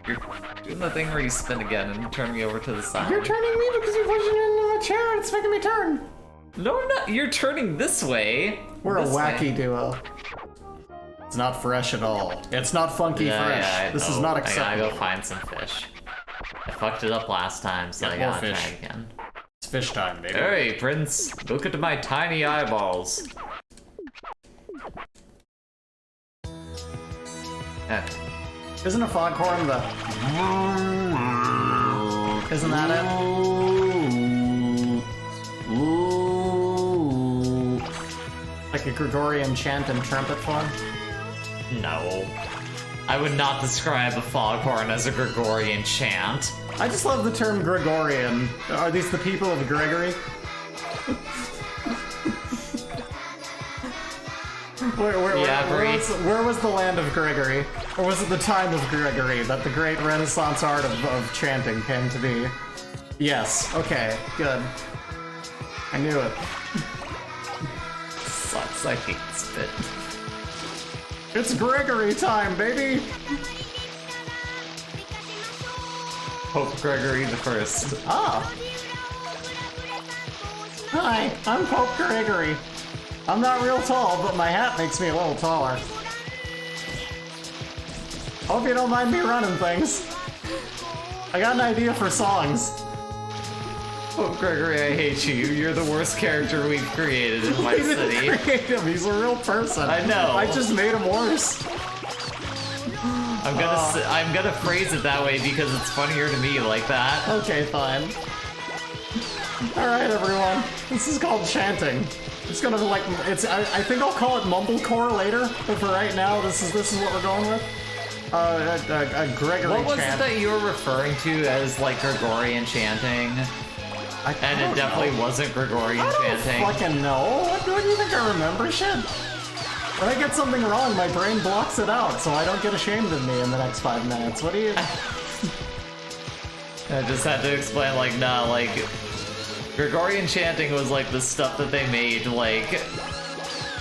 You're doing the thing where you spin again and turn me over to the side. You're turning me because you're pushing into a chair and it's making me turn. No, I'm not. You're turning this way. We're This a wacky way. duo. It's not fresh at all. It's not funky fresh. Yeah, this is know. not I gotta acceptable. go find some fish. I fucked it up last time, so I Get more gotta try fish. it again. It's fish time, baby. Hey, Prince, look at my tiny eyeballs. Isn't a foghorn the... Isn't that it? Like a Gregorian chant in trumpet form? No. I would not describe a foghorn as a Gregorian chant. I just love the term Gregorian. Are these the people of Gregory? Where was the land of Gregory? Or was it the time of Gregory that the great Renaissance art of chanting came to be? Yes, okay, good. I knew it. Sucks, I hate spit. It's Gregory time, baby! Pope Gregory the First. Ah! Hi, I'm Pope Gregory. I'm not real tall, but my hat makes me a little taller. Hope you don't mind me running things. I got an idea for songs. Pope Gregory, I hate you. You're the worst character we've created in my We didn't city. create him, he's a real person. I know. I just made him worse. I'm gonna phrase it that way because it's funnier to me like that. Okay, fine. Alright, everyone. This is called chanting. It's gonna be like, I think I'll call it mumblecore later, but for right now, this is what we're going with. Gregory What was chant. it that you were referring to as, like, Gregorian chanting? And it definitely wasn't Gregorian chanting. I don't fucking know. What do you think I remember shit? When I get something wrong, my brain blocks it out, so I don't get ashamed of me in the next 5 minutes. What do you... I just had to explain, like, nah, like... Gregorian chanting was, like, the stuff that they made, like...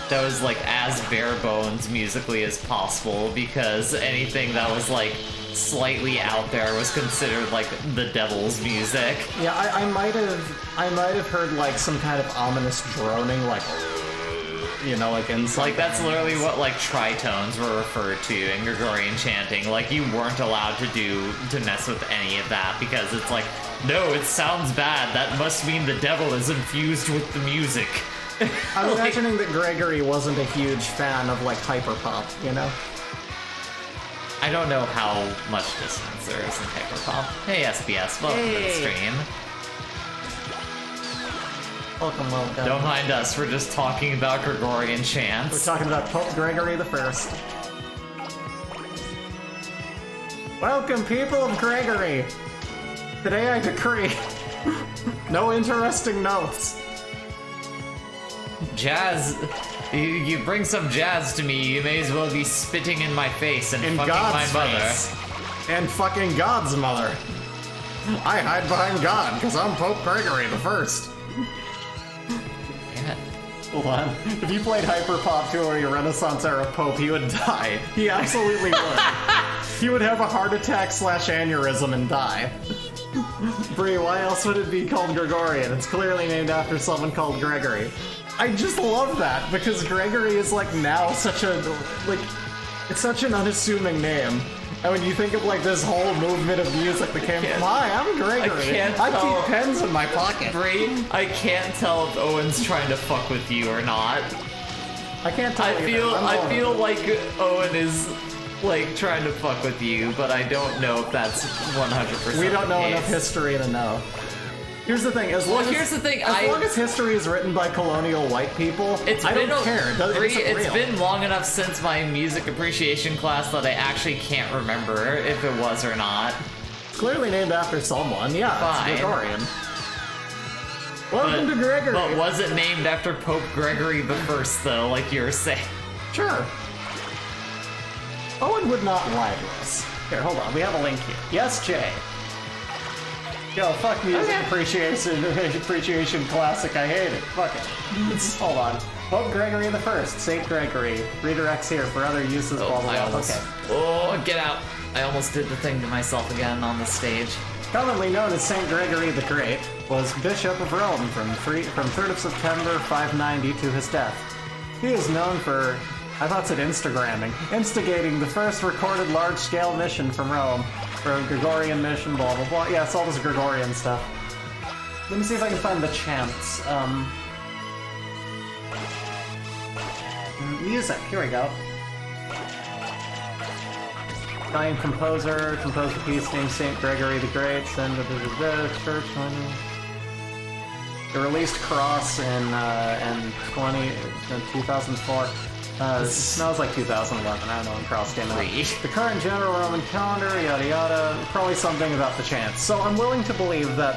that was, like, as bare bones musically as possible, because anything that was, like, slightly out there was considered, like, the devil's music. Yeah, I might have heard, like, some kind of ominous droning, like... You know, like in like that's literally what like tritones were referred to in Gregorian chanting. Like you weren't allowed to mess with any of that because it's like, no, it sounds bad. That must mean the devil is infused with the music. I'm imagining that Gregory wasn't a huge fan of like hyperpop, you know? I don't know how much distance there is in hyperpop. Hey SBS, welcome to the stream. Welcome. Don't mind us, we're just talking about Gregorian chants. We're talking about Pope Gregory the First. Welcome, people of Gregory! Today I decree no interesting notes. Jazz, you bring some jazz to me, you may as well be spitting in my face and In fucking God's my mother. face. And fucking God's mother. I hide behind God, because I'm Pope Gregory the First. Hold on. If you played Hyperpop to a Renaissance era Pope, he would die. He absolutely would. He would have a heart attack / aneurysm and die. Brie, why else would it be called Gregorian? It's clearly named after someone called Gregory. I just love that, because Gregory is like now such a, like, it's such an unassuming name. And when you think of like this whole movement of music that came from, hi, I'm Gregory. I keep pens in my pocket. Brie, I can't tell if Owen's trying to fuck with you or not. I can't tell. I feel like Owen is like trying to fuck with you, but I don't know if that's 100%. We don't know enough history to know. Here's the thing. As long as history is written by colonial white people, I don't care. It's been long enough since my music appreciation class that I actually can't remember if it was or not. Clearly named after someone. Yeah, fine. It's Gregorian. Welcome to Gregory. But was it named after Pope Gregory the First, though, like you were saying? Sure. Owen would not lie to us. Here, hold on. We have a link here. Yes, Jay. Yo, fuck music appreciation classic. I hate it. Fuck it. Hold on. Pope Gregory the First, Saint Gregory. Redirects here for other uses. Blah blah blah. Okay. Oh, get out! I almost did the thing to myself again on the stage. Commonly known as Saint Gregory the Great, was Bishop of Rome from 3rd of September 590 to his death. He is known for, I thought it said Instagramming, instigating the first recorded large-scale mission from Rome. For a Gregorian mission, blah blah blah. Yeah, it's all this Gregorian stuff. Let me see if I can find the chants. Music, here we go. Italian composer, composed a piece named Saint Gregory the Great, send the church one. The released Cross in 2004. It smells like 2011, I don't know when Cross came out. The current general Roman calendar, yada yada, probably something about the chants. So I'm willing to believe that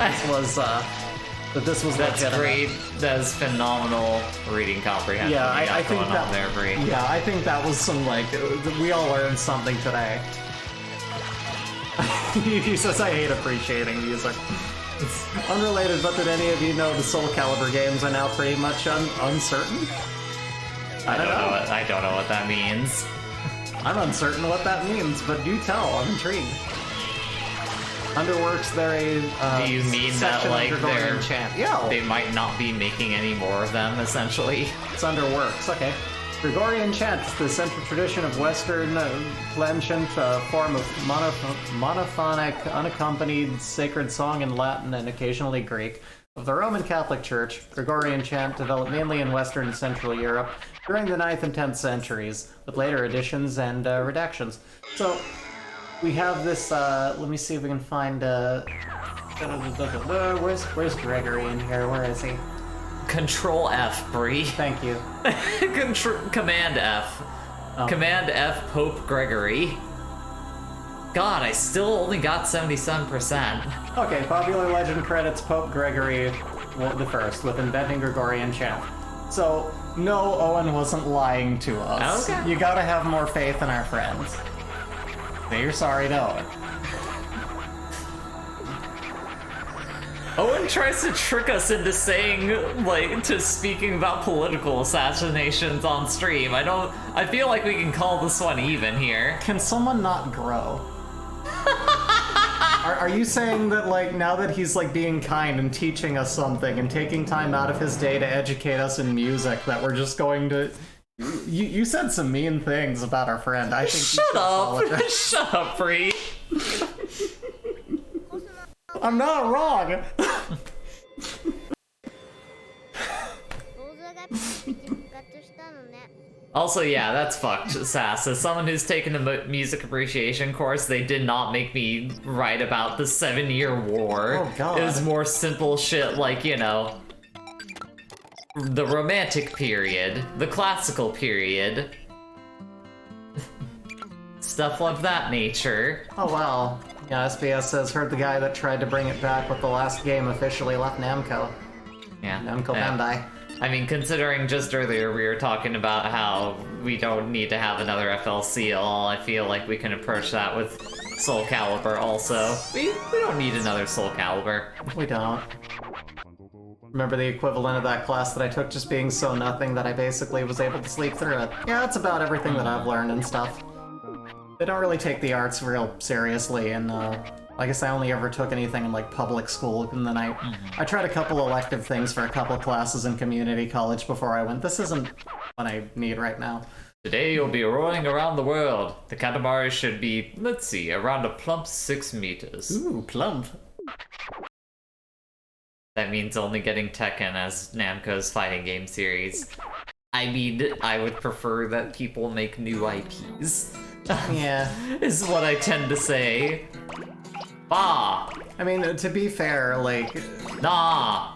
this was That's legitimate. great. That's phenomenal reading comprehension. Yeah, I think going that. on there, Brie. Yeah, I think that was some like we all learned something today. He says I hate appreciating music. It's unrelated, but did any of you know the Soul Calibur games are now pretty much uncertain? I don't know what that means. I'm uncertain what that means, but do tell. I'm intrigued. Underworks, they're a do you mean that like they might not be making any more of them? Essentially, it's Underworks. Okay. Gregorian chant, the central tradition of Western plainchant form of monophonic, unaccompanied sacred song in Latin and occasionally Greek. Of the Roman Catholic Church, Gregorian chant developed mainly in Western and Central Europe during the 9th and 10th centuries, with later additions and redactions. So, We have this, let me see if we can find, where's Gregory in here? Where is he? Control F, Bree. Thank you. Command F. Oh. Command F Pope Gregory. God, I still only got 77%. Okay, popular legend credits Pope Gregory the First with inventing Gregorian chant. So, no, Owen wasn't lying to us. Okay. You gotta have more faith in our friends. Say you're sorry to Owen. Owen tries to trick us into saying, to speaking about political assassinations on stream. I feel like we can call this one even here. Can someone not grow? Are you saying that, now that he's, being kind and teaching us something and taking time out of his day to educate us in music, that we're just going to... You said some mean things about our friend. I think Shut up! Shut up, Bree! I'm not wrong! Also, yeah, that's fucked, Sass. As someone who's taken a music appreciation course, they did not make me write about the 7-Year War. Oh, God. It was more simple shit like, the Romantic period, the Classical period, stuff of that nature. Oh, wow. Yeah, SBS says, heard the guy that tried to bring it back with the last game officially left Namco. Yeah. Namco Bandai. I mean, considering just earlier we were talking about how we don't need to have another FLC at all, I feel like we can approach that with Soul Calibur also. We don't need another Soul Calibur. We don't. Remember the equivalent of that class that I took just being so nothing that I basically was able to sleep through it. Yeah, that's about everything that I've learned and stuff. They don't really take the arts real seriously, and I guess I only ever took anything in public school, and then I tried a couple elective things for a couple classes in community college before I went. This isn't what I need right now. Today you'll be rolling around the world. The Katamari should be, let's see, around a plump 6 meters. Ooh, plump. That means only getting Tekken as Namco's fighting game series. I mean, I would prefer that people make new IPs. Yeah. Is what I tend to say. Bah! I mean, to be fair, Nah!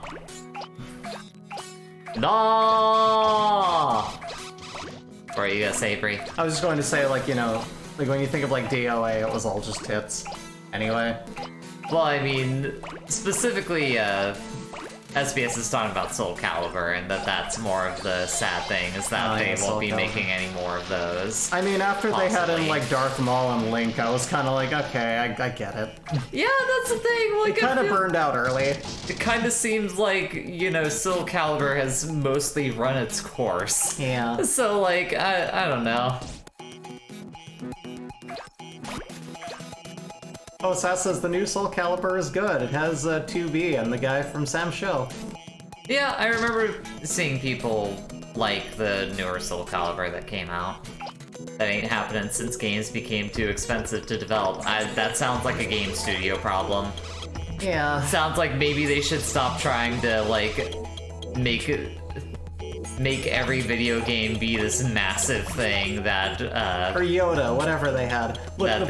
Nah! What are you gonna say, Bree? I was just going to say, when you think of, DOA, it was all just tits. Anyway. Well, I mean, specifically, SBS is talking about Soul Calibur, and that's more of the sad thing, is that they won't be making any more of those. I mean, after Possibly. they had in, Darth Maul and Link, I was kind of okay, I get it. Yeah, that's the thing, It kind of burned out early. It kind of seems like, Soul Calibur has mostly run its course. Yeah. So, I don't know. Oh, Sass says the new Soul Calibur is good. It has 2B and the guy from Sam's show. Yeah, I remember seeing people like the newer Soul Calibur that came out. That ain't happening since games became too expensive to develop. That sounds like a game studio problem. Yeah. Sounds like maybe they should stop trying to, make every video game be this massive thing that, Or Yoda, whatever they had. Look, that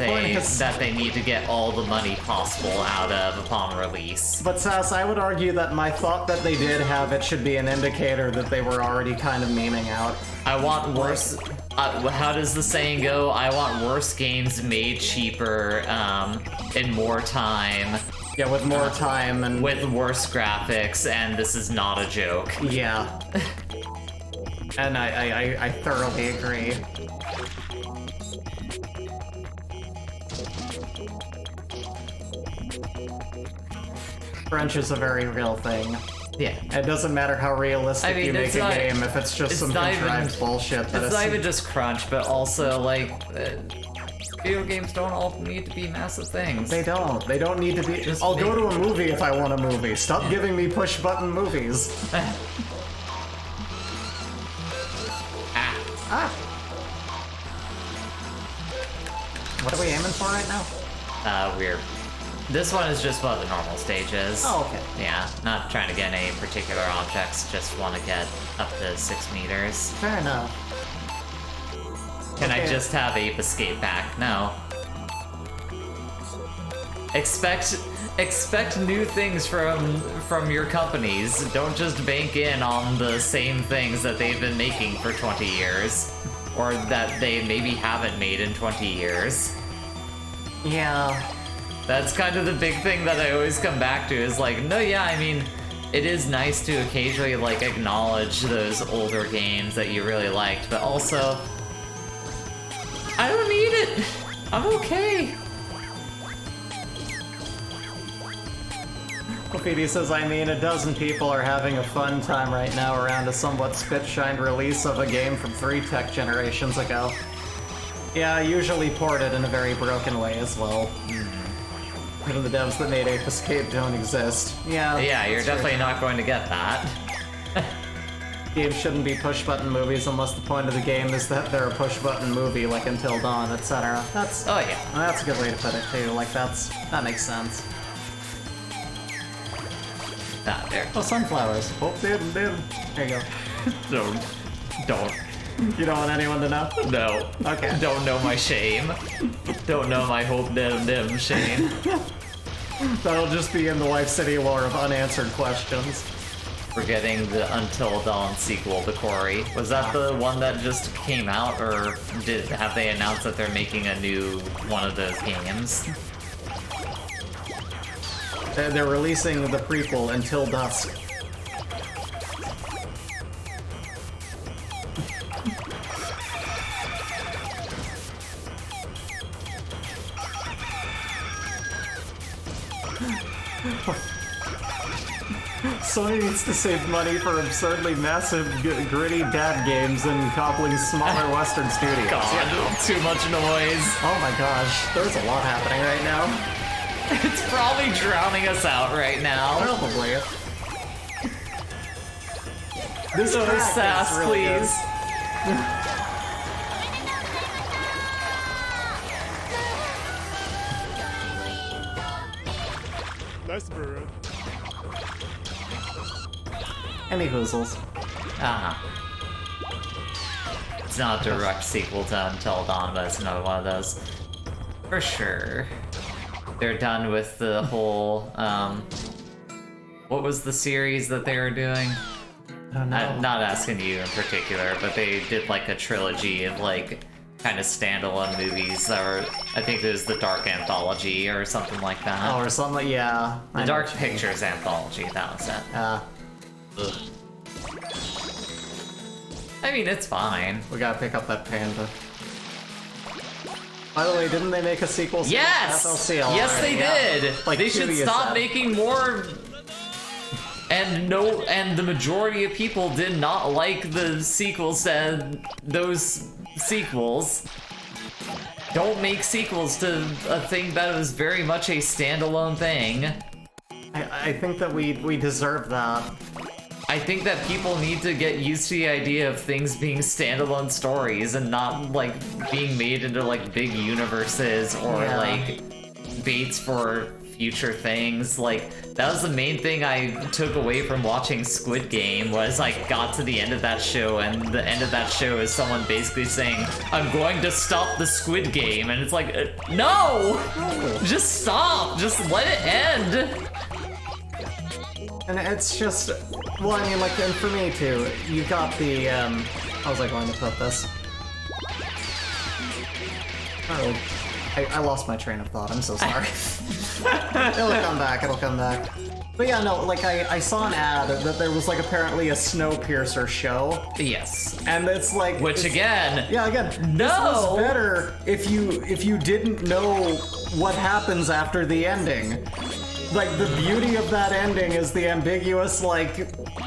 they need to get all the money possible out of upon release. But Sass, I would argue that my thought that they did have it should be an indicator that they were already kind of memeing out. I want worse... how does the saying go? I want worse games made cheaper, in more time. Yeah, with more time and... With worse graphics, and this is not a joke. Yeah. And I thoroughly agree. Crunch is a very real thing. Yeah. It doesn't matter how realistic you make a game if it's just some contrived bullshit. It's not even just crunch, but also, video games don't all need to be massive things. They don't. They don't need to be... I'll go to a movie if I want a movie. Stop giving me push-button movies. What are we aiming for right now? Weird. This one is just what the normal stage is. Oh, okay. Yeah, not trying to get any particular objects, just want to get up to 6 meters. Fair enough. Can I just have Ape escape back? No. Expect new things from your companies. Don't just bank in on the same things that they've been making for 20 years. Or that they maybe haven't made in 20 years. Yeah. That's kind of the big thing that I always come back to, is like, no, yeah, I mean, it is nice to occasionally, like, acknowledge those older games that you really liked, but also, I don't need it! I'm okay! Graffiti says, I mean, 12 people are having a fun time right now around a somewhat spit-shined release of a game from 3 tech generations ago. Yeah, usually ported in a very broken way as well. Even the devs that made Ape Escape don't exist. Yeah, you're definitely not going to get that. Games shouldn't be push-button movies unless the point of the game is that they're a push-button movie, like Until Dawn, etc. That's... Oh yeah. That's a good way to put it, too. Like, that makes sense. Ah, there. Oh, sunflowers. Oh, did. There you go. Don't. You don't want anyone to know? No. Okay. Don't know my shame. Don't know my hope dim shame. That'll just be in the Life City lore of unanswered questions. Forgetting the Until Dawn sequel to Corey. Was that the one that just came out, or have they announced that they're making a new one of those games? They're releasing the prequel, Until Dusk. Sony needs to save money for absurdly massive, gritty dad games and cobbling smaller Western studios. God, too much noise. Oh my gosh, there's a lot happening right now. It's probably drowning us out right now. Probably. This No track sass, is really good. please. Nice bird. Any hoozles. Ah. It's not a direct sequel to Until Dawn, but it's another one of those. For sure. They're done with the whole, what was the series that they were doing? Oh, no. I'm not asking you in particular, but they did like a trilogy of like kind of standalone movies that were, I think it was the Dark Anthology or something like that. Oh, or something, yeah. The Dark Pictures Anthology, that was it. Ugh. I mean, it's fine. We gotta pick up that panda. By the way, didn't they make a sequel? Yes! FLCL Yes, already? they Yeah. did! Like They should 2 years stop out. making more... And the majority of people did not like the sequels to those sequels. Don't make sequels to a thing that was very much a standalone thing. I think that we deserve that. I think that people need to get used to the idea of things being standalone stories and not, like, being made into, like, big universes or, Yeah. like, baits for future things. Like, that was the main thing I took away from watching Squid Game, was I got to the end of that show, and the end of that show is someone basically saying, I'm going to stop the Squid Game, and it's like, no! Just stop! Just let it end! And it's just, well, I mean, like, and for me too, you got the, how was I going to put this? Oh, I lost my train of thought, I'm so sorry. It'll come back. But yeah, no, like, I saw an ad that there was, like, apparently a Snowpiercer show. Yes. And it's like... Which, again... Yeah, again, no! This was better if you didn't know what happens after the ending. Like, the beauty of that ending is the ambiguous, like,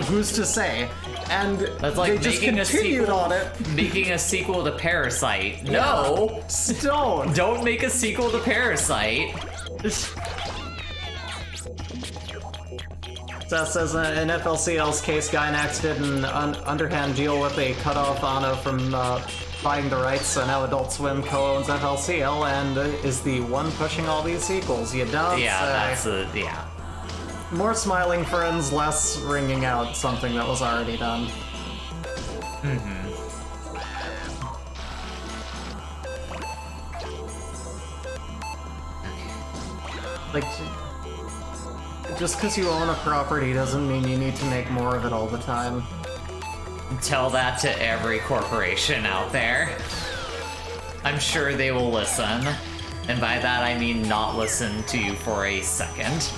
who's to say? And That's like they just making continued on it. Making a sequel to Parasite. No! Stone! Don't make a sequel to Parasite. Seth says, in FLCL's case, Gynax did an underhand deal with a cut-off Anno from buying the rights, so now Adult Swim co-owns FLCL and is the one pushing all these sequels. You don't say. Yeah. More smiling friends, less ringing out something that was already done. Like, just because you own a property doesn't mean you need to make more of it all the time. Tell that to every corporation out there. I'm sure they will listen. And by that I mean not listen to you for a second.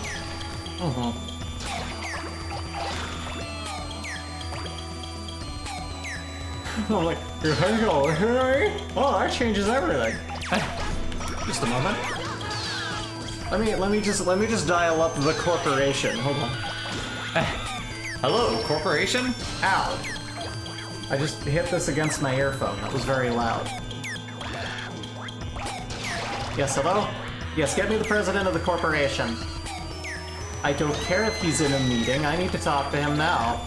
I'm like, hang on, hey? Oh, that changes everything. Just a moment. Let me just dial up the corporation. Hold on. Hello, corporation? Ow. I just hit this against my earphone. That was very loud. Yes, hello? Yes, get me the president of the corporation. I don't care if he's in a meeting. I need to talk to him now.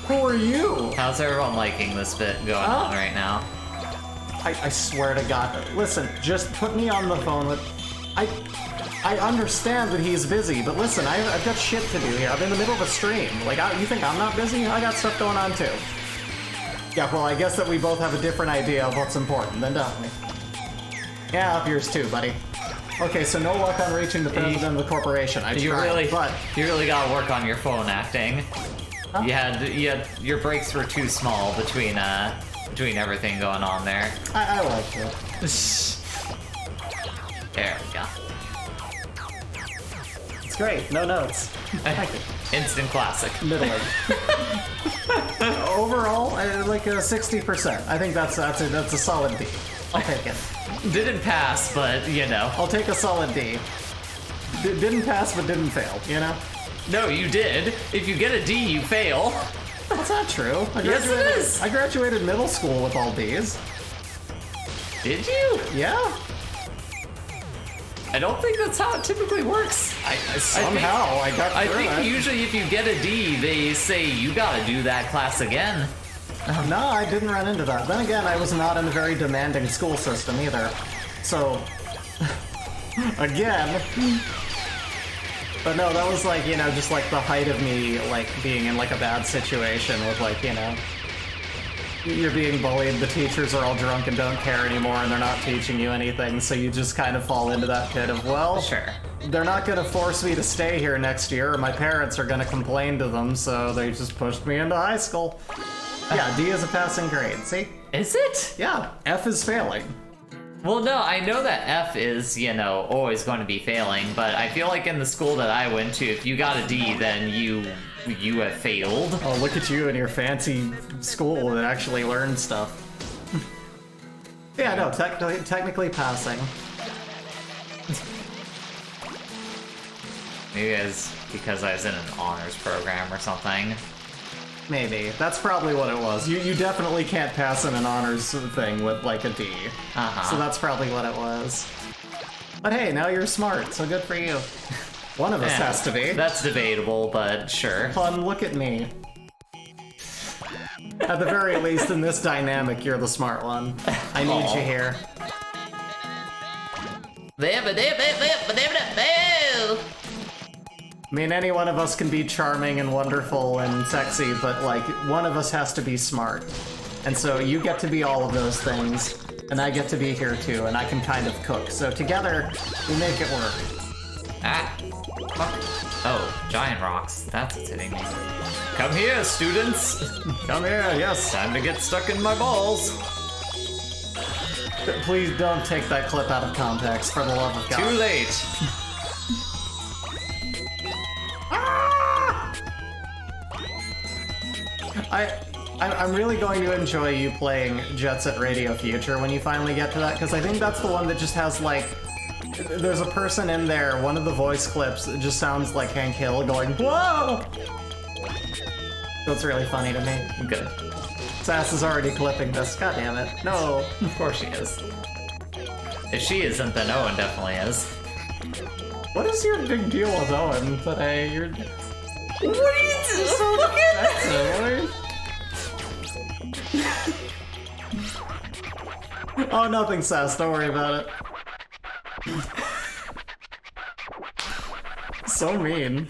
Who are you? How's everyone liking this bit going on right now? I swear to God. Listen, just put me on the phone with... I understand that he's busy, but listen, I've got shit to do here. I'm in the middle of a stream. Like, you think I'm not busy? I got stuff going on too. Yeah, well, I guess that we both have a different idea of what's important, then, don't we? Yeah, up yours too, buddy. Okay, so no luck on reaching the president of the corporation. You really gotta work on your phone acting. Huh? You had your breaks were too small between everything going on there. I like it. There we go. It's great. No notes. Thank you. Instant classic. Middling. Overall, like a 60%. I think that's a solid D. I'll take it. Didn't pass, but you know. I'll take a solid D. Didn't pass, but didn't fail. You know. No, you did. If you get a D, you fail. That's not true. Yes, it is. I graduated middle school with all Ds. Did you? Yeah. I don't think that's how it typically works. I think usually if you get a D, they say you gotta do that class again. No, I didn't run into that. Then again, I was not in a very demanding school system either. So, again. But no, that was like, you know, just like the height of me, like, being in like a bad situation with like, you know, you're being bullied, the teachers are all drunk and don't care anymore and they're not teaching you anything, so you just kind of fall into that pit of, well, sure, they're not gonna force me to stay here next year or my parents are gonna complain to them, so they just pushed me into high school. Yeah, D is a passing grade, see? Is it? Yeah, F is failing. Well, no, I know that F is, you know, always going to be failing, but I feel like in the school that I went to, if you got a D, then you have failed. Oh, look at you and your fancy school that actually learned stuff. Yeah, no, technically passing. Maybe it's because I was in an honors program or something. Maybe. That's probably what it was. You definitely can't pass in an honors thing with, like, a D. So that's probably what it was. But hey, now you're smart, so good for you. One of us has to be. That's debatable, but sure. Pun, look at me. At the very least, in this dynamic, you're the smart one. I need you here. I mean, any one of us can be charming and wonderful and sexy, but, like, one of us has to be smart. And so you get to be all of those things, and I get to be here too, and I can kind of cook. So together, we make it work. Ah. Fuck. Oh, giant rocks. That's what's hitting me. Come here, students! Come here, yes. Time to get stuck in my balls. Please don't take that clip out of context, for the love of God. Too late. I'm really going to enjoy you playing Jet Set Radio Future when you finally get to that, because I think that's the one that just has, like, there's a person in there, one of the voice clips, that just sounds like Hank Hill going, whoa! That's really funny to me. Good. Sass is already clipping this, god damn it. No. Of course she is. If she isn't, then Owen definitely is. What is your big deal with Owen today? You're... What are you doing? So look at Oh, nothing, Sass. Don't worry about it. So mean.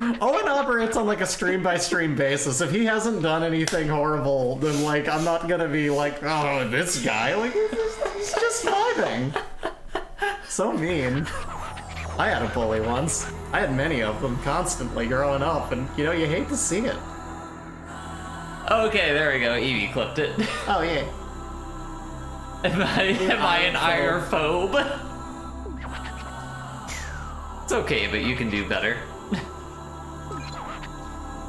Owen operates on like a stream-by-stream basis. If he hasn't done anything horrible, then like I'm not gonna be like, oh, this guy. Like, he's just vibing. So mean. I had a bully once. I had many of them constantly growing up, and you know, you hate to see it. Okay, there we go. Evie clipped it. Oh, yeah. Am I an irophobe? It's okay, but you can do better.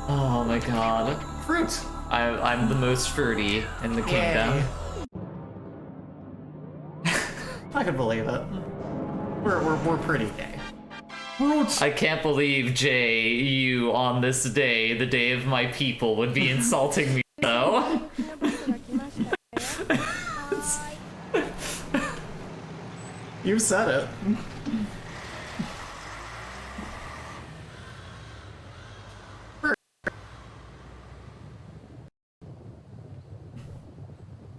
Oh my god. Fruit! I'm the most fruity in the kingdom. Yay. I can believe it. We're pretty gay. Fruit! I can't believe, Jay, you on this day, the day of my people, would be insulting me, though. ボスが来ましたよ。はーい。 You said it.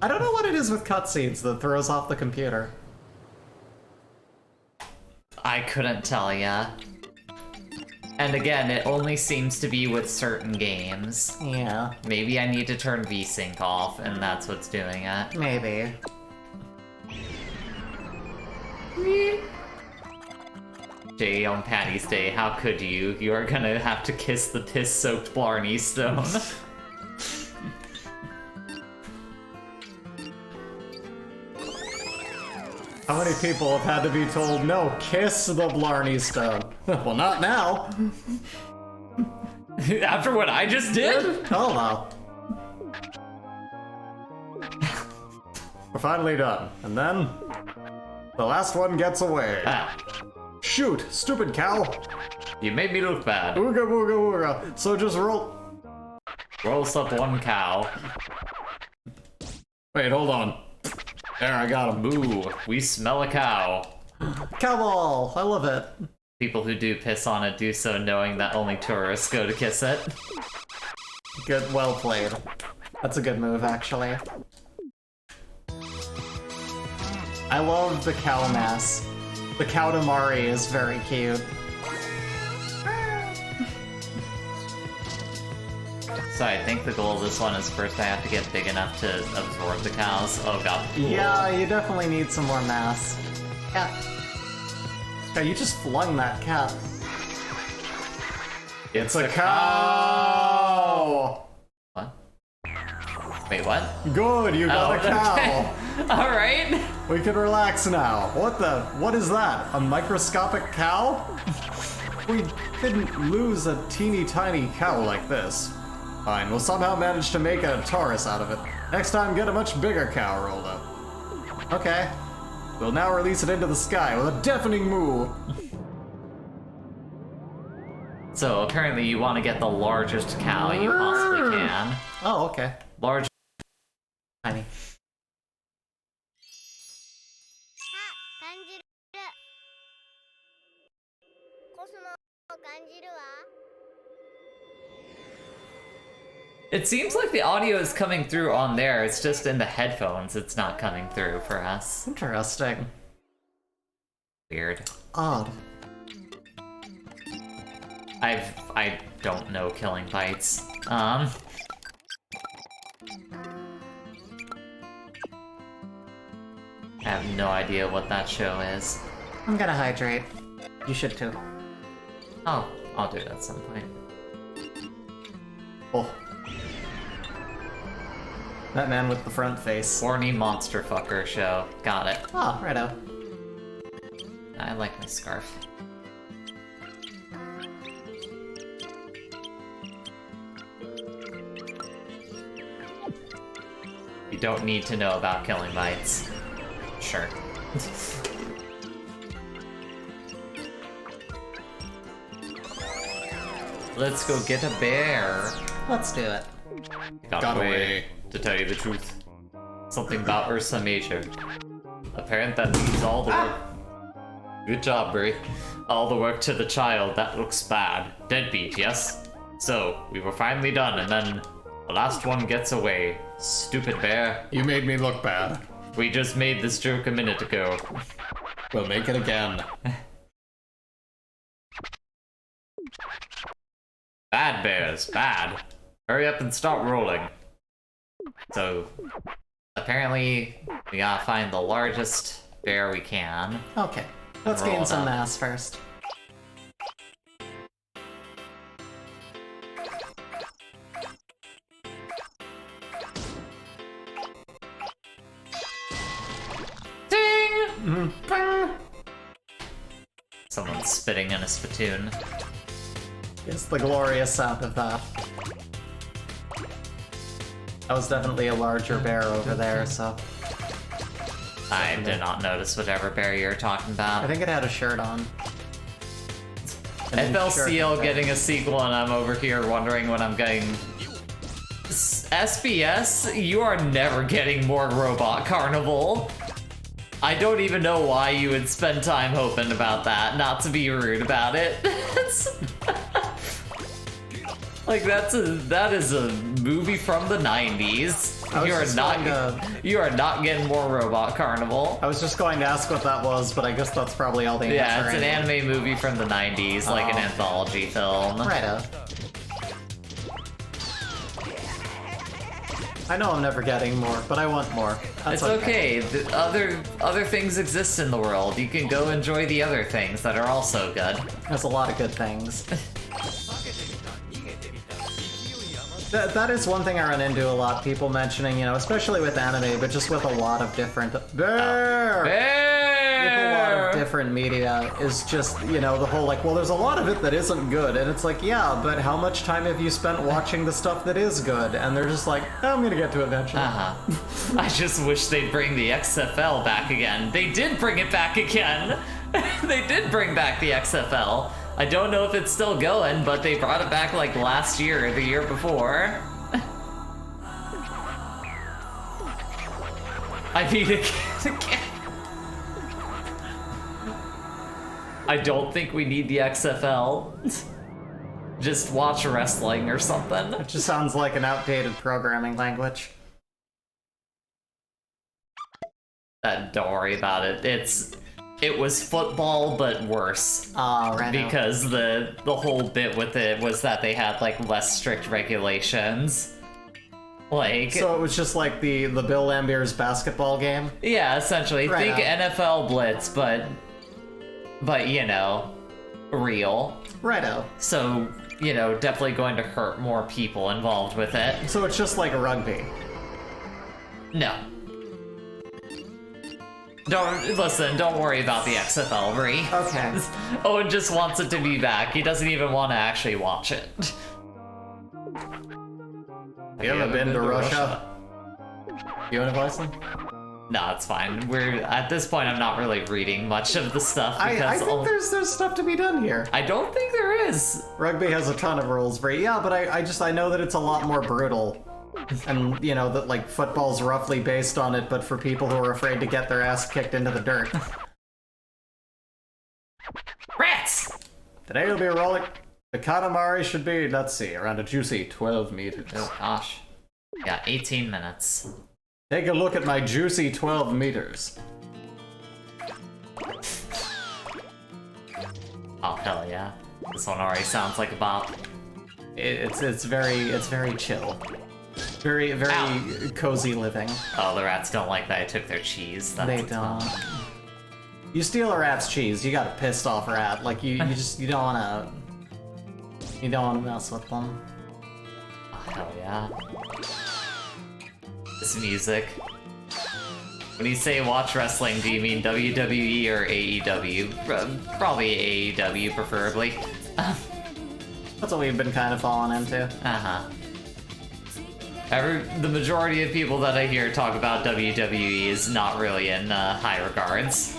I don't know what it is with cutscenes that throws off the computer. I couldn't tell ya. And again, it only seems to be with certain games. Yeah, Maybe I need to turn VSync off, and that's what's doing it. maybe. Jay, on Patty's Day, how could you? You are gonna have to kiss the piss-soaked Blarney Stone. How many people have had to be told, no, kiss the Blarney Stone? Well, not now. After what I just did? Oh, well. We're finally done. And then, the last one gets away. Ah, Shoot, stupid cow. you made me look bad. Ooga booga wooga. So just roll. Rolls up one cow. Wait, hold on. There, I got him. Ooh, we smell a cow. Cow ball. I love it. People who do piss on it do so knowing that only tourists go to kiss it. Good, well played. That's a good move, actually. I love the cow mass. The Katamari is very cute. So I think the goal of this one is first I have to get big enough to absorb the cows. Oh god. Yeah, you definitely need some more mass. Cat. Yeah, you just flung that cat. It's a cow! What? Wait, what? Good, you got a cow. Alright. We can relax now. What is that? A microscopic cow? We didn't lose a teeny tiny cow like this. Fine, we'll somehow manage to make a Taurus out of it. Next time, get a much bigger cow rolled up. Okay. We'll now release it into the sky with a deafening moo. So apparently you want to get the largest cow you possibly can. Oh, okay. Large. Tiny. あ、感じる。コスモを感じるわ。 It seems like the audio is coming through on there, it's just in the headphones it's not coming through for us. Interesting. Weird. Odd. I don't know Killing Bites. I have no idea what that show is. I'm gonna hydrate. You should too. Oh, I'll do it at some point. Oh. That man with the front face. Horny monster fucker show. Got it. Oh, righto. I like my scarf. You don't need to know about Killing Bites. Sure. Let's go get a bear. Let's do it. Got away, to tell you the truth. Something about Ursa Major. A parent that leaves all the work. Good job, Brie. All the work to the child, that looks bad. Deadbeat, yes? So, we were finally done, and then the last one gets away. Stupid bear. You made me look bad. We just made this joke a minute ago. We'll make it again. Bad bears, bad. Hurry up and start rolling. So, apparently, we gotta find the largest bear we can. Okay. Let's Roll gain it some up. mass first. Ding! Bing! Someone's spitting in a spittoon. It's the glorious sound of that. That was definitely a larger bear over there, so... I did not notice whatever bear you're talking I about. think it had a shirt on. And then FLCL shirt. getting a sequel, and I'm over here wondering when I'm getting... SBS, you are never getting more Robot Carnival. I don't even know why you would spend time hoping about that, not to be rude about it. Like, that is a movie from the 90s. You are not getting more Robot Carnival. I was just going to ask what that was, but I guess that's probably all the answer. Yeah, it's an anyway. anime movie from the 90s, like an anthology film. Righto. I know I'm never getting more, but I want more. That's It's okay. Other things exist in the world. You can go enjoy the other things that are also good. There's a lot of good things. That is one thing I run into a lot, people mentioning, you know, especially with anime, but just with a lot of different... Bear! With a lot of different media is just, you know, the whole like, well, there's a lot of it that isn't good, and it's like, yeah, but how much time have you spent watching the stuff that is good? And they're just like, oh, I'm gonna get to it eventually. I just wish they'd bring the XFL back again. They did bring it back again. They did bring back the XFL. I don't know if it's still going, but they brought it back like last year or the year before. I mean, I don't think we need the XFL. Just watch wrestling or something. It just sounds like an outdated programming language. Don't worry about it. It was football, but worse. Right. Because the whole bit with it was that they had like less strict regulations. Like, So it was just like the Bill Lambert's basketball game? yeah, essentially. Right Think on. NFL Blitz, but you know, real. Righto. So, you know, definitely going to hurt more people involved with it. So it's just like rugby. No. Don't worry about the XFL, Bree. Okay. Owen just wants it to be back. He doesn't even want to actually watch it. You ever been to Russia? You want to listen? No, it's fine. At this point, I'm not really reading much of the stuff because I think there's stuff to be done here. I don't think there is. Rugby has a ton of rules, Bree. Yeah, but I know that it's a lot more brutal. And, you know, that, like, football's roughly based on it, but for people who are afraid to get their ass kicked into the dirt. Rats! Today we'll be rolling... The Katamari should be, let's see, around a juicy 12 meters. Oh gosh. Yeah, 18 minutes. Take a look at my juicy 12 meters. Oh hell yeah. This one already sounds like a bop. It's very chill. Very Ow. cozy living. Oh, the rats don't like that I took their cheese. That's They don't. You steal a rat's cheese, you got a pissed off rat. Like you don't wanna mess with them. Oh, hell yeah. This music. When you say watch wrestling, do you mean WWE or AEW? Probably AEW, preferably. That's what we've been kind of falling into. Uh-huh. The majority of people that I hear talk about WWE is not really in high regards.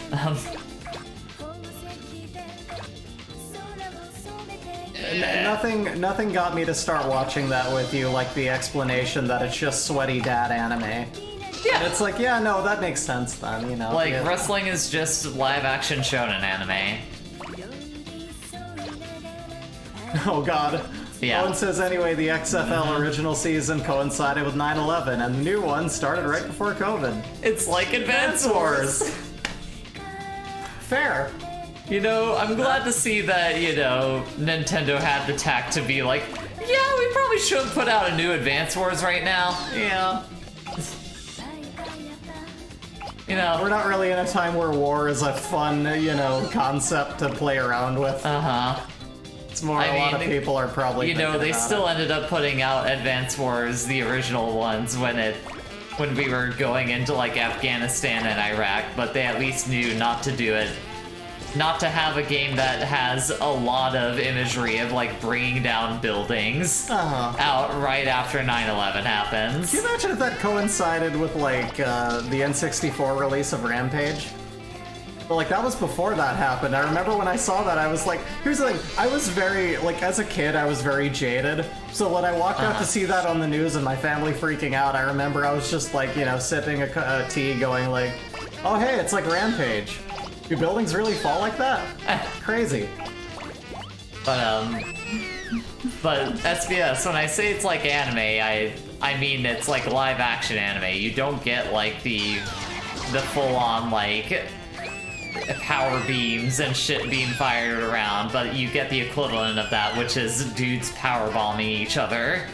Nothing got me to start watching that with you like the explanation that it's just sweaty dad anime. Yeah. And it's like, yeah, no, that makes sense then, you know. Like, yeah. wrestling is just live-action shonen anime. Oh god. Yeah. Owen says anyway, the XFL original season coincided with 9/11, and the new one started right before COVID. It's like Advance Wars! Fair. You know, I'm glad to see that, you know, Nintendo had the tact to be like, yeah, we probably shouldn't put out a new Advance Wars right now. Yeah. You know. We're not really in a time where war is a fun, concept to play around with. It's more a lot of people are probably. They still ended up putting out Advance Wars, the original ones, when we were going into like Afghanistan and Iraq, but they at least knew not to do it. Not to have a game that has a lot of imagery of like bringing down buildings out right after 9/11 happens. Can you imagine if that coincided with like the N64 release of Rampage? But like that was before that happened. I remember when I saw that, I was like, here's the thing, I was very, like as a kid, I was very jaded. So when I walked out to see that on the news and my family freaking out, I remember I was just like, sipping a tea going like, oh hey, it's like Rampage. Do buildings really fall like that? Crazy. But SBS, when I say it's like anime, I mean it's like live action anime. You don't get like the full-on like power beams and shit being fired around, but you get the equivalent of that, which is dudes power bombing each other.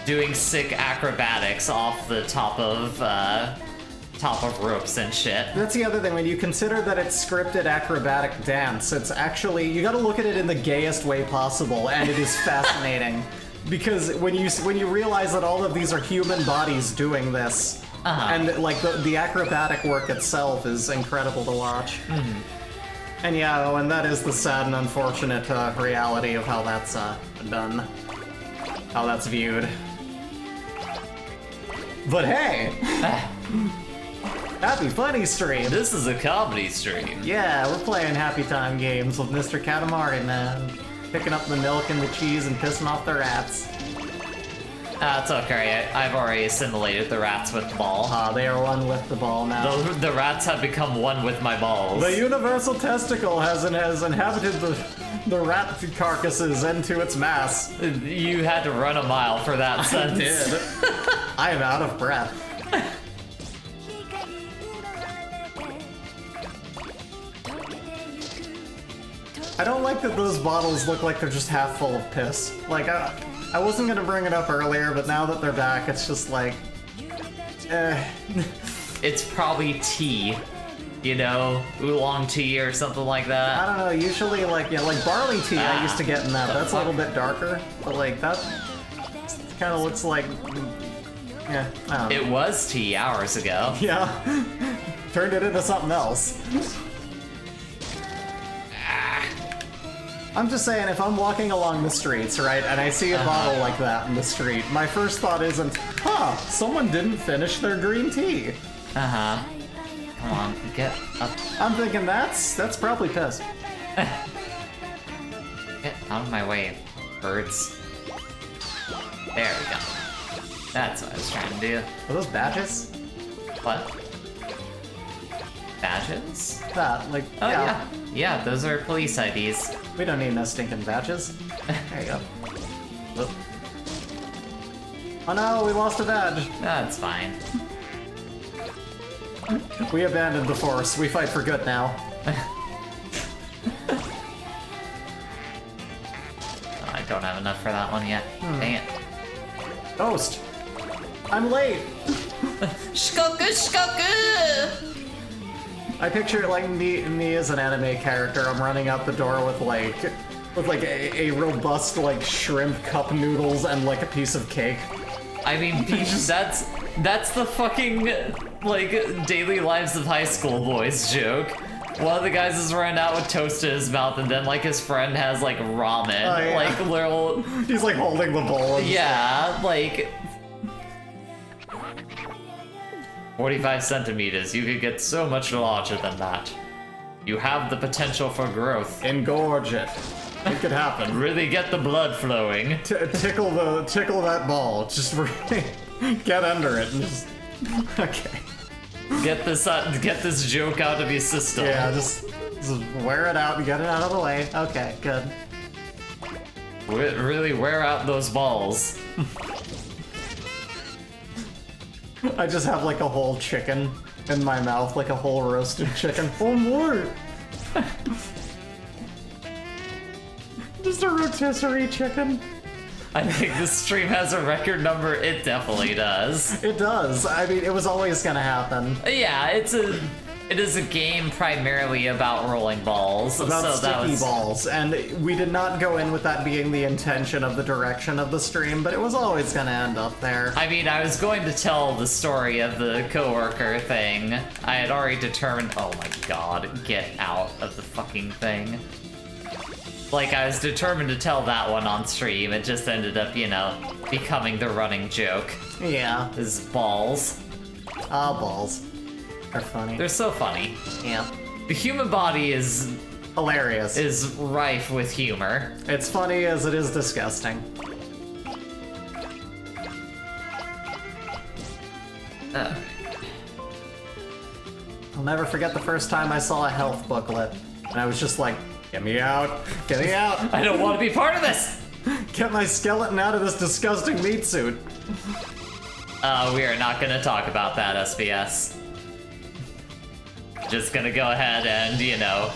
Doing sick acrobatics off the top of ropes and shit. That's the other thing, when you consider that it's scripted acrobatic dance, it's actually, you gotta look at it in the gayest way possible, and it is fascinating. Because when you realize that all of these are human bodies doing this, and like the acrobatic work itself is incredible to watch. And and that is the sad and unfortunate reality of how that's done. How that's viewed. But hey! Happy Funny Stream! This is a comedy stream. Yeah, we're playing Happy Time games with Mr. Katamari, man. Picking up the milk and the cheese and pissing off the rats. It's okay, I've already assimilated the rats with the ball. They are one with the ball now. The rats have become one with my balls. The universal testicle has inhabited the rat carcasses into its mass. You had to run a mile for that sentence. I did. I am out of breath. I don't like that those bottles look like they're just half full of piss. Like, I wasn't gonna bring it up earlier, but now that they're back, it's just like... It's probably tea. Oolong tea or something like that. I don't know, usually like barley tea I used to get in that. That's a little bit darker, but like that kind of looks like... Yeah, I don't know. It was tea hours ago. Yeah. Turned it into something else. I'm just saying, if I'm walking along the streets, right, and I see a bottle like that in the street, my first thought isn't, someone didn't finish their green tea. Come on, get up. I'm thinking that's probably piss. Get out of my way, birds. There we go. That's what I was trying to do. Are those badges? What? Badges? That, like, oh yeah. Yeah, those are police IDs. We don't need no stinking badges. There you go. Oop. Oh no, we lost a badge. That's fine. We abandoned the force. We fight for good now. I don't have enough for that one yet. Dang it. Ghost! I'm late! Shkoku! I picture like me as an anime character. I'm running out the door with a robust like shrimp cup noodles and like a piece of cake. I mean, that's the fucking like daily lives of high school boys joke. One of the guys is running out with toast in his mouth, and then like his friend has like ramen, like little. He's like holding the bowl. Yeah, like 45 centimeters. You could get so much larger than that. You have the potential for growth. Engorge it. It could happen. Really get the blood flowing. Tickle that ball. Just really get under it and just. Okay. Get this joke out of your system. Yeah, just wear it out and get it out of the way. Okay, good. Really wear out those balls. I just have like a whole chicken in my mouth, like a whole roasted chicken. Oh more! Just a rotisserie chicken. I think this stream has a record number. It definitely does. It does. I mean, it was always gonna happen. Yeah, it is a game primarily about rolling balls. About so sticky balls, and we did not go in with that being the intention of the direction of the stream, but it was always gonna end up there. I mean, I was going to tell the story of the coworker thing. I had already determined. Oh my god, get out of the fucking thing. Like, I was determined to tell that one on stream. It just ended up, you know, becoming the running joke. Yeah. Is balls. Ah, balls. They're funny. They're so funny. Yeah. The human body is Hilarious. rife with humor. It's funny as it is disgusting. I'll never forget the first time I saw a health booklet, and I was just like, get me out, get me out. I don't want to be part of this! Get my skeleton out of this disgusting meat suit. We are not going to talk about that, SBS. Just gonna go ahead and, you know,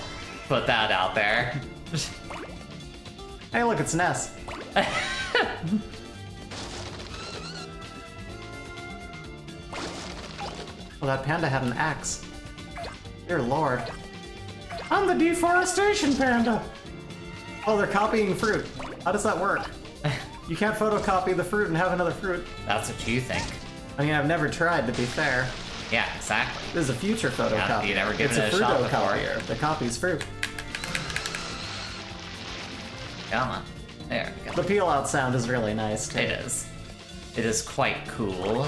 put that out there. Hey, look, it's Ness. Well, that panda had an axe. Dear lord. I'm the deforestation panda! Oh, they're copying fruit. How does that work? You can't photocopy the fruit and have another fruit. That's what you think. I mean, I've never tried, to be fair. Yeah, exactly. This is a future photocopier. Yeah, you never given it's it a shot fruitocopier that copies fruit. Come on. There we go. The peel out sound is really nice, too. It is. It is quite cool.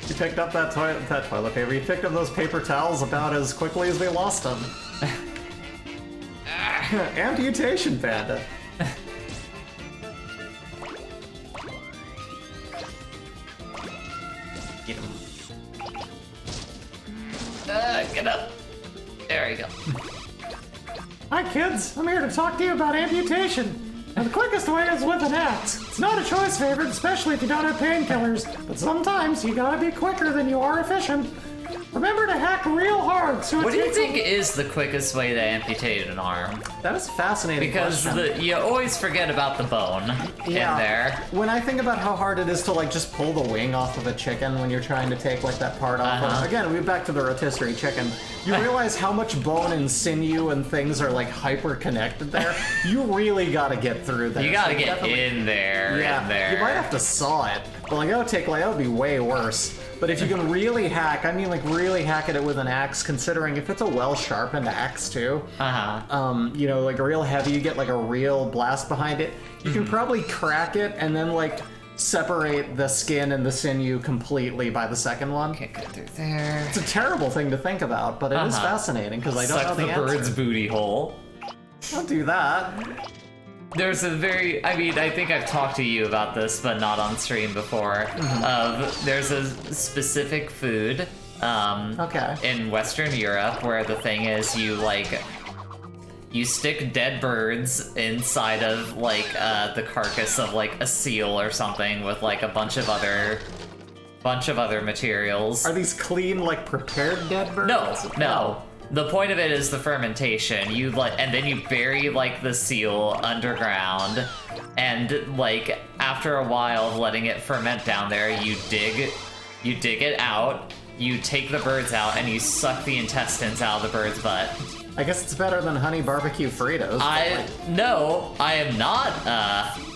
You picked up that toilet paper. You picked up those paper towels about as quickly as we lost them. Amputation panda. Get him. Get up. There you go. Hi kids, I'm here to talk to you about amputation. And the quickest way is with an axe. It's not a choice favorite, especially if you don't have painkillers. But sometimes you gotta be quicker than you are efficient. Remember to hack real hard so What do you think is the quickest way to amputate an arm? That is a fascinating Because question. you always forget about the bone in there. When I think about how hard it is to like just pull the wing off of a chicken when you're trying to take like that part off. Uh-huh. Again, we're back to the rotisserie chicken. You realize how much bone and sinew and things are like hyper connected there. You really gotta get through there. You gotta So get definitely- in there, Yeah, in there. you might have to saw it. But like that would be way worse. But if you can really hack, I mean like really hack at it with an axe, considering if it's a well-sharpened axe too, you know, like a real heavy, you get like a real blast behind it, you can probably crack it and then like separate the skin and the sinew completely by the second one. Can't get through there. It's a terrible thing to think about, but it is fascinating because I don't know Suck the the answer. bird's booty hole. Don't do that. There's a very, I mean, I think I've talked to you about this, but not on stream before. There's a specific food in Western Europe where the thing is you stick dead birds inside of like the carcass of like a seal or something with like a bunch of other materials. Are these clean, like prepared dead birds? No. The point of it is the fermentation. And then you bury like the seal underground, and like after a while of letting it ferment down there, you dig it out, you take the birds out, and you suck the intestines out of the bird's butt. I guess it's better than honey barbecue Fritos. No, I am not.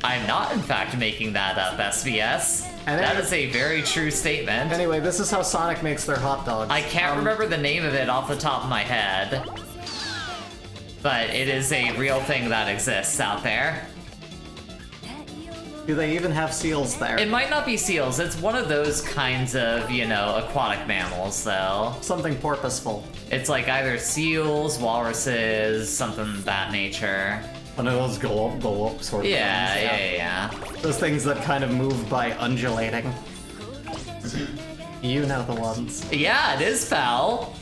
I'm not in fact making that up, SBS. And that is a very true statement. Anyway, this is how Sonic makes their hot dogs. I can't remember the name of it off the top of my head, but it is a real thing that exists out there. Do they even have seals there? It might not be seals. It's one of those kinds of, you know, aquatic mammals, though. Something porpoiseful. It's like either seals, walruses, something of that nature. One of those go up sort of things. Yeah. Those things that kind of move by undulating. You know the ones. Yeah, it is foul.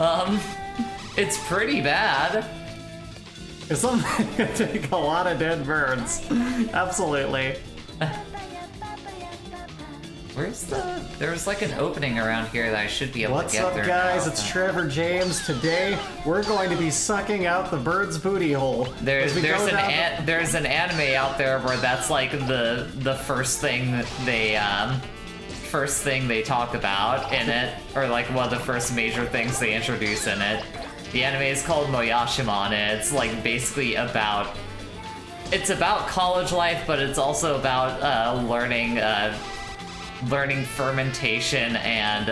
It's pretty bad. It's something that can take a lot of dead birds. Absolutely. Where's the... There's like an opening around here that I should be able What's to get up, through. guys? now, It's but- Trevor James. Today, we're going to be sucking out the bird's booty hole. There's as we go down there's an anime out there where that's like the first thing that they talk about in it, or like one of the first major things they introduce in it. The anime is called Moyashima, and it's like basically about... It's about college life, but it's also about learning fermentation and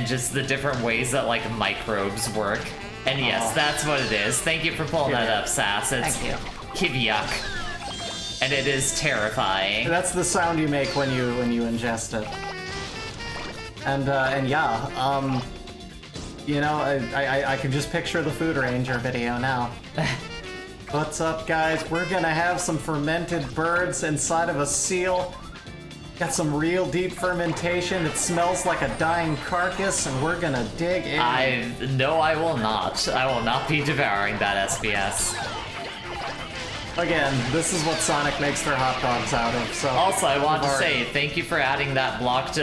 just the different ways that like microbes work. And yes, that's what it is. Thank you for pulling that up, Sass. It's Thank you. Kivyuk. And it is terrifying. That's the sound you make when you ingest it. And yeah, you know, I can just picture the Food Ranger video now. What's up, guys? We're gonna have some fermented birds inside of a seal. Got some real deep fermentation. It smells like a dying carcass, and we're gonna dig in. No, I will not. I will not be devouring that SBS. Again, this is what Sonic makes their hot dogs out of. So Also, I wanted to say thank you for adding that blocked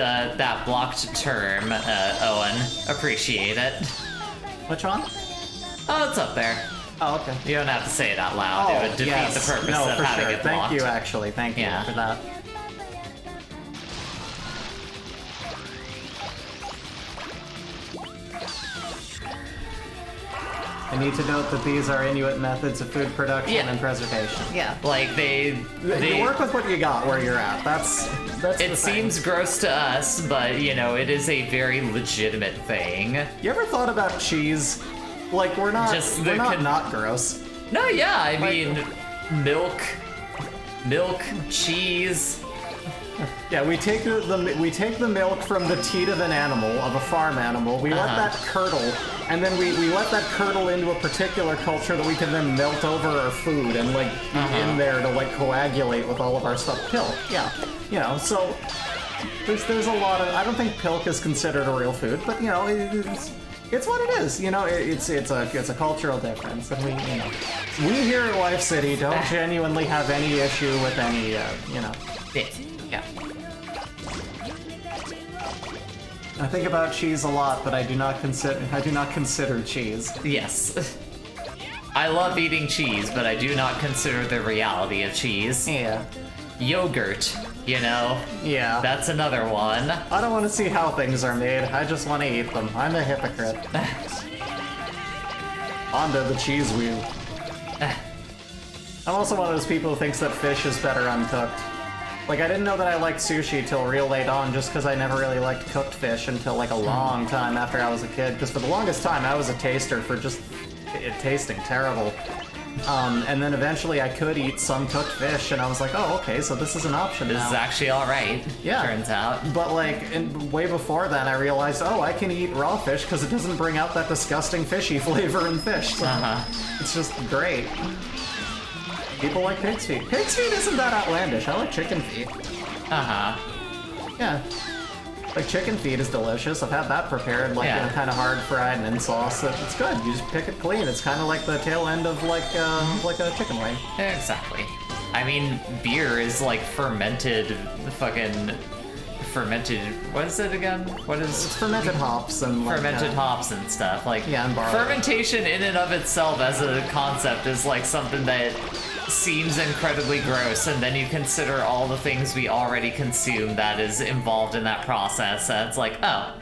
term, Owen. Appreciate it. Which one? Oh, it's up there. Oh, okay. You don't have to say it out loud. It would defeat yes. the purpose no, of for having sure. it blocked. Thank you, actually. Thank you Yeah. for that. I need to note that these are Inuit methods of food production Yeah. and preservation. Yeah, like they You work with what you got where you're at. That's the It thing. seems gross to us, but you know, it is a very legitimate thing. You ever thought about cheese? Like we're not Just we're the not con- not gross. No, yeah, I mean, milk, cheese. Yeah, we take the milk from the teat of an animal, of a farm animal. We let that curdle, and then we let that curdle into a particular culture that we can then melt over our food and like be in there to like coagulate with all of our stuff. Pilk, yeah, you know. So there's a lot of. I don't think pilk is considered a real food, but you know it's what it is. You know, it's a cultural difference, and we here at Life City don't genuinely have any issue with any you know. Yeah. I think about cheese a lot, but I do not consider cheese. Yes. I love eating cheese, but I do not consider the reality of cheese. Yeah. Yogurt, you know? Yeah. That's another one. I don't want to see how things are made. I just want to eat them. I'm a hypocrite. Onto the cheese wheel. I'm also one of those people who thinks that fish is better uncooked. Like, I didn't know that I liked sushi till real late on, just because I never really liked cooked fish until like a long time after I was a kid. Because for the longest time, I was a taster for just it tasting terrible. And then eventually I could eat some cooked fish, and I was like, oh, okay, so this is an option This now. is actually alright, Yeah. turns out. But like, way before then, I realized, oh, I can eat raw fish because it doesn't bring out that disgusting fishy flavor in fish. So it's just great. People like pig's feet. Pig's feet isn't that outlandish. I like chicken feet. Yeah. Like, chicken feet is delicious. I've had that prepared, like, Yeah. you know, kind of hard fried and in sauce. It's good. You just pick it clean. It's kind of like the tail end of, like a chicken wing. Yeah, exactly. I mean, beer is like fermented, what is it again? What is... It's fermented hops and, like, fermented hops and stuff. Like, Yeah, and barley. fermentation in and of itself as a concept is like something that seems incredibly gross, and then you consider all the things we already consume that is involved in that process, and it's like, oh.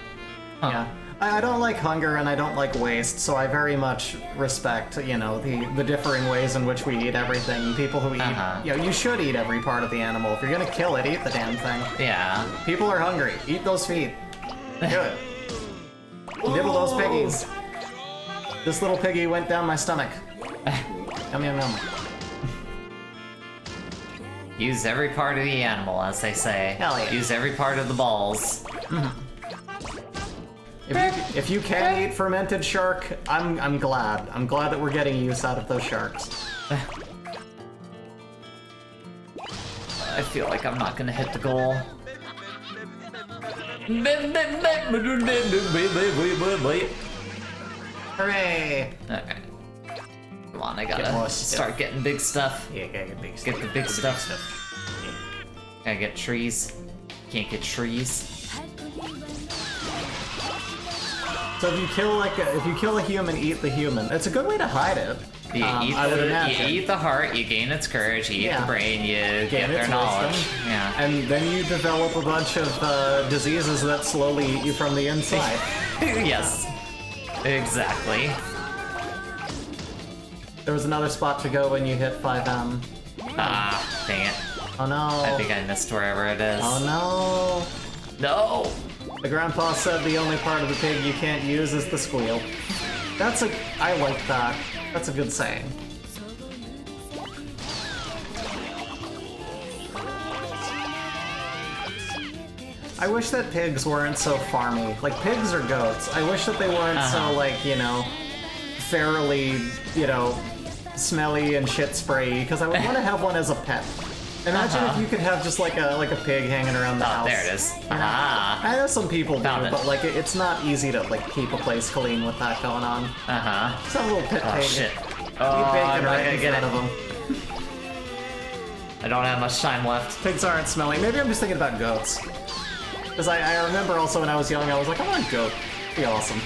Yeah. I don't like hunger and I don't like waste, so I very much respect, you know, the differing ways in which we eat everything. People who eat, you know, you should eat every part of the animal. If you're gonna kill it, eat the damn thing. Yeah. People are hungry. Eat those feet. Do it. Nibble those piggies. This little piggy went down my stomach. Yum yum yum. Use every part of the animal, as they say. Hell yeah. Use every part of the balls. If you can eat fermented shark, I'm glad. I'm glad that we're getting use out of those sharks. I feel like I'm not gonna hit the goal. Hooray! Okay. Come on, I Get more gotta stuff. start getting big stuff. Yeah, get big Get the big stuff. Gotta get trees. Can't get trees. So if you kill a human, eat the human. It's a good way to hide it. You eat the heart, you gain its courage, you eat the brain, you get their knowledge. Wisdom, yeah. And then you develop a bunch of diseases that slowly eat you from the inside. Yes. Exactly. There was another spot to go when you hit 5M. Ah, dang it. Oh no. I think I missed wherever it is. Oh no. No! The grandpa said the only part of the pig you can't use is the squeal. I like that. That's a good saying. I wish that pigs weren't so farmy. Like, pigs or goats. I wish that they weren't so, like, you know, fairly, you know, smelly and shit sprayy, because I would want to have one as a pet. Imagine if you could have just like a pig hanging around the house. There it is. You know? I know some people Found do, it. but like it's not easy to like keep a place clean with that going on. Just have a little pit pig. Shit. Eat Oh, bacon I'm not right gonna in get front it. of them. I don't have much time left. Pigs aren't smelly. Maybe I'm just thinking about goats. Because I remember also when I was young, I was like, I want a goat. It'd be awesome.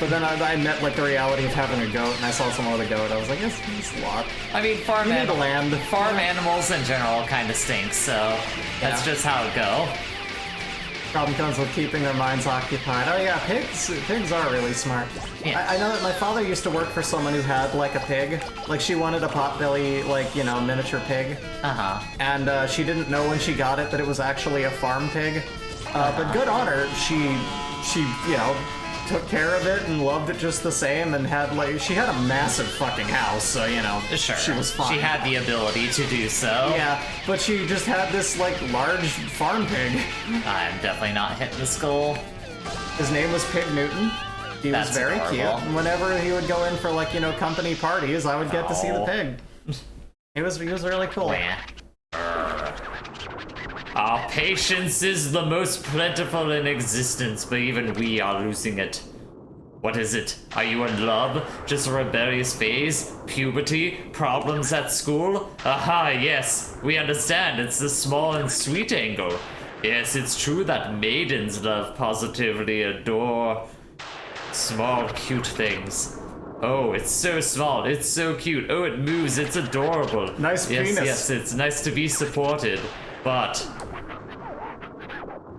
But then I met like the reality of having a goat, and I saw someone with a goat. I was like, it's a lot. I mean, farm You need land. animals in general kind of stink, so that's just how it go. Problem comes with keeping their minds occupied. Oh yeah, pigs are really smart. Yeah. I know that my father used to work for someone who had like a pig. Like she wanted a potbelly, like, you know, miniature pig. And she didn't know when she got it that it was actually a farm pig. But good on her, she, you know, took care of it and loved it just the same, and had like she had a massive fucking house, so you know, Sure. she was fine. She had the ability to do so. Yeah, but she just had this like large farm pig. I'm definitely not hitting the skull. His name was Pig Newton. He That's was very adorable. cute. And whenever he would go in for like, you know, company parties, I would get to see the Oh. pig. He was really cool. Man. Our patience is the most plentiful in existence, but even we are losing it. What is it? Are you in love? Just a rebellious phase? Puberty? Problems at school? Aha, yes. We understand. It's the small and sweet angle. Yes, it's true that maidens love positively adore small, cute things. Oh, it's so small. It's so cute. Oh, it moves. It's adorable. Nice yes, penis. Yes, it's nice to be supported. But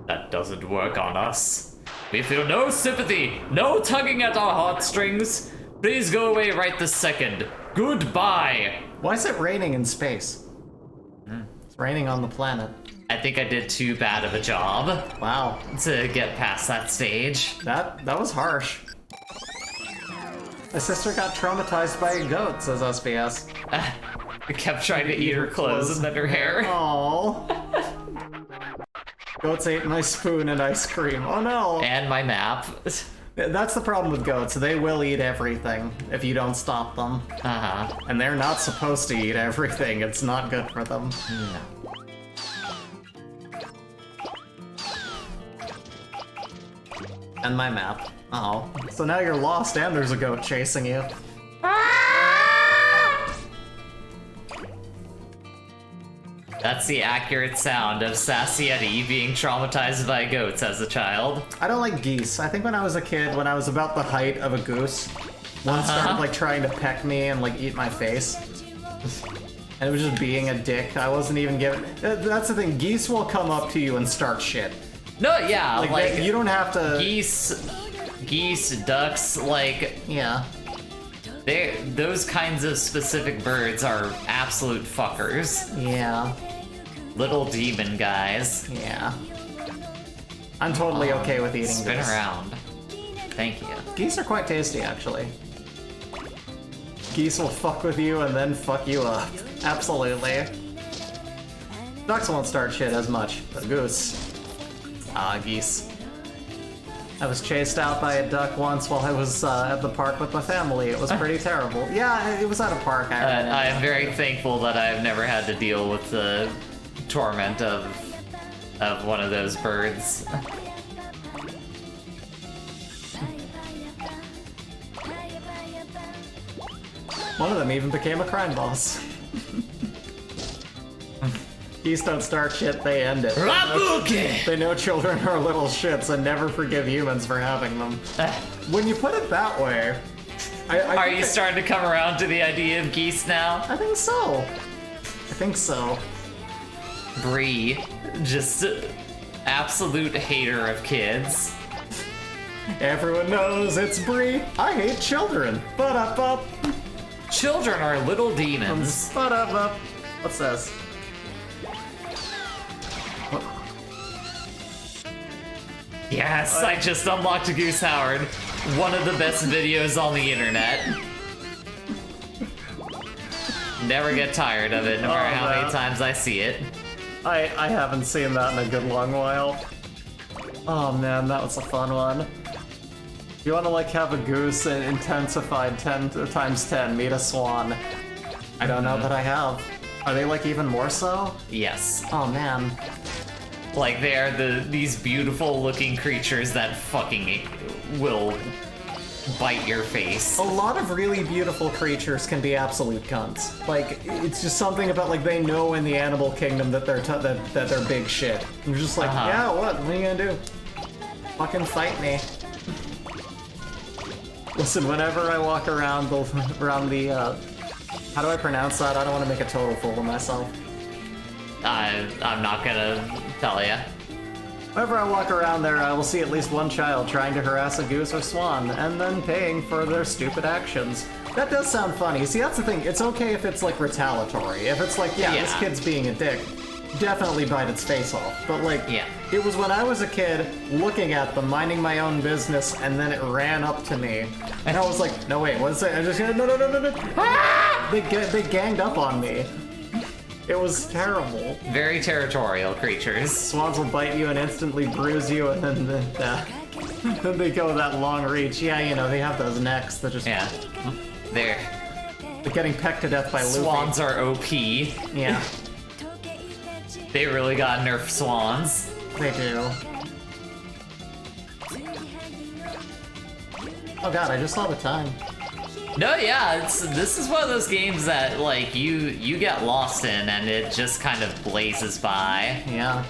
that doesn't work on us. We feel no sympathy, no tugging at our heartstrings. Please go away right this second. Goodbye. Why is it raining in space? It's raining on the planet. I think I did too bad of a job Wow, to get past that stage. that was harsh. My sister got traumatized by a goat, says SBS. I kept trying to eat her clothes and then her hair. Aww. Goats ate my spoon and ice cream. Oh no. And my map. That's the problem with goats. They will eat everything if you don't stop them. And they're not supposed to eat everything. It's not good for them. And my map. Oh. So now you're lost and there's a goat chasing you. That's the accurate sound of Sassy Yeti being traumatized by goats as a child. I don't like geese. I think when I was a kid, when I was about the height of a goose, one started like trying to peck me and like eat my face. And it was just being a dick. I wasn't even giving... That's the thing, geese will come up to you and start shit. No, yeah, like you don't have to... Geese, ducks, like, Yeah. those kinds of specific birds are absolute fuckers. Yeah. Little demon guys. Yeah. I'm totally okay with eating Spin geese. around. Thank you. Geese are quite tasty, actually. Geese will fuck with you and then fuck you up. Absolutely. Ducks won't start shit as much, but goose. Geese. I was chased out by a duck once while I was at the park with my family. It was pretty terrible. Yeah, it was at a park. I am very thankful that I've never had to deal with the torment of one of those birds. One of them even became a crime boss. Geese don't start shit, they end it. Rabuke! They know children are little shits and never forgive humans for having them. When you put it that way, Are you starting to come around to the idea of geese now? I think so. Bree, just absolute hater of kids. Everyone knows it's Bree. I hate children. Ba-da-bup. Children are little demons. Ba-da-bup. What's this? Yes, I just unlocked Goose Howard. One of the best videos on the internet. Never get tired of it, no matter how many times I see it. I haven't seen that in a good long while. Oh man, that was a fun one. You want to like have a goose and intensified 10 times 10, meet a swan. I don't know that I have. Are they like even more so? Yes. Oh man. Like they are these beautiful looking creatures that fucking will bite your face. A lot of really beautiful creatures can be absolute cunts. Like, it's just something about like they know in the animal kingdom that they're that they're big shit. You're just like, yeah, what are you gonna do? Fucking fight me. Listen, whenever I walk around the how do I pronounce that? I don't want to make a total fool of myself. I'm not gonna tell ya. Whenever I walk around there, I will see at least one child trying to harass a goose or swan, and then paying for their stupid actions. That does sound funny. See, that's the thing. It's okay if it's, like, retaliatory. If it's like, yeah, this kid's being a dick, definitely bite its face off. But, like, it was when I was a kid, looking at them, minding my own business, and then it ran up to me. And I was like, no, wait, what's that? I just, no. Ah! They ganged up on me. It was terrible. Very territorial creatures. Swans will bite you and instantly bruise you, and then then they go that long reach. Yeah, you know, they have those necks that just... Yeah. They're getting pecked to death by Luffy. Swans are OP. Yeah. They really got nerfed swans. They do. Oh god, I just saw the time. No, yeah, this is one of those games that like you get lost in and it just kind of blazes by. Yeah.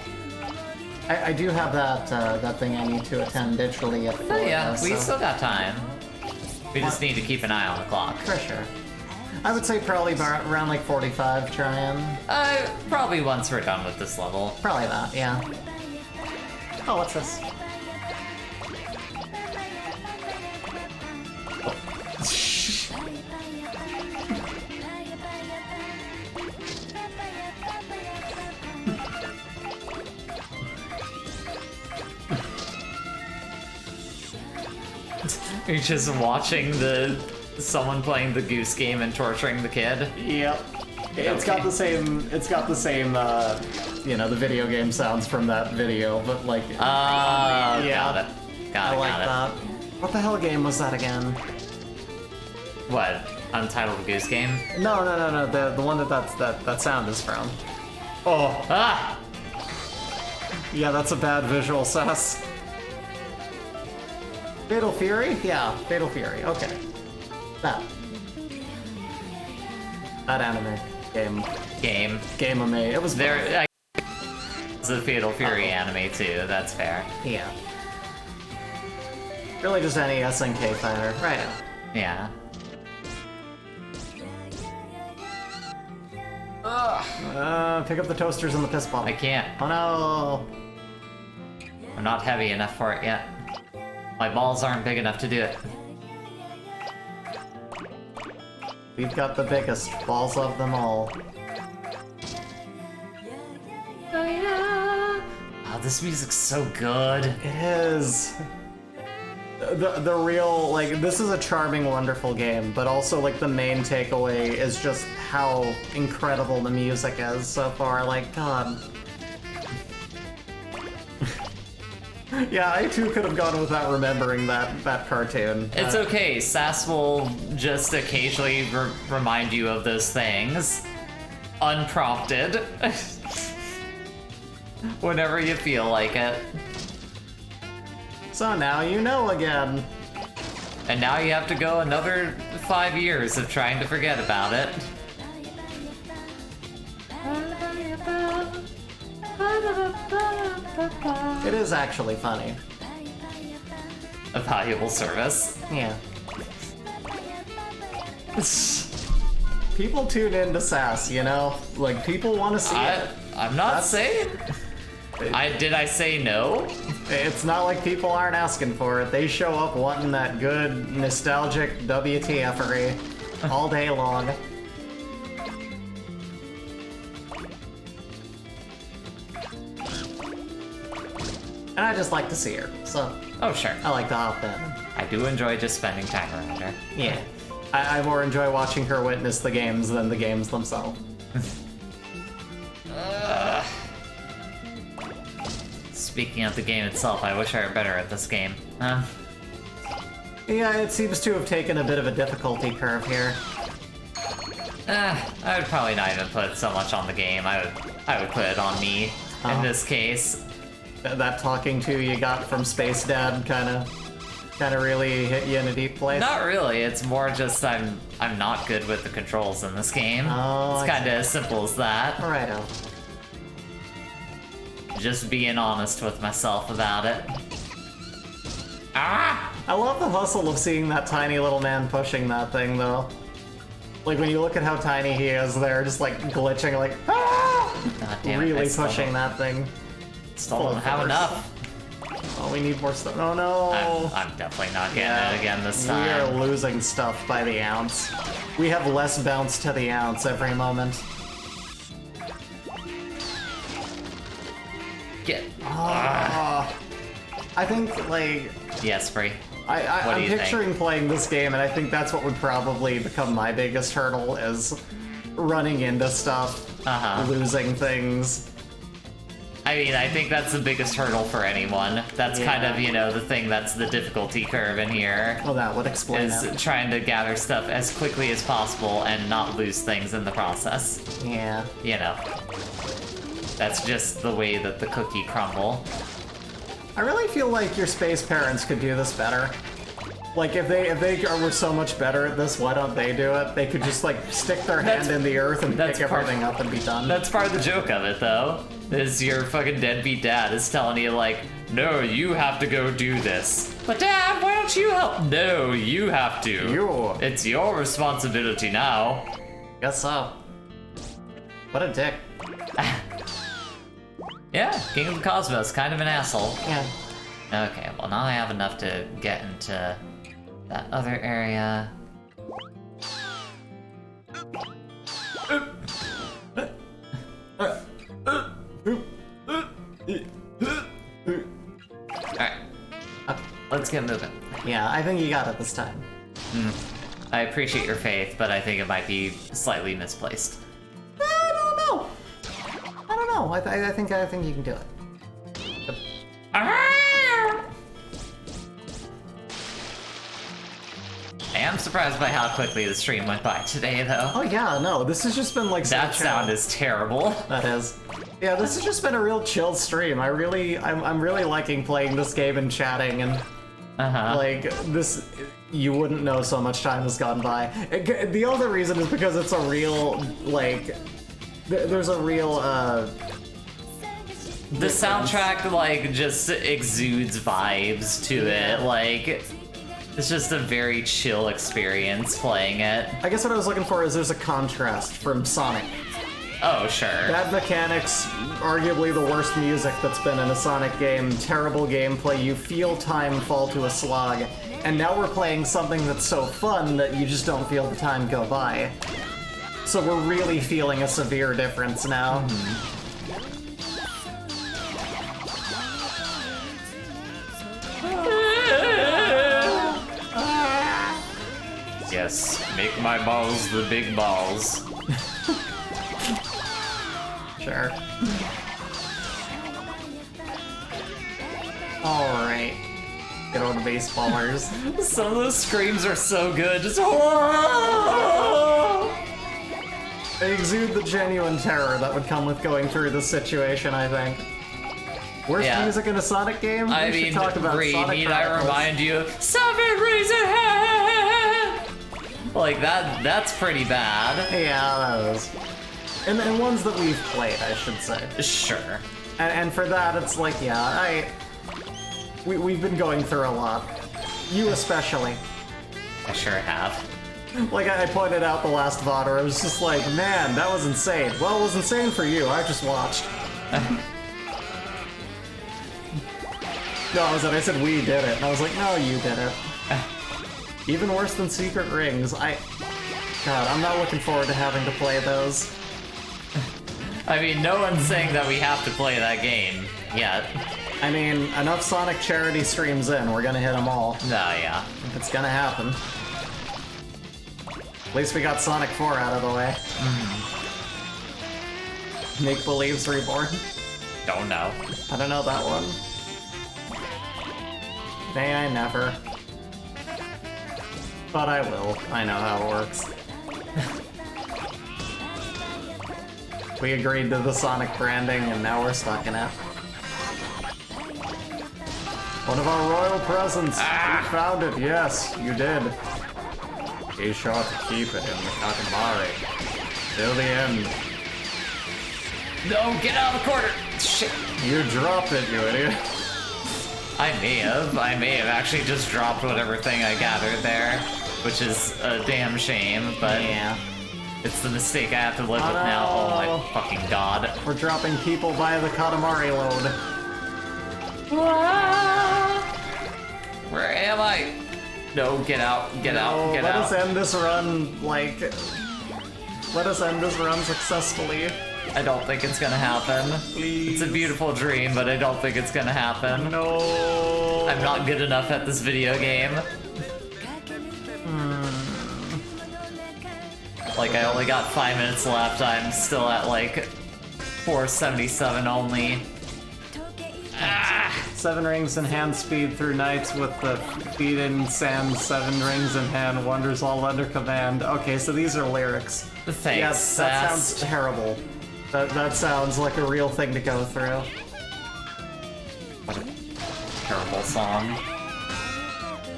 I do have that thing I need to attend digitally at 4. Oh yeah, we so. still got time. We just need to keep an eye on the clock. For sure. I would say probably around like 45, trying. Probably once we're done with this level. Probably that, yeah. Oh, what's this? You're just watching someone playing the goose game and torturing the kid. Yep. It's got the same, you know, the video game sounds from that video, but like... yeah. Got it. I like that. What the hell game was that again? What? Untitled Goose Game? No, the one that sound is from. Oh. Ah! Yeah, that's a bad visual, Sass. Fatal Fury? Yeah, Fatal Fury, okay. That anime. Game of me. It was there. It's a Fatal Fury anime too. That's fair. Yeah. Really, just any SNK fighter, right? Yeah. Pick up the toasters and the piss bottle. I can't. Oh no! I'm not heavy enough for it yet. My balls aren't big enough to do it. We've got the biggest balls of them all. Oh, this music's so good. It is. The real, like, this is a charming, wonderful game, but also, like, the main takeaway is just how incredible the music is so far. Like, God. Yeah, I too could have gone without remembering that cartoon. It's okay, Sass will just occasionally remind you of those things. Unprompted. Whenever you feel like it. So now you know again. And now you have to go another 5 years of trying to forget about it. It is actually funny. A valuable service. Yeah. People tune into Sass, you know? Like, people want to see it. I'm not saying. Did I say no? It's not like people aren't asking for it. They show up wanting that good, nostalgic WTF-ery all day long. And I just like to see her, so Oh, sure. I like to hop in. I do enjoy just spending time around her. Yeah. I more enjoy watching her witness the games than the games themselves. Speaking of the game itself, I wish I were better at this game. Yeah, it seems to have taken a bit of a difficulty curve here. I would probably not even put so much on the game. I would put it on me in this case. That talking to you got from Space Dad kind of really hit you in a deep place. Not really. It's more just I'm not good with the controls in this game. Oh, It's kind of as simple as that. Righto. Just being honest with myself about it. Ah! I love the hustle of seeing that tiny little man pushing that thing, though. Like, when you look at how tiny he is there, just like glitching, like, ah! God damn it, Really I still pushing that thing. Still don't have enough. Oh, we need more stuff. Oh no! I'm definitely not getting it again this time. We are losing stuff by the ounce. We have less bounce to the ounce every moment. Get. I think, like... Yes, Bree. I'm picturing playing this game, and I think that's what would probably become my biggest hurdle, is running into stuff, losing things. I mean, I think that's the biggest hurdle for anyone. That's kind of, you know, the thing that's the difficulty curve in here. Well, that would explain is it. Trying to gather stuff as quickly as possible and not lose things in the process. Yeah. You know. That's just the way that the cookie crumble. I really feel like your space parents could do this better. Like, if they were so much better at this, why don't they do it? They could just, like, stick their hand in the earth and pick everything up and be done. That's part of the joke of it, though. Is your fucking deadbeat dad is telling you, like, no, you have to go do this. But Dad, why don't you help? No, you have to. It's your responsibility now. Guess so. What a dick. Yeah, King of the Cosmos, kind of an asshole. Yeah. Okay, well now I have enough to get into that other area. Alright, let's get moving. Yeah, I think you got it this time. I appreciate your faith, but I think it might be slightly misplaced. I don't know. I think you can do it. I am surprised by how quickly the stream went by today, though. Oh yeah, no, this has just been like that sound is terrible. That is. Yeah, this has just been a real chill stream. I'm really liking playing this game and chatting and like this. You wouldn't know so much time has gone by. The other reason is because it's a real like. There's a real the soundtrack like just exudes vibes to it, like it's just a very chill experience playing it. I guess what I was looking for is there's a contrast from Sonic. Oh, sure. Bad mechanics, arguably the worst music that's been in a Sonic game, terrible gameplay, you feel time fall to a slog, and now we're playing something that's so fun that you just don't feel the time go by. So we're really feeling a severe difference now. Yes, make my balls the big balls. Sure. Alright. Good old baseballers. Some of those screams are so good, just They exude the genuine terror that would come with going through this situation, I think. Worst music in a Sonic game? I We mean, should talk about Reed, Sonic need I Chronicles. remind you, 7 Razor Head! Like, that's pretty bad. Yeah, that is. And ones that we've played, I should say. Sure. And for that, it's like, yeah, we've been going through a lot. You especially. I sure have. Like I pointed out the last VOD, I was just like, man, that was insane. Well, it was insane for you, I just watched. No, I said we did it, and I was like, no, you did it. Even worse than Secret Rings, God, I'm not looking forward to having to play those. I mean, no one's saying that we have to play that game yet. I mean, enough Sonic charity streams in, we're gonna hit them all. No, yeah. It's gonna happen. At least we got Sonic 4 out of the way. Make Believe's Reborn. Don't know. I don't know that one. May I never. But I will. I know how it works. We agreed to the Sonic branding, and now we're stuck in it. One of our royal presents. You found it. Yes, you did. Be sure to keep it in the Katamari. Till the end. No, get out of the corner! Shit. You dropped it, you idiot. I may have actually just dropped whatever thing I gathered there, which is a damn shame, but Yeah. it's the mistake I have to live with now. Oh my fucking god. We're dropping people via the Katamari load. Where am I? No, get out, get out, get let out. us end this run, like... Let us end this run successfully. I don't think it's gonna happen. Please. It's a beautiful dream, but I don't think it's gonna happen. No. I'm not good enough at this video game. Like, I only got 5 minutes left. I'm still at, like, 477 only. 7 rings in hand, speed through nights with the feet in sand. 7 rings in hand, wonders all under command. Okay, so these are lyrics. Thanks, Yes, that Sass. sounds terrible. That sounds like a real thing to go through. What a terrible song.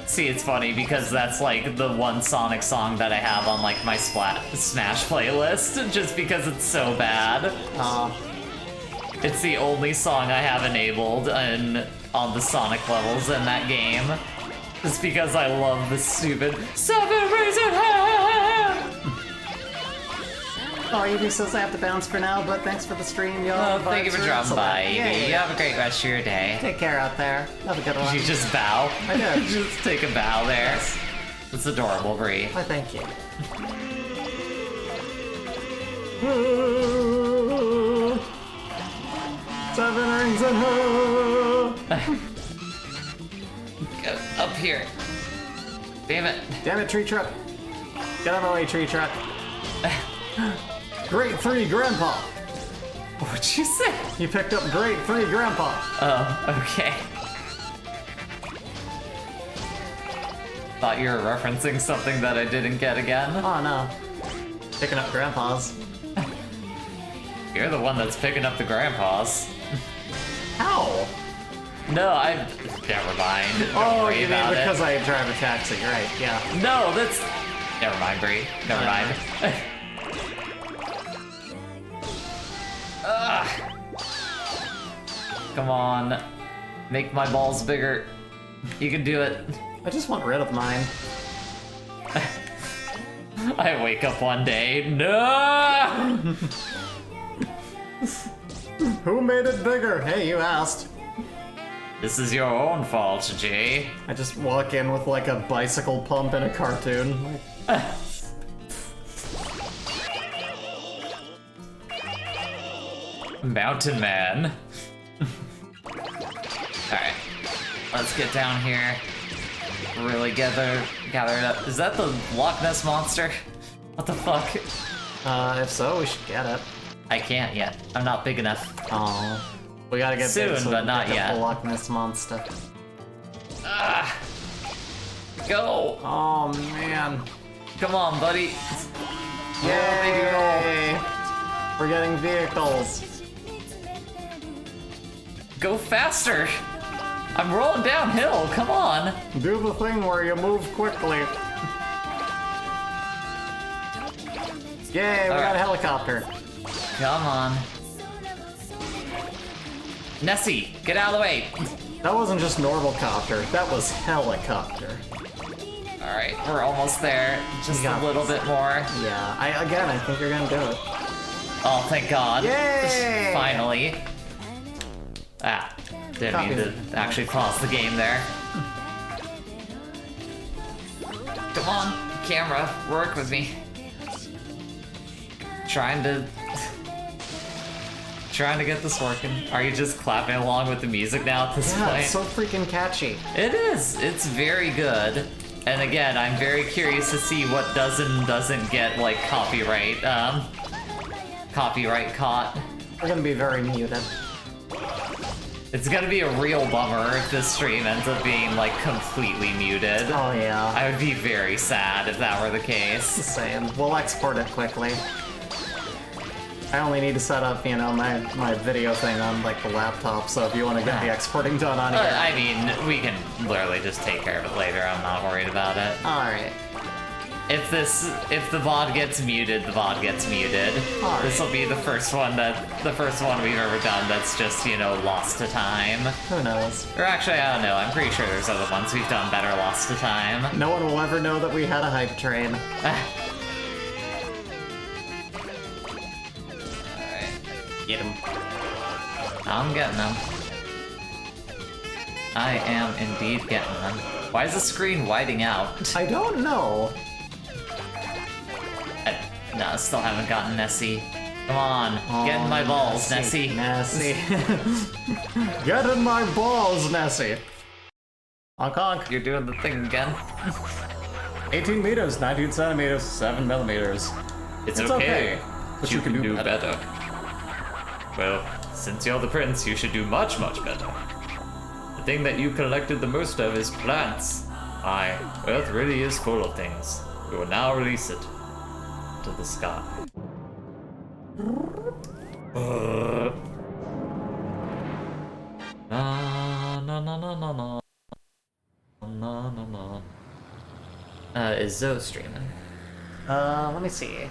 See, it's funny because that's like the one Sonic song that I have on like my Smash playlist, just because it's so bad. It's the only song I have enabled on the Sonic levels in that game. It's because I love the stupid 7 rings in hand! Oh, Evie says I have to bounce for now, but thanks for the stream, y'all. Oh, thank you for dropping by, Evie. You have a great rest of your day. Take care out there. Have a good one. You just bow? I did. Just take a bow there. It's adorable, Bree. Why, thank you. 7 rings in hand. Get up here. Damn it. Damn it, tree truck. Get out of the way, tree truck. Grade 3, Grandpa. What'd you say? You picked up Grade 3, Grandpa. Oh, okay. Thought you were referencing something that I didn't get again. Oh, no. Picking up Grandpas. You're the one that's picking up the grandpas. How? No, never mind. Don't Oh, worry you mean about because it. I drive a taxi, right, yeah. No, that's... Never mind, Bree. Never mind. Ugh. Come on. Make my balls bigger. You can do it. I just want rid of mine. I wake up one day. No! Who made it bigger? Hey, you asked. This is your own fault, Jay. I just walk in with like a bicycle pump in a cartoon. Mountain Man. Alright. Let's get down here. Really gather it up. Is that the Loch Ness Monster? What the fuck? If so, we should get it. I can't yet. I'm not big enough. Oh, we gotta get Soon, big so we but can not pick up yet. the Loch Ness Monster. Go! Oh man. Come on, buddy. Yay! We're getting vehicles. Go faster! I'm rolling downhill, come on! Do the thing where you move quickly. Yay, we got a helicopter. Come on. Nessie, get out of the way. That wasn't just normal copter, that was helicopter. Alright, we're almost there. Just You got a little this. bit more. Yeah, I think you're gonna do it. Oh, thank God. Yay! Finally. Ah, didn't mean to actually pause the game there. Come on, camera, work with me. Trying to get this working. Are you just clapping along with the music now at this Yeah, point? it's so freaking catchy. It is. It's very good. And again, I'm very curious to see what does and doesn't get like copyright caught. We're gonna be very muted. It's gonna be a real bummer if this stream ends up being like completely muted. Oh yeah. I would be very sad if that were the case. Same. We'll export it quickly. I only need to set up, you know, my video thing on like the laptop, so if you want to get the exporting done on here. I mean, we can literally just take care of it later. I'm not worried about it. Alright. If the VOD gets muted, the VOD gets muted. Alright. This will be the first one we've ever done that's just, you know, lost to time. Who knows? Or actually, I don't know. I'm pretty sure there's other ones we've done better lost to time. No one will ever know that we had a hype train. Get him. I'm getting them. I am indeed getting them. Why is the screen whiting out? I don't know. No, still haven't gotten Nessie. Come on, get in my balls, Nessie. Nessie. Get in my balls, Nessie. Honk honk. You're doing the thing again. 18 meters, 19 centimeters, 7 millimeters. It's It's okay, but you can do better. Well, since you're the prince, you should do much, much better. The thing that you collected the most of is plants. Aye, Earth really is full of things. We will now release it to the sky. Na na na na na na. Na na na. Is Zoe streaming? Let me see.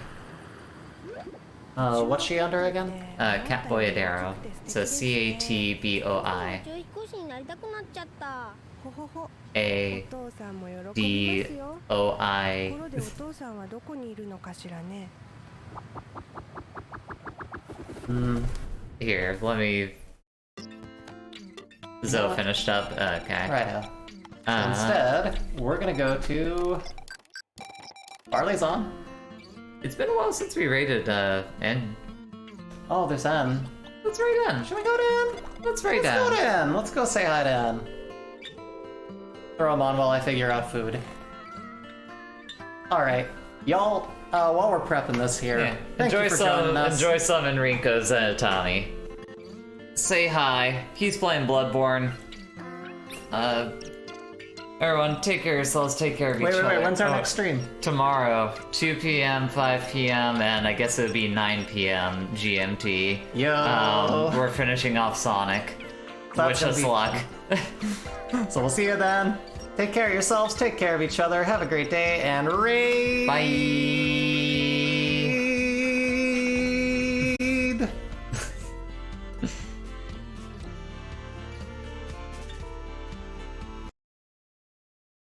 What's she under again? Catboyadero. So CATBOI. 一個士になりたくなっちゃったほほほ A お父さんも喜びます D よ O と I. ころでお父さんはどこにいるのかしらね Here, let me. Zoe finished up. Okay. Righto. Instead, we're gonna go to... Barley's on? It's been a while since we rated N. Oh, there's N. Let's rate N. Should we go to N? Let's rate Let's go N. to N. Let's go say hi to N. Throw him on while I figure out food. Alright. Y'all, while we're prepping this here, Yeah. thank you for joining us. Enjoy some Enrico's Tommy. Say hi. He's playing Bloodborne. Everyone, take care of yourselves. Take care of each other. Wait, when's our Oh, next stream? Tomorrow, 2 p.m., 5 p.m., and I guess it would be 9 p.m. GMT. Yo. We're finishing off Sonic. That's Wish us gonna be luck. So we'll see you then. Take care of yourselves, take care of each other, have a great day, and raid! Bye.